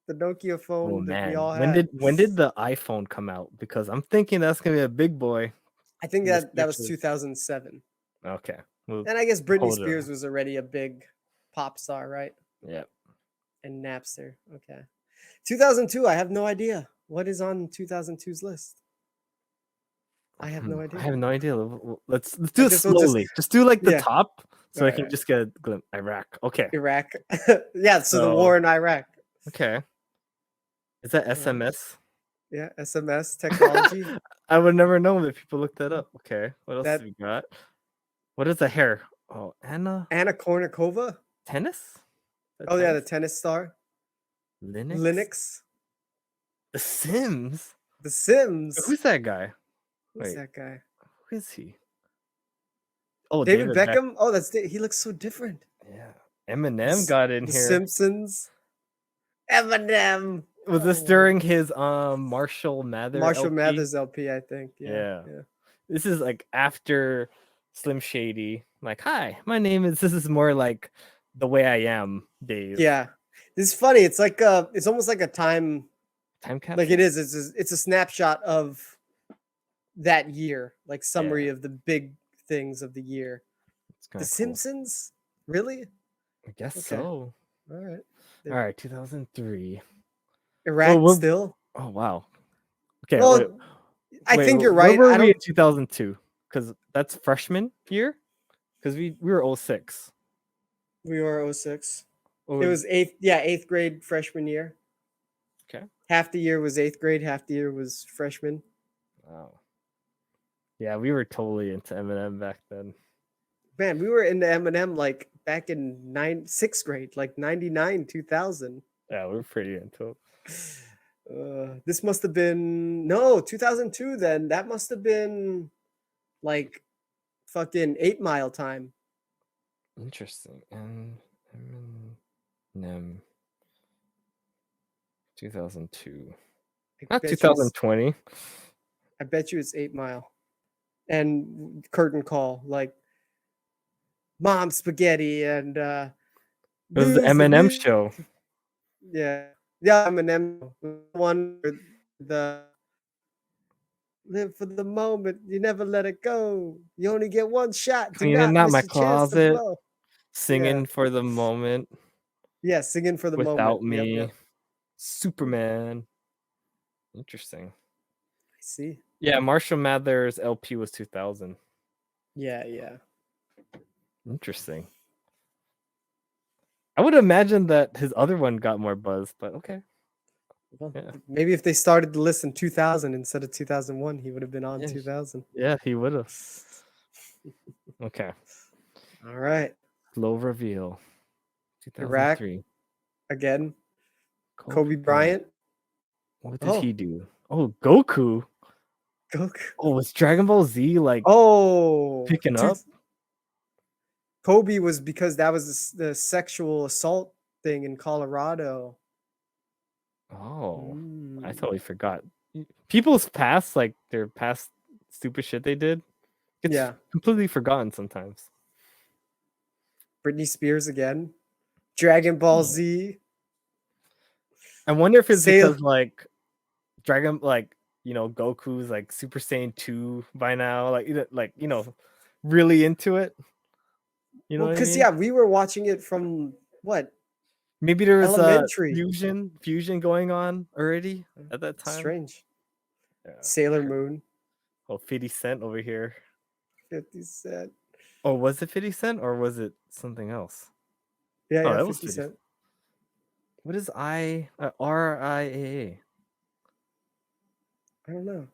the Nokia phone that we all had. When did the iPhone come out? Because I'm thinking that's gonna be a big boy. I think that was 2007. Okay. And I guess Britney Spears was already a big pop star, right? Yeah. And Napster. Okay. 2002. I have no idea what is on 2002's list. I have no idea. I have no idea. Let's do it slowly. Just do like the top, so I can just get a glimpse. Iraq. Okay. Iraq. Yeah. So the war in Iraq. Okay. Is that SMS? Yeah, SMS technology. I would never know that people looked that up. Okay. What else have we got? What is the hair? Oh, Anna Kournikova. Tennis? Yeah, the tennis star. Linux. The Sims. The Sims. Who's that guy? Who's that guy? Who is he? Oh, David Beckham. Oh, he looks so different. Yeah. Eminem got in the here. Simpsons. Eminem. Was this during his Marshall Mathers Mathers LP, I think. Yeah. This is like after Slim Shady. Like, hi, my name is. This is more like The Way I Am days. Yeah. This is funny. It's like it's almost like a time capsule. Like it is. It's a snapshot of that year, like summary of the big things of the year. The Simpsons? Really? I guess so. All right. 2003. Iraq still? Oh wow. Okay. Well, I think you're right. Where were we in 2002? Because that's freshman year. Because we were 06. We were 06. It was eighth grade freshman year. Okay. Half the year was eighth grade. Half the year was freshman. Wow. Yeah, we were totally into Eminem back then. Man, we were into Eminem like back in sixth grade, like 99, 2000. Yeah, we were pretty into it. This must have been 2002 then. That must have been like fucking 8 Mile time. Interesting. Eminem 2002. Not 2020. I bet you it's 8 Mile. And Curtain Call, like Mom Spaghetti and it was the Eminem show. Yeah. Yeah, Eminem. One with the live for the moment. You never let it go. You only get one shot. Do Cleaning not out miss my your chance to closet, blow. singing Yeah. for the moment. Yeah, singing for the Without moment. me, Yep. Superman. Interesting. I see. Yeah, Marshall Mathers LP was 2000. Yeah. Interesting. I would imagine that his other one got more buzz, but okay. Well, Yeah. maybe if they started the list in 2000 instead of 2001, he would have been on 2000. Yeah, he would have. Okay. All right. Low reveal. Iraq 2003. again. Kobe Bryant. What did he do? Oh, Goku. Oh, was Dragon Ball Z like picking dude, up? Kobe was because that was the sexual assault thing in Colorado. Oh, I totally forgot. People's past, like their past stupid shit they did, gets completely forgotten sometimes. Britney Spears again. Dragon Ball Z. I wonder if it's because like Goku's like Super Saiyan 2 by now, really into it. You know what I mean? Yeah, we were watching it from what? Maybe there was elementary fusion going on already at that time. Strange. Yeah. Sailor Moon. Oh, 50 Cent over here. 50 Cent. Oh, was it 50 Cent or was it something else? Yeah, that 50 was 50 Cent. What is RIAA? I don't know.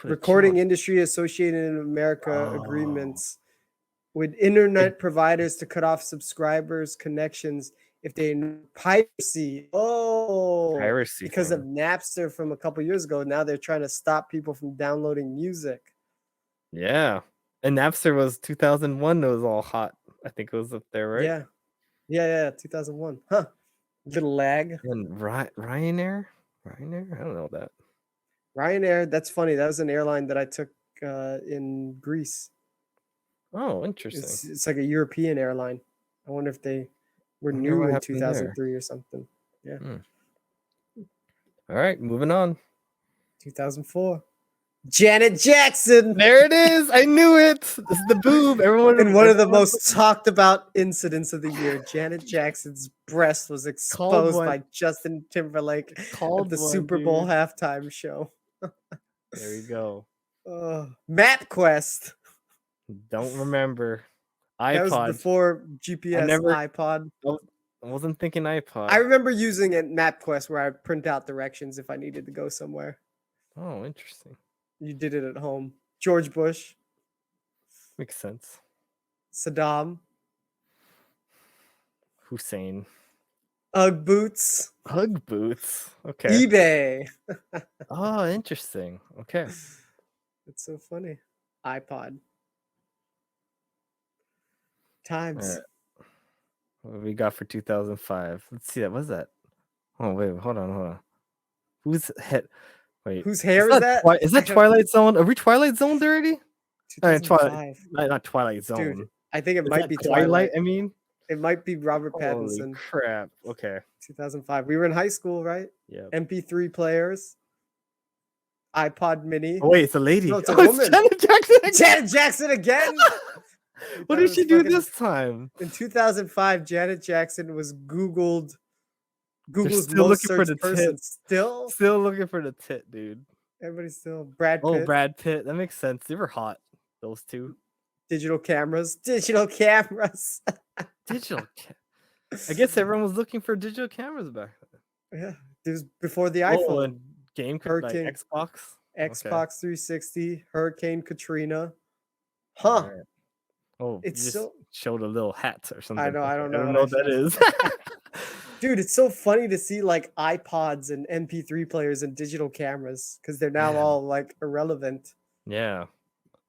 Recording Industry Associated in America agreements with internet providers to cut off subscribers' connections if they piracy. Piracy because thing. of Napster from a couple years ago. Now they're trying to stop people from downloading music. Yeah. And Napster was 2001. It was all hot. I think it was up there, right? Yeah. 2001. Huh. Little lag. And Ryanair? Ryanair? I don't know that. Ryanair, that's funny. That was an airline that I took in Greece. Oh, interesting. It's like a European airline. I wonder if they were new in 2003 or something. Yeah. All right, moving on. 2004. Janet Jackson. There it is. I knew it. This is the boob. Everyone. And one of the most talked about incidents of the year. Janet Jackson's breast was exposed by Justin Timberlake at the Super Bowl halftime show. There you go. MapQuest. Don't remember. iPod. That was before GPS iPod. I wasn't thinking iPod. I remember using it MapQuest where I print out directions if I needed to go somewhere. Oh, interesting. You did it at home. George Bush. Makes sense. Saddam. Hussein. Ugg boots. Ugg boots. Okay. eBay. Oh, interesting. Okay. It's so funny. iPod. Times. Right. What we got for 2005? Let's see that. What's that? Oh wait, hold on. Whose head? Wait, whose hair is that? Is that Twilight Zone? Are we Twilight Zoned already? 2005. Not Twilight Zone. Dude, I think it Is might that be Twilight. I mean, it might be Robert holy Pattinson. crap. Okay. 2005. We were in high school, right? Yeah. MP3 players. iPod Mini. Oh, wait, it's a lady. No, it's a woman. Janet Jackson again. Janet Jackson again. What did she do this time? In 2005, Janet Jackson was Google's still most looking for searched the person. tit. Still looking for the tit, dude. Everybody's still Brad Pitt. Oh, Brad Pitt. That makes sense. They were hot. Those two. Digital cameras. I guess everyone was looking for digital cameras back then. Yeah, it was before the iPhone. And game Hurricane, like Xbox. Xbox 360, Hurricane Katrina. Huh. Right. Oh, it's you just so showed a little hat or something. I don't know what that is. Dude, it's so funny to see like iPods and MP3 players and digital cameras because they're now all like irrelevant. Yeah.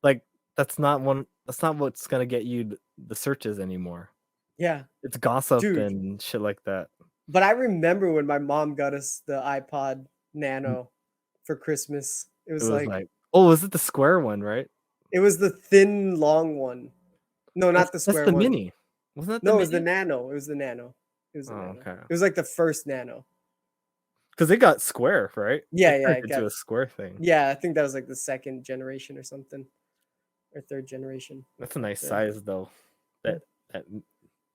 Like that's not what's gonna get you the searches anymore. Yeah. It's gossip and shit like that. But I remember when my mom got us the iPod Nano for Christmas. It was like oh, was it the square one, right? It was the thin, long one. No, not the square one. Mini. Wasn't that No, it was the Nano. It was the Nano. It was the Nano. Okay. It was like the first Nano. Because it got square, right? Yeah, it yeah, turned it into got a square thing. Yeah, I think that was like the second generation or something, or third generation. That's a nice Yeah. size though. Yeah. That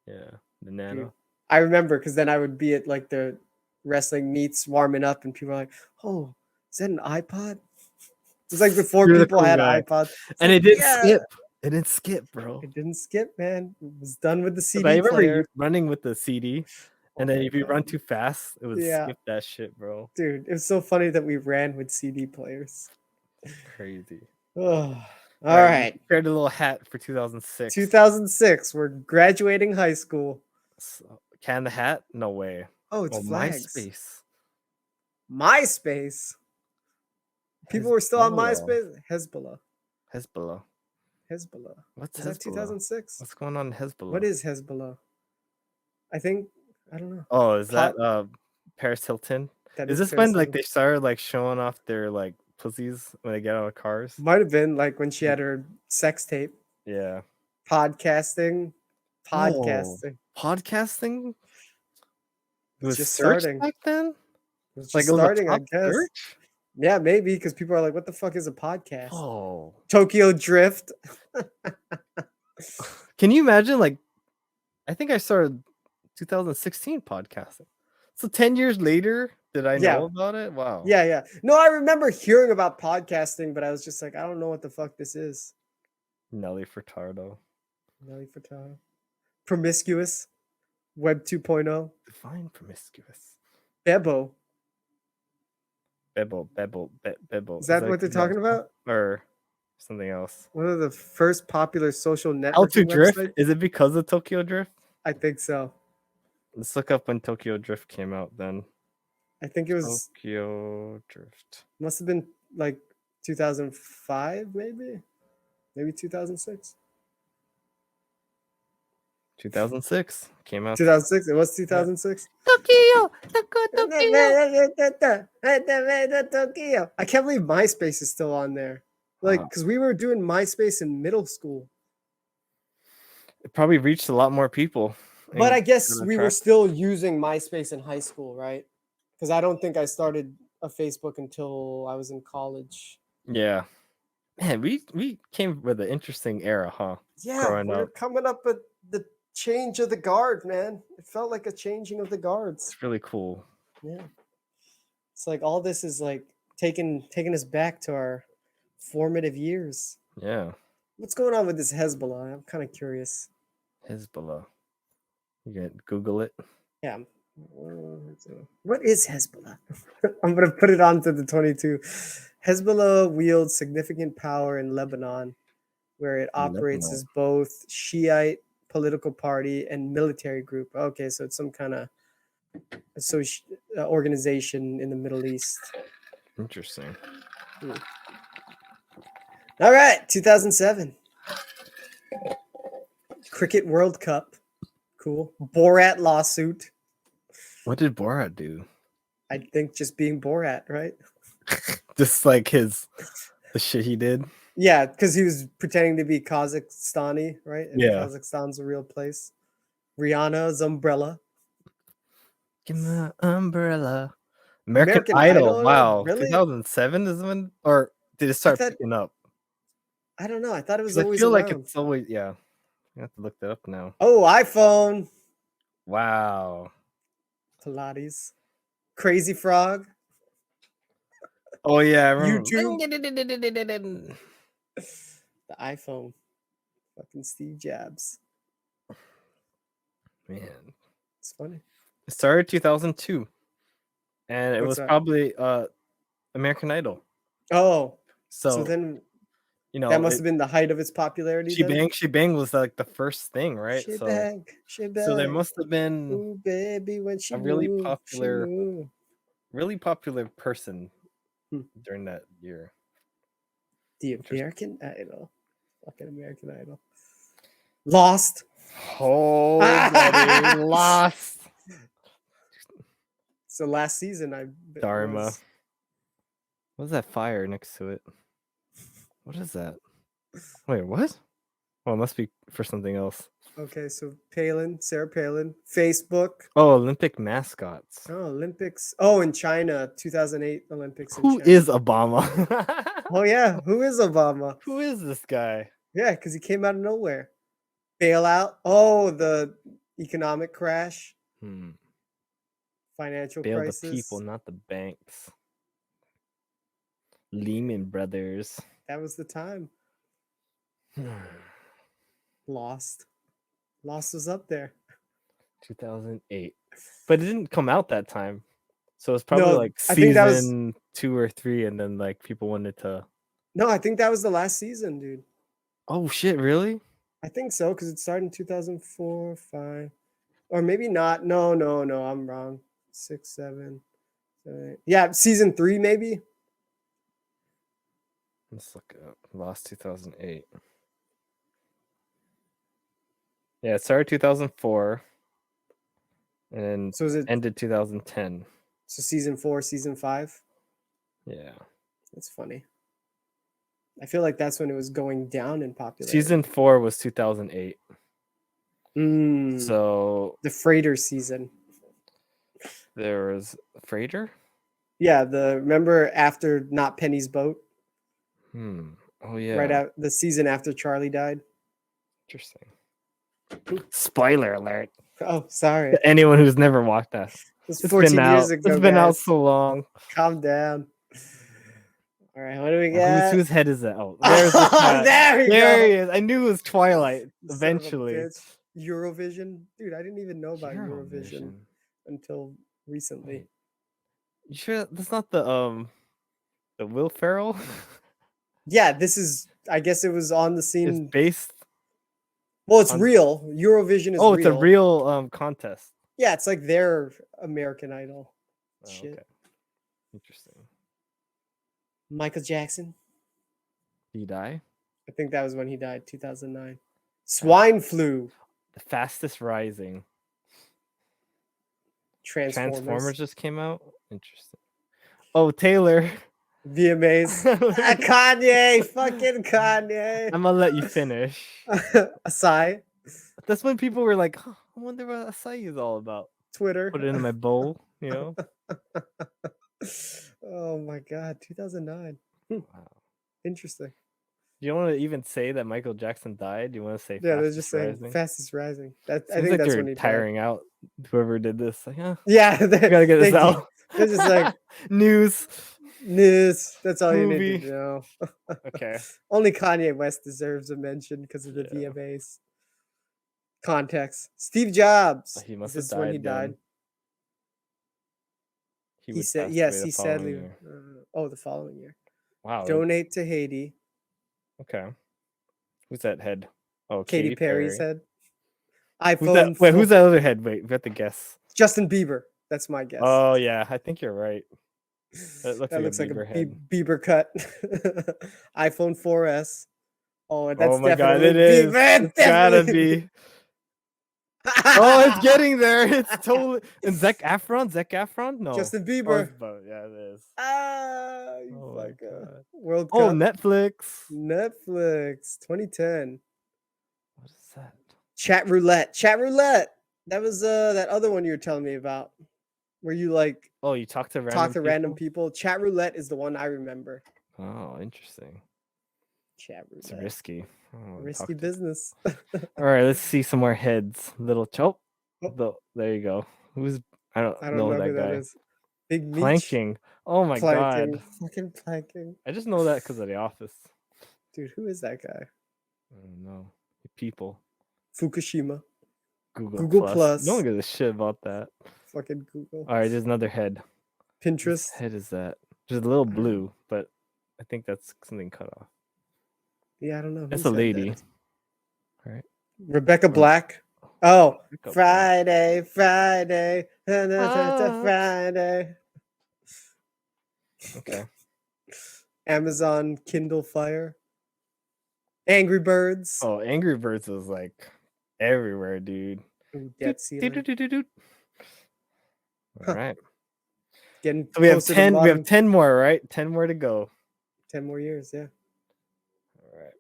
yeah, the Dude, nano. I remember because then I would be at like the wrestling meets warming up, and people are like, "Oh, is that an iPod?" It was like before You're the people cool had guy. iPods. It's And like, it didn't yeah, skip. It didn't skip, bro. it didn't skip, man. It was done with the 'Cause I CD remember you player. running with the CD, and Oh then my if you run God. too fast, it would Yeah. skip that shit, bro. Dude, it was so funny that we ran with CD players. Crazy. Oh, all You right. prepared a little hat for 2006. 2006, we're graduating high school. Can the hat? No way. Oh, it's flags. MySpace. MySpace. People were still on Hezbollah. MySpace. Hezbollah. Hezbollah. What's Is that Hezbollah? 2006? What's going on in Hezbollah? What is Hezbollah? I don't know. Oh, is that Paris Hilton? That Is is this Paris when like Hilton. they started like showing off their like pussies when they get out of cars? Might have been like when she had her sex tape. Yeah. Podcasting. Oh, podcasting? It was just search starting. back then? It was Like just it was a starting, I top guess. search? Yeah, maybe because people are like, "What the fuck is a podcast?" Oh. Tokyo Drift. Can you imagine? Like, I think I started 2016 podcasting. So 10 years later, did I know about it? Wow. Yeah, yeah. No, I remember hearing about podcasting, but I was just like, I don't know what the fuck this is. Nelly Furtado. Nelly Furtado. Promiscuous. Web 2.0. Define promiscuous. Bebo. Bebo. Is that what they're talking about? Or something else? One of the first popular social networking How to drift? websites? Is it because of Tokyo Drift? I think so. Let's look up when Tokyo Drift came out then. I think it was Tokyo Drift. must have been like 2005, maybe 2006. 2006 came out. 2006. It was 2006. Tokyo. Tokyo. I can't believe MySpace is still on there. Like, because we were doing MySpace in middle school. It probably reached a lot more people. But I guess we were still using MySpace in high school, right? Because I don't think I started a Facebook until I was in college. Yeah. Man, we came with an interesting era, huh? Yeah, Growing we're up. coming up with the change of the guard, man. It felt like a changing of the guards. It's really cool. Yeah. It's like all this is like taking us back to our formative years. Yeah. What's going on with this Hezbollah? I'm kind of curious. Hezbollah. You can Google it. Yeah. What is Hezbollah? I'm going to put it onto the 22. Hezbollah wields significant power in Lebanon, where it operates as both Shiite political party and military group. Okay, so it's some kind of organization in the Middle East. Interesting. All right, 2007. Cricket World Cup. Cool. Borat lawsuit. What did Borat do? I think just being Borat, right? Just like the shit he did. Yeah, because he was pretending to be Kazakhstani, right? And Yeah. Kazakhstan's a real place. Rihanna's umbrella. Give me an umbrella. American Idol. Wow. Really? 2007 is when, or did it start picking up? I don't know. I thought it was 'Cause always I feel around. like it's always, yeah. I have to look that up now. Oh, iPhone. Wow. Pilates. Crazy Frog. Oh yeah, I remember. YouTube. The iPhone. Fucking Steve Jobs. Man. It's funny. It started 2002. And it What's was that? probably American Idol. Oh. So So then you know, that must have been the height of its popularity. She Bang was like the first thing, right? She So bang. so there must have been Ooh, baby, when she a really move, popular she move. really popular person during that year. The American Idol. Fucking American Idol. Lost. Oh, buddy, Lost. So last season, I bet Dharma. was- What's that fire next to it? What is that? Wait, what? Oh, it must be for something else. Okay, so Sarah Palin, Facebook. Oh, Olympic mascots. Oh, Olympics. Oh, in China, 2008 Olympics in Who China. is Obama? Oh yeah, who is Obama? Who is this guy? Yeah, because he came out of nowhere. Bailout. Oh, the economic crash. Financial Bail crisis. the people, not the banks. Lehman Brothers. That was the time. Lost. Lost was up there. 2008. But it didn't come out that time. So it's probably No, like I think that was season 2 or 3, and then like people wanted to. No, I think that was the last season, dude. Oh shit, really? I think so, because it started in 2004, 5. Or maybe not. No, I'm wrong. 6, 7, 8. Yeah, season 3, maybe. Let's look it up. Lost 2008. Yeah, it started 2004. And So is it ended 2010. So season 4, season 5? Yeah. That's funny. I feel like that's when it was going down in popularity. Season 4 was 2008. Mm, So the freighter season. There was Freighter? Yeah, remember after Not Penny's boat? Oh yeah. Right out the season after Charlie died. Interesting. Spoiler alert. Oh, sorry. Anyone who's never watched that. It's It's 14 been years out. ago. It's been out guys. so long. Calm down. All right, what do we got? Whose head is that? Oh, there's the cat. there he is. I knew it was Twilight Son of a eventually. bitch. Eurovision? Dude, I didn't even know about Eurovision until recently. You sure that's not the Will Ferrell? Yeah, this is I guess it was on the scene. It's based. Well, it's real. Eurovision is real. Oh, it's a real contest. Yeah, it's like their American Idol. Shit. Okay. Interesting. Michael Jackson. Did he die? I think that was when he died, 2009. Swine flu. The Fastest Rising. Transformers just came out. Interesting. Oh, Taylor. VMAs. Kanye. Fucking Kanye. I'm gonna let you finish. Asai. That's when people were like, huh, I wonder what Asai is all about. Twitter. Put it in my bowl, you know? Oh my god, 2009. Wow. Interesting. Do you want to even say that Michael Jackson died? Do you want to say Yeah, they're just saying Rising? Fastest Rising. I Seems think like that's they're when he tiring out whoever did this. Like, Yeah, we gotta get this they- out. They're just like news. That's all you need Movie. to know. Okay. Only Kanye West deserves a mention because of the VMAs. Context. Steve Jobs. He must Is this have when died he then. died? He He would said pass yes. away the He following sadly. year. The following year. Wow. Donate to Haiti. Okay. Who's that head? Oh, Katy Perry's head. Who's iPhone. that? Wait, who's that other head? Wait, we have to guess. Justin Bieber. That's my guess. Oh yeah, I think you're right. That looks like a Bieber head. Bieber cut. iPhone 4S. Oh, that's Oh my god, definitely it is. Bieber. It's gotta be. Oh, it's getting there. It's totally. And Zac Efron? No. Justin Oh, Bieber. it's both. Yeah, it is. You Oh my fucker. World Oh, Cup. Netflix. Netflix 2010. What is that? Chat roulette. That was that other one you were telling me about, where you like Oh, you talk to random people. Chat roulette is the one I remember. Oh, interesting. Chat roulette. It's risky. I don't wanna Risky talk to- business. All right, let's see some more heads. Little choke. There you go. Who's I don't know who that that guy. is. Big Meech. Planking. Oh my Planking. god. Fucking planking. I just know that because of The Office. Dude, who is that guy? I don't know. People. Fukushima. Google Plus. No one gives a shit about that. Fucking Google. All right, there's another head. Pinterest. Whose head is that? There's a little blue, but I think that's something cut off. Yeah, I don't know. That's who a said lady. that. Right. Rebecca Black. Oh, Rebecca Friday. Ah. Friday. Okay. Amazon Kindle Fire. Angry Birds. Oh, Angry Birds is like everywhere, dude. Ooh, Debt Ceiling. All right. Getting So we have closer to 10. We modern- have 10 more, right? 10 more to go. 10 more years, yeah. All right.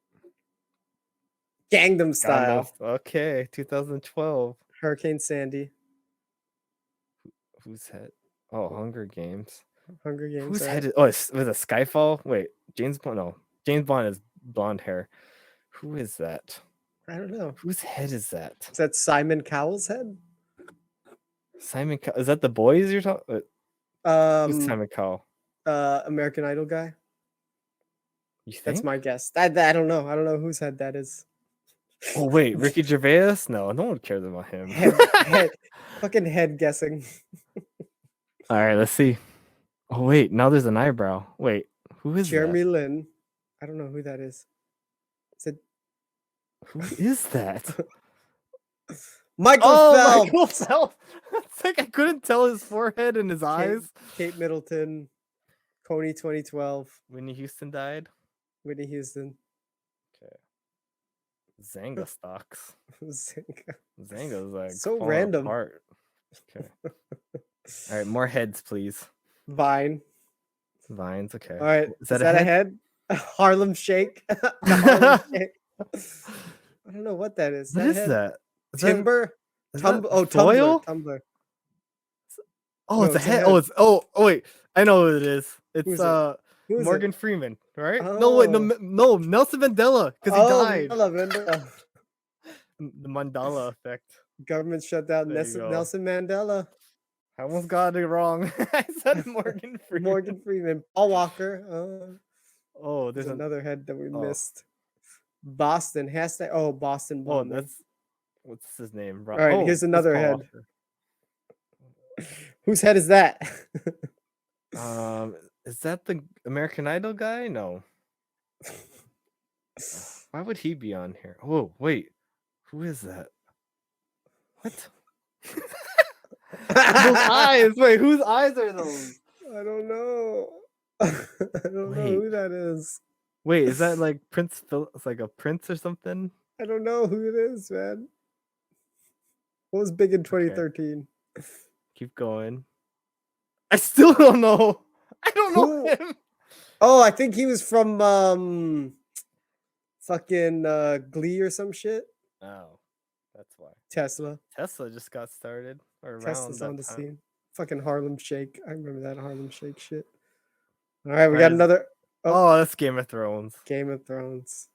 Gangnam Style. Okay, 2012. Hurricane Sandy. Whose head? Oh, Hunger Games. Hunger Games. Whose right? head is? Oh, was it Skyfall? Wait, James Bond. No, James Bond has blonde hair. Who is that? I don't know. Whose head is that? Is that Simon Cowell's head? Simon. Is that the boys you're talking? Who's Simon Cowell? American Idol guy. You think? That's my guess. I don't know. I don't know whose head that is. Oh wait, Ricky Gervais? No one cares about him. Fucking head guessing. All right, let's see. Oh wait, now there's an eyebrow. Wait, who is Jeremy that? Lin. I don't know who that is. Who is that? Michael Phelps. Michael Phelps. It's like I couldn't tell his forehead and his eyes. Kate Middleton. Coney 2012. Whitney Houston died. Whitney Houston. Okay. Zanga stocks. Zanga. Zanga's like so falling random. apart. Okay. All right, more heads, please. Vines. Okay. All right. Is that a head? Harlem Shake. Harlem Shake. I don't know what that is. What is that? Timber? Foil? Tumblr. Oh, No, it's a head. Oh, wait. I know what it is. It's Who's it? Morgan Freeman, right? No, wait, no, Nelson Mandela, because he died. Mandela. The Mandela effect. Government shut down There you go. Nelson Mandela. I almost got it wrong. I said Morgan Freeman. Morgan Freeman. Paul Walker. Oh, There's another head that we Oh. missed. Boston. Hashtag. Oh, Boston. Oh, bombing. what's his name? All right, here's that's another Paul head. Walker. Whose head is that? Is that the American Idol guy? No. Why would he be on here? Oh, wait. Who is that? What? Those eyes. Wait, whose eyes are those? I don't know. I don't know who that is. Wait, is that like Prince Philip? It's like a prince or something? I don't know who it is, man. What was big in 2013? Keep going. I still don't know. I don't know him. Oh, I think he was from fucking Glee or some shit. Oh, that's why. Tesla. Tesla just got started. Or around Tesla's that on the time. scene. Fucking Harlem Shake. I remember that Harlem Shake shit. All right, we All got right. another. Oh, that's Game of Thrones. Game of Thrones.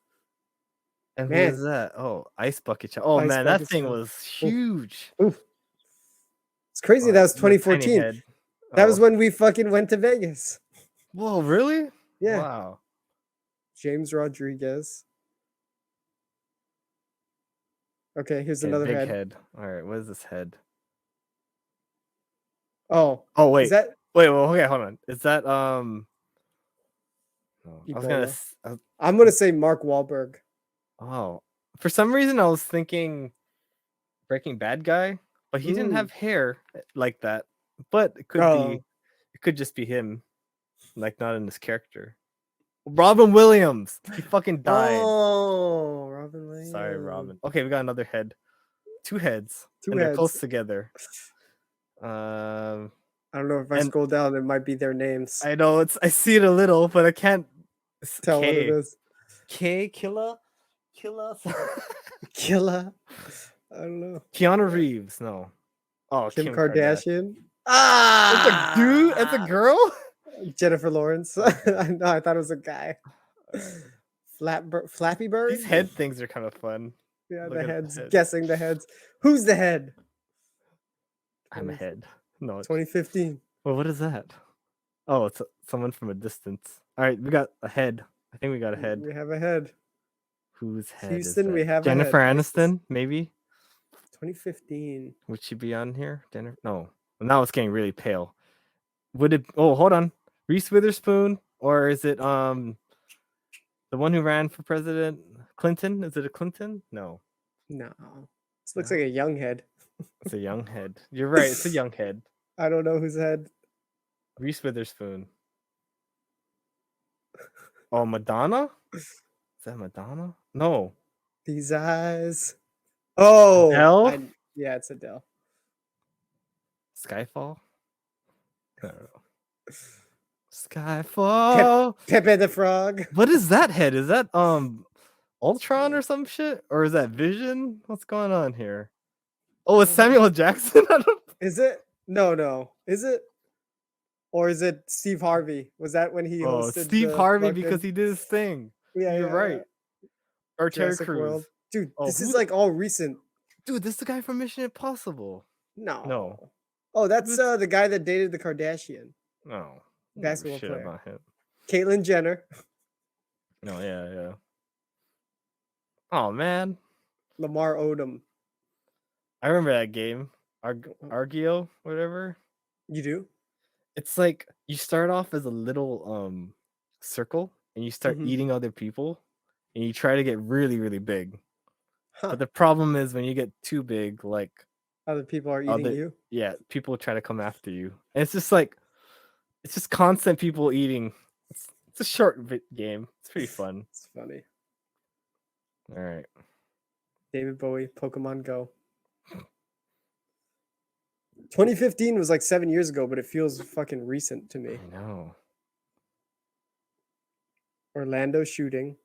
And Man. who is that? Oh, Ice Bucket Challenge. Oh Ice man, that Bucket thing Challenge. was huge. Oof. It's crazy. That was the tiny 2014. head. That was Oh. when we fucking went to Vegas. Whoa, really? Yeah. Wow. James Rodriguez. Okay, here's Okay, another big head. All right, what is this head? Oh. Oh wait. Is that Wait, well, okay, hold on. Is that no, I was gonna Ebola? I'm gonna say Mark Wahlberg. Oh, for some reason I was thinking Breaking Bad guy, but he didn't have hair like that. But it could be, it could just be him, like not in his character. Robin Williams, he fucking died. Oh, Robin Williams. Sorry, Robin. Okay, we got another head, two heads, Two and they're close heads. together. I don't know if I scroll down, it might be their names. I know I see it a little, but I can't Tell what it is. Killer. Killer. I don't know. Keanu Reeves, no. Oh, Kim Kardashian. It's a dude. It's a girl. Jennifer Lawrence. I thought it was a guy. Flappy Bird. These head things are kind of fun. Yeah, Look the at heads. head. Guessing the heads. Who's the head? I'm a head. No, 2015. Well, what is that? Oh, it's someone from a distance. All right, we got a head. I think we got a head. We have a head. Whose head Houston, is we that? have a Jennifer head. Aniston, maybe. 2015. Would she be on here? Jennifer? No. Now it's getting really pale. Would it? Oh, hold on. Reese Witherspoon, or is it the one who ran for president? Clinton? Is it a Clinton? No. No. This looks like a young head. It's a young head. You're right. It's a young head. I don't know whose head. Reese Witherspoon. Oh, Madonna? Is that Madonna? No. These eyes. Oh. Adele? Yeah, it's Adele. Skyfall? I don't know. Skyfall. Pepe the Frog. What is that head? Is that Ultron or some shit? Or is that Vision? What's going on here? Oh, it's Samuel L. Jackson. Is it? No. Is it? Or is it Steve Harvey? Was that when he Oh, hosted Steve the Harvey fucking... because he did his thing. Yeah, You're right. Or Terry Jurassic Crews. World. Dude, Oh, this who is the- like all recent. Dude, this is the guy from Mission Impossible. No. Oh, that's the guy that dated the Kardashian. No. Basketball Shit player. about him. Caitlyn Jenner. No, yeah. Oh man. Lamar Odom. I remember that game. Argio, whatever. You do? It's like you start off as a little circle and you start eating other people and you try to get really, really big. But the problem is when you get too big, like other people are eating you. Yeah, people try to come after you. And it's just like it's just constant people eating. It's a short game. It's pretty fun. It's funny. All right. David Bowie, Pokemon Go. 2015 was like 7 years ago, but it feels fucking recent to me. I know. Orlando shooting.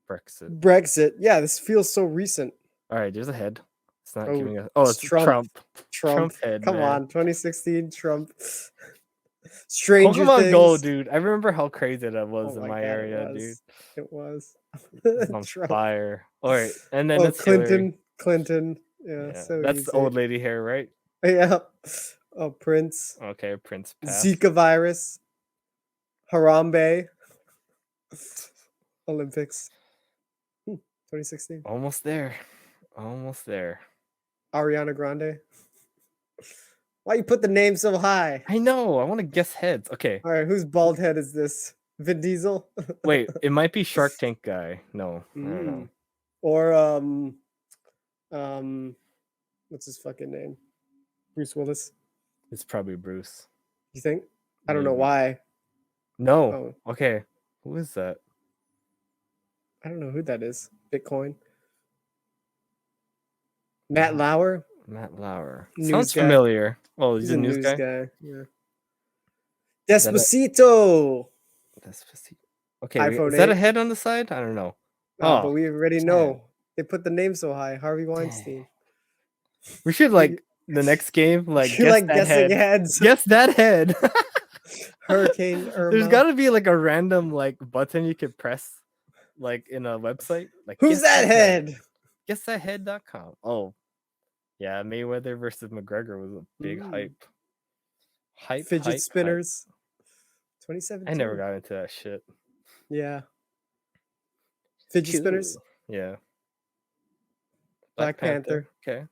Brexit. Yeah, this feels so recent. All right, there's a head. It's not giving us. Oh, it's Trump. Trump head. Come man. on, 2016 Trump. Stranger Pokemon Things. Go, dude. I remember how crazy that was in my God, area, dude. It was. It's on fire. All right, and then it's Clinton. Hillary. Clinton. Yeah, so that's easy. the old lady hair, right? Yeah. Oh, Prince. Okay, Prince passed. Zika virus. Harambe. Olympics. 2016. Almost there. Ariana Grande. Why you put the name so high? I know. I want to guess heads. Okay. All right, whose bald head is this? Vin Diesel? Wait, it might be Shark Tank guy. No, I don't know. Or what's his fucking name? Bruce Willis. It's probably Bruce. You think? I don't know Maybe. why. No. Okay. Who is that? I don't know who that is. Bitcoin. Matt Lauer. Sounds News guy. familiar. Oh, He's he's a news guy. Yeah. Despacito. Okay, iPhone is that 8. a head on the side? I don't know. But we already know. They put the name so high. Harvey Weinstein. We should like the next game, like You guess like that guessing head. heads. Guess that head. Hurricane Irma. There's got to be like a random like button you could press, like in a website. Like Who's guess that head? Guessthathead.com. Oh, yeah, Mayweather versus McGregor was a big hype. Fidget spinners. 2017. I never got into that shit. Yeah. Fidget spinners. Yeah. Black Panther. Okay.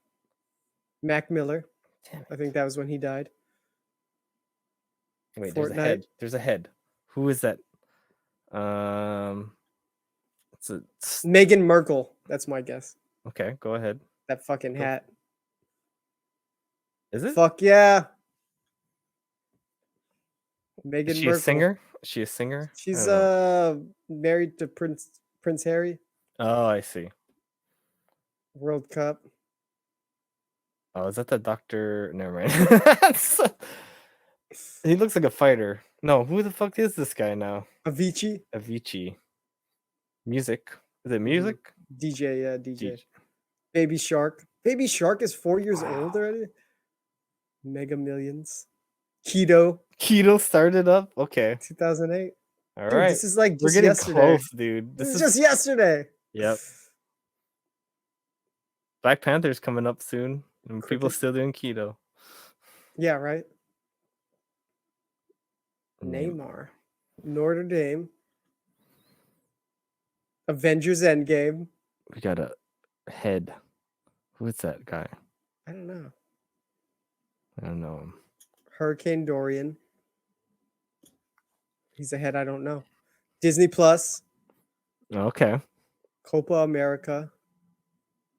Mac Miller. I think that was when he died. Wait, Fortnite. There's a head. Who is that? It's Meghan Merkel. That's my guess. Okay, go ahead. That fucking hat. Is it? Fuck yeah. Meghan Is she Merkel. a singer? Is she a singer? She's I don't know. married to Prince Harry. Oh, I see. World Cup. Oh, is that the doctor? Never mind. He looks like a fighter. No, who the fuck is this guy now? Avicii. Music. Is it music? DJ, yeah, DJ. Baby Shark. Baby Shark is 4 years old already. Mega Millions. Keto started up. Okay. 2008. All Dude, right. This is like We're just getting yesterday. close, dude. This is just yesterday. Yep. Black Panther's coming up soon, and people still doing keto. Yeah, right. Neymar. Notre Dame. Avengers Endgame. We got a head. Who is that guy? I don't know. I don't know him. Hurricane Dorian. He's a head I don't know. Disney Plus. Okay. Copa America.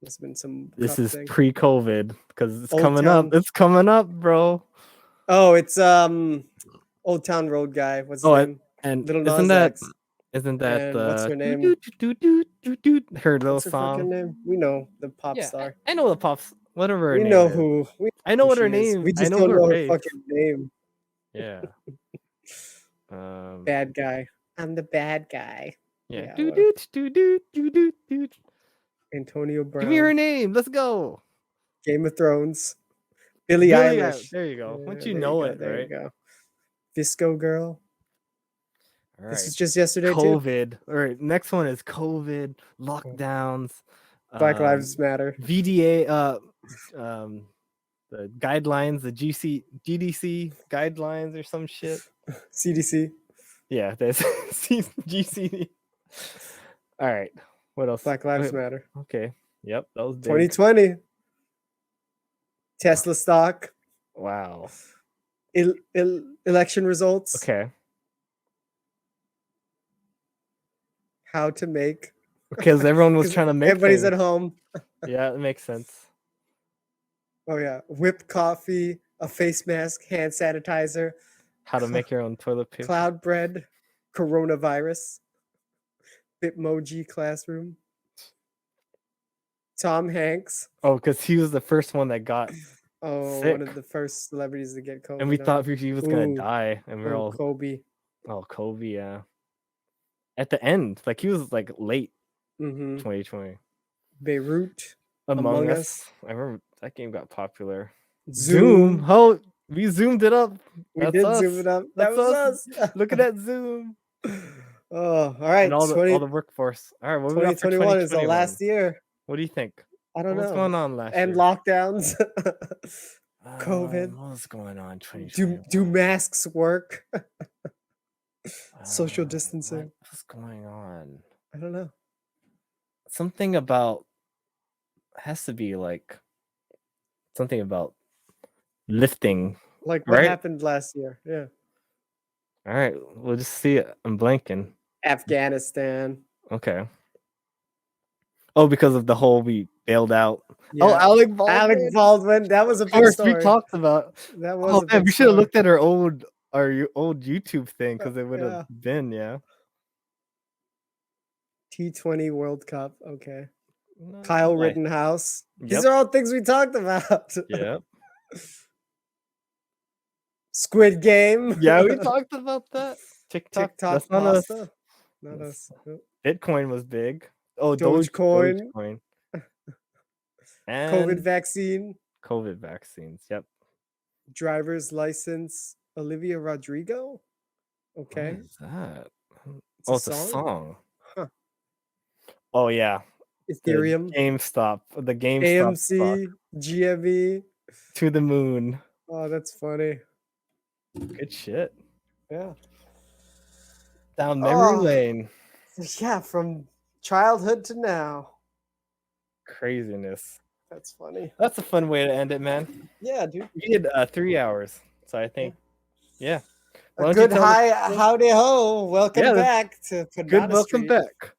There's been some. This cup is thing. pre-COVID because it's Old coming Town. up. It's coming up, bro. Oh, it's Old Town Road guy. What's his name? And Little isn't Nas that X. isn't that And what's her name? her little What's her fucking song? name? We know the pop Yeah, star. I know the pops. Whatever her We name know is. who. I know what her she is. name. We just I know don't know her face. fucking name. Yeah. Bad guy. I'm the bad guy. Yeah. Yeah, Antonio Brown. Give me her name. Let's go. Game of Thrones. Billie Eilish. There you go. Once you there know go, it, there right? you go. Visco Girl. All This right. is just yesterday too. COVID. All right. Next one is COVID, lockdowns, Black Lives Matter. VDA, the guidelines, the GDC guidelines or some shit. CDC. Yeah, there's GCD. All right. What else? Black Lives Matter. Okay. Yep, that was big. 2020. Tesla stock. Wow. Election results. Okay. How to make. Because everyone was trying to make Everybody's things. at home. Yeah, it makes sense. Oh yeah, whipped coffee, a face mask, hand sanitizer. How to make your own toilet paper. Cloud bread, coronavirus, Bitmoji classroom. Tom Hanks. Oh, because he was the first one that got sick. One of the first celebrities to get COVID. And we thought he was gonna die, and we're all Kobe. Oh, Kobe, yeah. At the end, like he was like late 2020. Beirut. Among Us. I remember that game got popular. Zoom. Oh, we zoomed it up. We That's did us. zoom it up. That's That was us. Look at that Zoom. Oh, all right. And all the workforce. All right, what 2021 is the last year. What do you think? I don't know. What's going on last and year? lockdowns. COVID. What's going on? 2021? Do masks work? Social distancing. What's going on? I don't know. Something about has to be like something about lifting. Like what right? happened last year? Yeah. All right, we'll just see it. I'm blanking. Afghanistan. Okay. Oh, because of the whole we bailed out. Yeah. Oh, Alec Baldwin. Alec Baldwin. That was a big Course, story. we talked about. That was. Man, we should have looked at our old YouTube thing because it would have Yeah. been T20 World Cup. Okay. Kyle nice. Rittenhouse. Yep. These are all things we talked about. Yeah. Squid Game. Yeah, we talked about that. TikTok. That's not us. pasta. Not us. Bitcoin was big. Oh, Dogecoin. Dogecoin. And COVID vaccine. COVID vaccines. Yep. Driver's license. Olivia Rodrigo. Okay. What is that? It's It's a song. Huh. Oh yeah. Ethereum. The GameStop. The GameStop. AMC. stock. GME. To the moon. Oh, that's funny. Good shit. Yeah. Down memory lane. Yeah, from childhood to now. Craziness. That's funny. That's a fun way to end it, man. Yeah, dude. We did 3 hours, so I think, yeah. Why A don't you good tell the- howdy ho. Welcome Yeah, back to Good Panada welcome Street. back.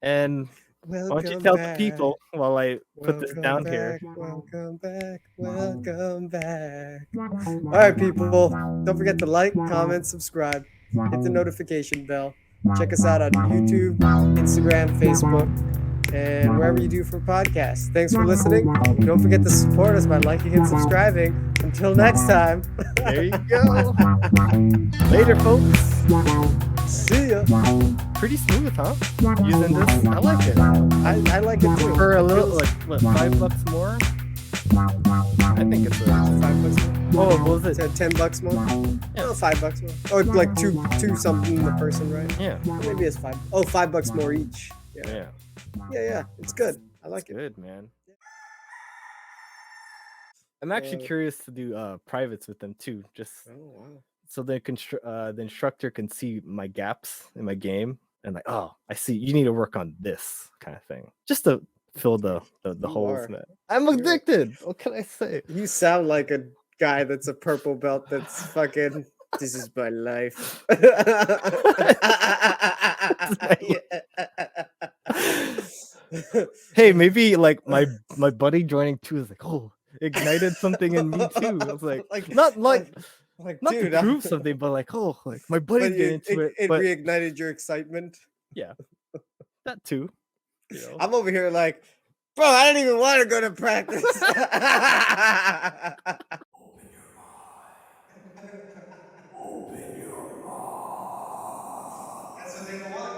And why don't you Welcome tell back. the people while I put this Welcome down here? back, welcome back, welcome back. All right, people. Don't forget to like, comment, subscribe, hit the notification bell. Check us out on YouTube, Instagram, Facebook, and wherever you do for podcasts. Thanks for listening. Don't forget to support us by liking and subscribing. Until next time. There you go. Later, folks. See ya. Pretty smooth, huh? Using this. I like it. I like it too. For a little, like, what, $5 more? I think it's $5 more. Oh, what was it? $10 more? Yeah. Oh, $5 more. Or like two something a person, right? Yeah. Or maybe it's $5. Oh, $5 more each. Yeah. Yeah. It's good. I like it. Good, man. I'm actually curious to do privates with them too, just so the instructor can see my gaps in my game and like, oh, I see you need to work on this kind of thing, just to fill the holes. Man, I'm addicted. What can I say? You sound like a guy that's a purple belt. That's fucking. This is my life. Hey, maybe like my buddy joining too is like, oh, ignited something in me too. I was like not not dude, to prove something, but like, oh, like my buddy's But getting into it. It But reignited your excitement. yeah, that too. You know? I'm over here like, bro, I didn't even want to go to practice. Open your mind. That's what they want.